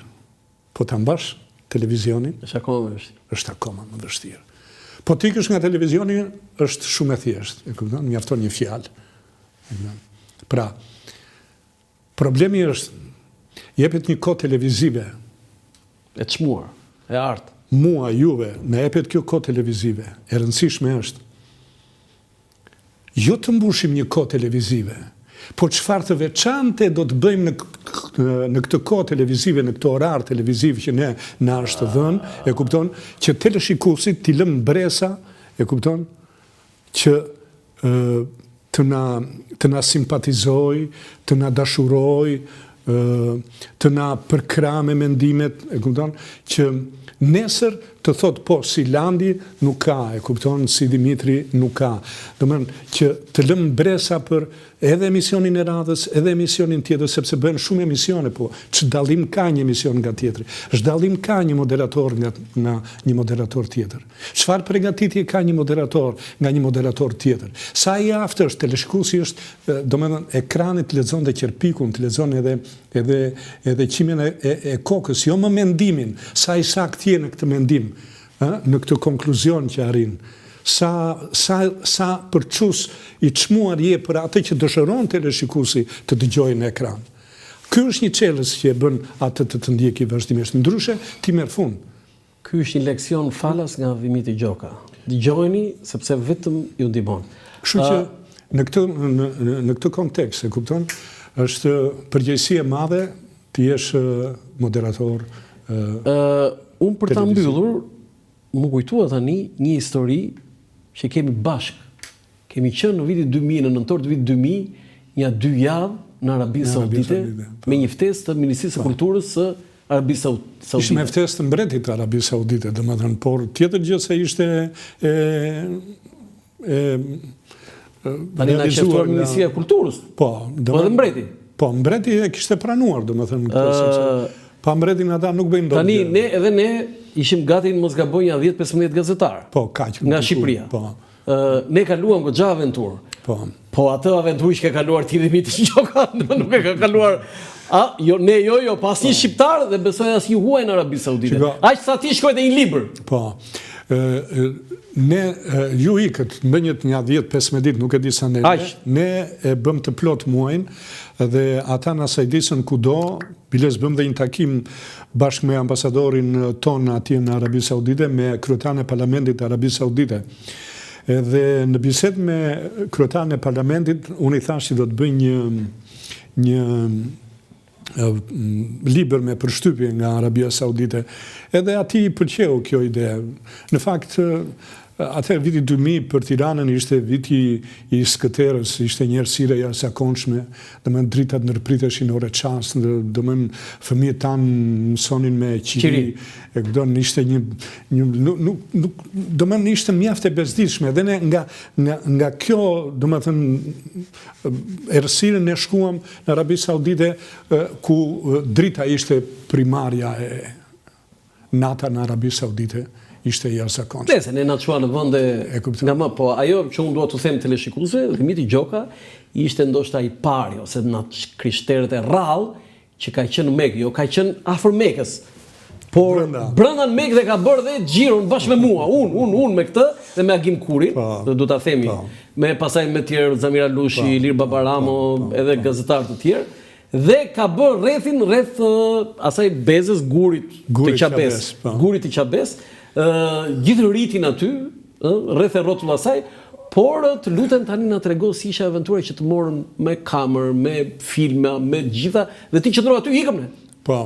po ta mbash televizionin është akoma më vështirë. Është akoma më vështirë. Po ti ikësh nga televizioni është shumë e thjeshtë, e kupton, mjafton një fjalë. Pra, problemi është jepet një kohë televizive. E çmuar, e artë. Mua, juve, me jepet kjo kohë televizive. E rëndësishme është. Jo të mbushim një kohë televizive, po çfarë të veçante do të bëjmë në këtë kohë televizive, në këtë orar televiziv që ne na është dhënë, e kupton, që teleshikuesit t'i lëmë bresa, e kupton, që të na simpatizoj, të na dashuroj, të na përkra me mendimet, e kupton, që nesër të thot po, si Landi nuk ka, e kupton, si Dimitri nuk ka. Domethënë që të lëmë bresa për edhe emisionin e radhës, edhe emisionin tjetër, sepse bëhen shumë emisione, po që dallim ka një emision nga tjetri, dallim ka një moderator nga një moderator tjetër. Çfarë përgatitje ka një moderator nga një moderator tjetër? Sa i aftë është teleshikuesi është, domethënë ekranit lexon dhe qerpikun, të lexon edhe qimen e kokës, jo më mendimin, sa i saktë je në këtë mendim, në këtë konkluzion që arrin. Sa përçus i çmuar je për atë që dëshiron teleshikuesi të dëgjojë në ekran. Ky është një çelës që e bën atë të ndjeki vazhdimisht. Ndryshe ti merr fund. Ky është një leksion falas nga Vimiti Gjoka. Dëgjojeni sepse vetëm ju ndihmon. Kështu që në këtë kontekst, e kupton, është përgjegjësi e madhe të jesh moderator. Unë për ta mbyllur, më kujtua tani një histori që kemi bashk. Kemi qenë në vitin 2000, në nëntor të vitit 2000, një 2 javë në Arabi Saudite, me një ftesë të Ministrisë së Kulturës së Arabi Saudite. Ishte me ftesë të mbretit të Arabi Saudite, domethënë, por tjetër gjë se ishte tani na qeftuar Ministria e Kulturës. Po edhe mbreti. Po, mbreti e kishte pranuar, domethënë, pa mbretin ata nuk bëjnë dot. Tani ne ishim gati mos gaboj një 10-15 gazetar. Po, kaq. Nga Shqipëria. Po. Ne kaluam goxha aventurë. Po atë aventurë që ka kaluar ti Vimiti Gjoka, nuk e ka kaluar. Jo, pas një shqiptar dhe besoj as një huaj në Arabi Saudite. Aq sa ti shkoj te një libër. Po. Ju ikët mbënjët një 10-15 ditë, nuk e di sa ne e bëm të plot muajin dhe ata na sajdisën kudo, biles bëm dhe një takim bashkë me ambasadorin ton atje në Arabi Saudite, me kryetarin e parlamentit të Arabi Saudite. Dhe në bisedë me kryetarin e parlamentit, unë i thash që do të bëj një libër me përshtypje nga Arabia Saudite. Edhe ati i pëlqeu kjo ide. Në fakt, atëherë viti 2000 për Tiranën ishte viti i skëterës, ishte një errësirë e jashtëzakonshme, domethënë dritat ndërpriteshin ore çast, domethënë fëmijët tanë mësonin me qiri. E kupton, ishte domethënë ishte mjaft e bezdishme dhe ne nga kjo, domethënë errësirën ne shkuam në Arabi Saudite ku drita ishte primarja e nata në Arabi Saudite. Ishte jashtëzakonshme. Nëse ne na çuan në vende nga më, po ajo që unë dua të them teleshikuesve, Vimiti Gjoka ishte ndoshta i pari ose në krishterët e rrallë që ka qenë në Mekë, jo ka qenë afër Mekës. Por brenda në Mekë dhe ka bërë dhe xhiron bashkë me mua, unë me këtë dhe me Agim Kurin, do ta themi, me pasaj me tjerë Zamir Alushi, Ilir Babaramo, edhe gazetarë të tjerë. Dhe ka bërë rreth asaj bezës gurit të Qabes. Gurit të Qabes. Gjithë rritin aty, rreth e rrotull asaj, por të lutem tani na trego si ishte aventura që të morën me kamerë, me filma, me gjitha, dhe ti qëndrova aty ikëm ne. Po,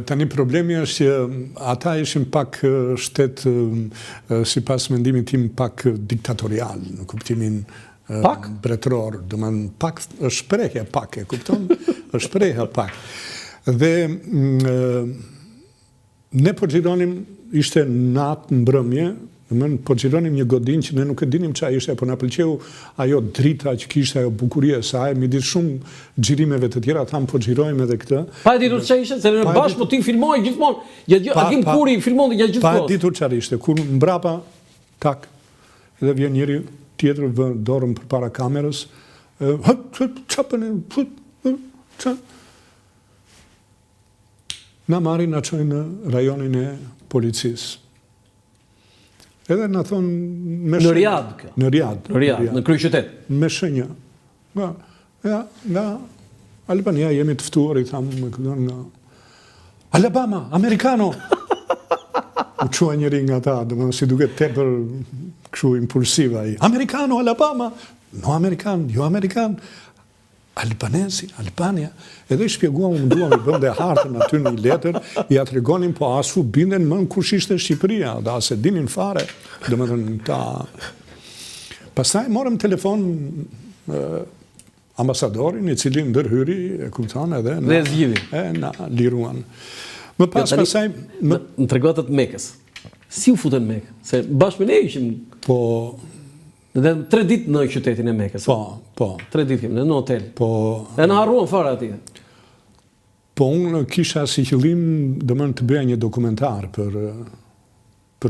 tani problemi është që ata ishin pak shtet, sipas mendimit tim, pak diktatorial, në kuptimin mbretëror, domethënë pak është shprehje pak, e kupton? Është shprehje pak. Dhe ne po xhironim, ishte natë në mbrëmje, po xhironim një godin që ne nuk e dinim çfarë ishte, po na pëlqeu ajo drita që kishte, ajo bukuria e saj, midis shumë xhirimeve të tjera, tham po xhirojmë edhe këtë. Pa e ditur çfarë ishte, se ne bashkë po ti filmoi gjithmonë, Agim Kuri filmonte gjatë gjithë kohës. Pa e ditur çfarë ishte, kur mbrapa tak, edhe vjen njëri tjetër vë dorën përpara kamerës, na marrin, na çojnë në rajonin e policisë. Edhe na thonë me në Riad kjo. Në Riad, në kryeqytet. Me shenja. Nga Albania jemi të ftuar, i thamë nga Alabama, Americano. U çua njëri nga ta, domethënë si duket tepër kështu impulsiv ai. Americano, Alabama. No Amerikan, jo Amerikan. Albanesi, Albania. Edhe i shpjeguam, munduam, i bëm dhe hartën aty në një letër, i atregonim, po asu binden më në kush ishte Shqipëria, dhe ase dinin fare, domethënë ta. Pastaj morëm telefon ambasadorin, i cili ndërhyri, e kupton edhe na liruan. Më pastaj në tregotat Mekës. Si u futën Mekë? Se bashkë me ne ishim. Po. Dhe 3 ditë në qytetin e Mekës. Po. 3 ditë në hotel. Po. E në harruan fare atje. Po unë kisha si qëllim domethënë të bëja një dokumentar për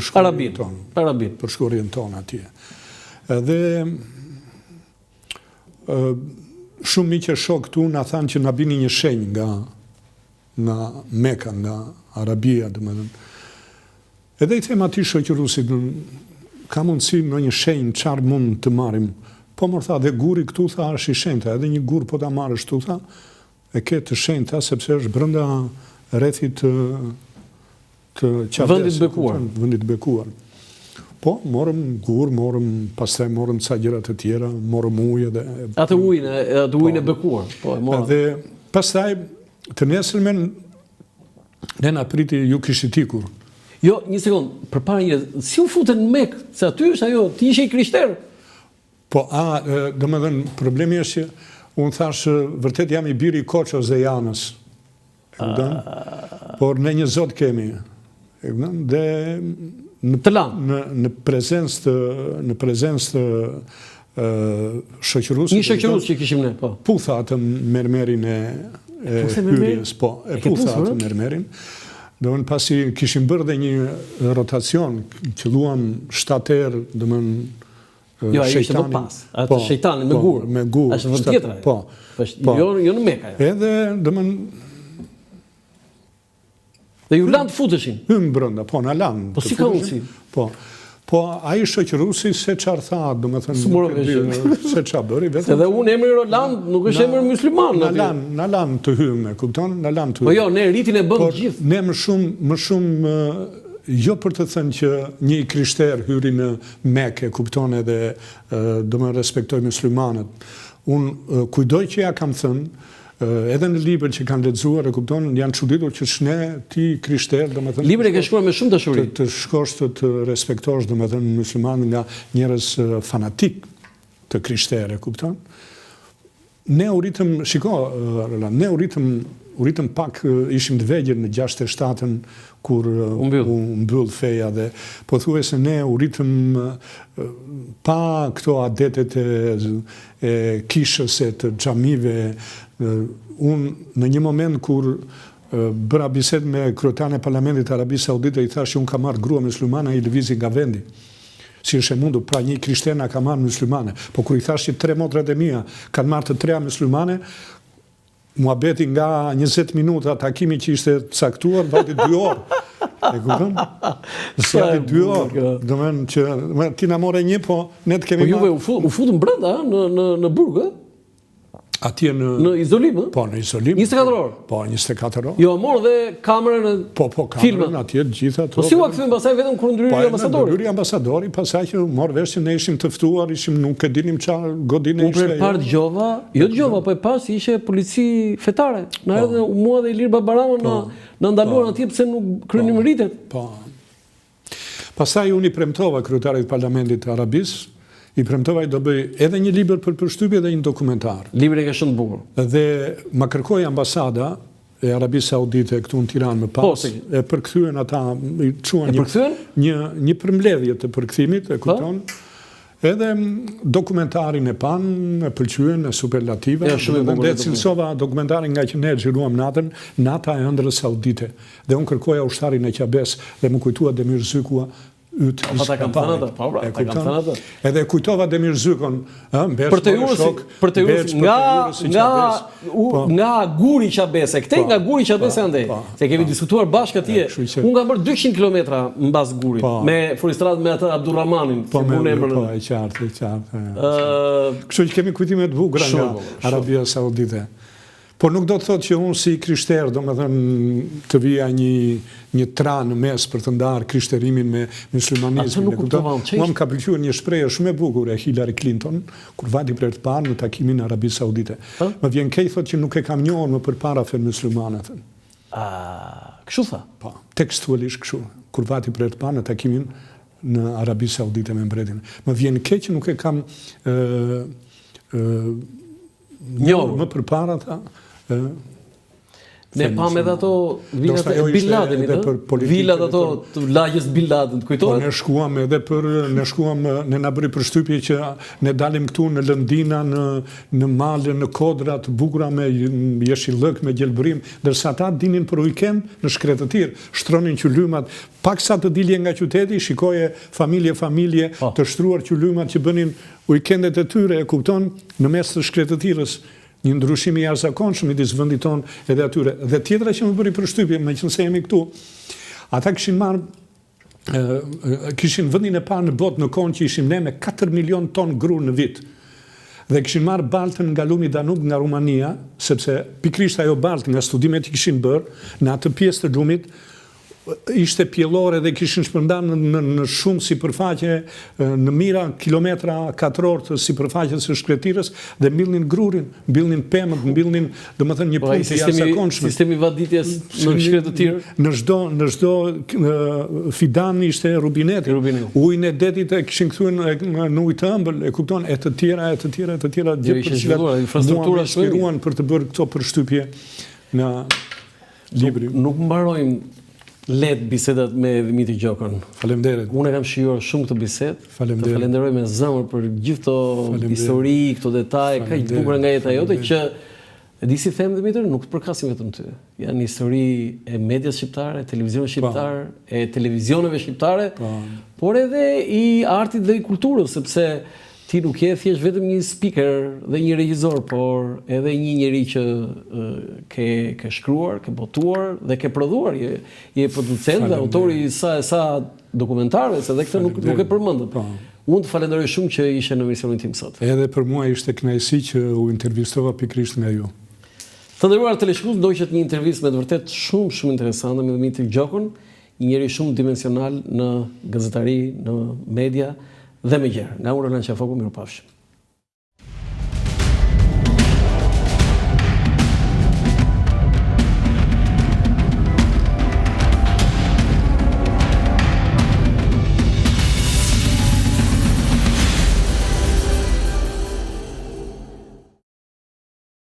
shkollën tonë. Për shkollën tonë atje. Edhe shumë miq e shoh këtu na thanë që na bini një shenjë nga Meka, nga Arabia, domethënë. Edhe i them atij shoqëruesit, ka mundësi në një shenjë çfarë mund të marrim. Po më tha dhe guri këtu tha është i shenjta, edhe një gur po ta marrësh këtu tha, e ke të shenjta sepse është brenda rrethit të Qabesit. Vendit bekuar. Vendit bekuar. Po, morëm gur, pastaj morëm ca gjëra të tjera, morëm ujë dhe... Atë ujin e bekuar. Po, e morëm. Dhe pastaj, të nesërmen, ne na priti ju kishit ikur. Jo, një sekund, përpara një, si u futën në Mekë, se aty është ajo, ti ishe i krishterë. Po, domethënë, problemi është që unë thash, vërtet jam i biri i Koços dhe Janës. Por ne një Zot kemi. Dhe në prezencë të shoqërusë. Një shoqërusë që kishim ne, po. Putha atë mermerin e hyrjes, po. E putha atë mermerin. Domthon pasi kishim bërë dhe një rotacion, qelluam 7 herë, domthon jo, ai ishte më pas. Atë shejtani me gur. Me gur. Është vend tjetër. Po. Jo në Mekë. Edhe domthon dhe ju lanë të futeshin? Hym brenda, po, na lanë. Po si ka mundësi? Po, ai shoqërusi se çfarë tha, domethënë, se çfarë bëri vetëm. Edhe unë emri Roland nuk është emër mysliman. Na lanë të hymë, kupton? Na lanë të hymë. Po jo, ne rritin e bën gjithë. Ne më shumë jo për të thënë që një krishter hyri në Mekë, kupton, edhe do më respektoj myslimanët. Unë kujdoj që ja kam thënë, edhe në libër që kanë lexuar e kupton, janë çuditur që shne ti krishter, domethënë libri ke shkruar me shumë dashuri. Të shkosh të respektosh domethënë musliman nga njerëz fanatik të krishterë, kupton? Ne u ritëm, ne u ritëm pak, ishim të vegjël në 67-ën kur u mbyll feja dhe pothuajse ne u ritëm pa këto adetet e kishës e të xhamive. Unë në një moment kur bëra bisedë me kryetarin e Parlamentit të Arabisë Saudite, i thash që unë kam marrë grua muslimane i lëvizi nga vendi. Si është e mundur, pra një krishter na ka marrë muslimane. Po kur i thash që 3 motrat e mia kanë marrë të 3 muslimane, muhabeti nga 20 minuta takimi që ishte caktuar, vati 2 orë. E kupton? Si aty 2 orë. Domethënë që ti na morë një, po ne të kemi. Po juve u futën brenda në burg, ë? Atje në izolim, ë? Po, në izolim. 24 orë. Po, 24 orë. Jo, morë dhe kamerën e kamerën atje gjitha ato. Po si u kthyen pastaj vetëm kur ndryri ambasadori? Ndryri ambasadori, pastaj që morë vesh që ne ishim të ftuar, nuk e dinim çfarë godinë ishte. Unë parë dëgjova, jo dëgjova, po e pas ishte polici fetare. Na erdhën mua dhe Ilir Babarama na ndaluan atje pse nuk kryenim rritet. Po. Pastaj unë i premtova kryetarit të Parlamentit të Arabisë, i premtova i do bëj edhe një libër për përshtypje dhe një dokumentar. Libri ka shumë bukur. Dhe ma kërkoi ambasada e Arabisë Saudite këtu në Tiranë më pas, e përkthyen ata, i çuan një përmbledhje të përkthimit, e kupton. Edhe dokumentarin e pan, e pëlqyen, e superlative, dhe cilësova dokumentarin nga që ne xhiruam natën, nata e ëndrrës saudite. Dhe unë kërkoja ushtarin e Qabes dhe më kujtua Demir Zykua, edhe kujtova Demir Zykon për të jurës nga guri Qabese, këtej nga guri Qabese andej, se kemi diskutuar bashkë atje, unë kam bërë 200 kilometra në bas gurit, me Furistrat me atë Abdurrahmanin, po e qartë, kështu që kemi kujtime të bukura nga Arabia Saudite. Po nuk do të thotë që unë si krishter, do më thënë të vija një tra në mes për të ndarë krishterimin me muslimanizmin. Mua më ka pëlqyer një shprehje shumë e bukur e Hillary Clinton, kur vati për të parë në takimin në Arabi Saudite. Më vjen keq thotë që nuk e kam njohur më përpara fen muslimanët. Kështu tha? Po, tekstualisht kështu, kur vati për të parë në takimin në Arabi Saudite me mbretin. Më vjen keq që nuk e kam njohur më përpara tha. Ne pam edhe ato villat e Bin Ladenit, villat ato të lagjes Bin Laden, kujtohet? Ne shkuam edhe ne na bëri përshtypje që ne dalim këtu në lëndina, në male, në kodra të bukura me jeshillëk, me gjelbërim, ndërsa ata dinin për weekend në shkretë të tjerë, shtronin qylymat, paksa të dilje nga qyteti, shikoje familje të shtruar qylymat që bënin weekendet e tyre, e kupton, në mes të shkretë të tjerës. Një ndryshim i jashtëzakonshëm midis vendit ton edhe atyre. Dhe tjetra që më bëri përshtypje, meqense jemi këtu, ata kishin vendin e parë në botë në kohën që ishim ne me 4 milion ton gru në vit. Dhe kishin marrë baltën nga lumi Danub nga Rumania, sepse pikrisht ajo baltë nga studimet që kishin bërë në atë pjesë të lumit, ishte pjellore dhe kishin shpërndarë në shumë sipërfaqe, në mijëra kilometra katror të sipërfaqes së shkretirës dhe mbillnin grurin, mbillnin pemët, mbillnin, domethënë një punë të jashtëzakonshme. Sistemi vaditjes në shkret të tjerë. Në çdo fidan ishte rubineti. Ujin e detit e kishin kthyer në ujë të ëmbël, e kupton, e të tjera, gjithë për cilat infrastruktura inspiruan për të bërë këto përshtypje në libri. Nuk mbarojmë let bisedat me Dimitri Gjokën. Faleminderit. Unë kam shijuar shumë këtë bisedë. Faleminderit. Të falenderoj me zemër për gjithë këto histori, këto detaje, kaq të bukura nga jeta jote që e di si them Dimitri, nuk të përkasin vetëm ty. Janë histori e medias shqiptare, televizionit shqiptar, e televizioneve shqiptare, por edhe i artit dhe i kulturës, sepse ti nuk je thjesht vetëm një speaker dhe një regjisor, por edhe një njeri që ke shkruar, ke botuar dhe ke prodhuar. Je producent dhe autori i sa dokumentarëve, se dhe këtë nuk e përmendëm. Unë të falenderoj shumë që ishe në emisionin tim sot. Edhe për mua ishte kënaqësi që u intervistova pikërisht nga ju. Të nderuar teleshikues, ndoqët një intervistë me të vërtet shumë interesante me Dimitri Gjokën, një njeri shumë dimensional në gazetari, në media dhe me gjerë. Nga unë Roland Qafoku, mirupafshim.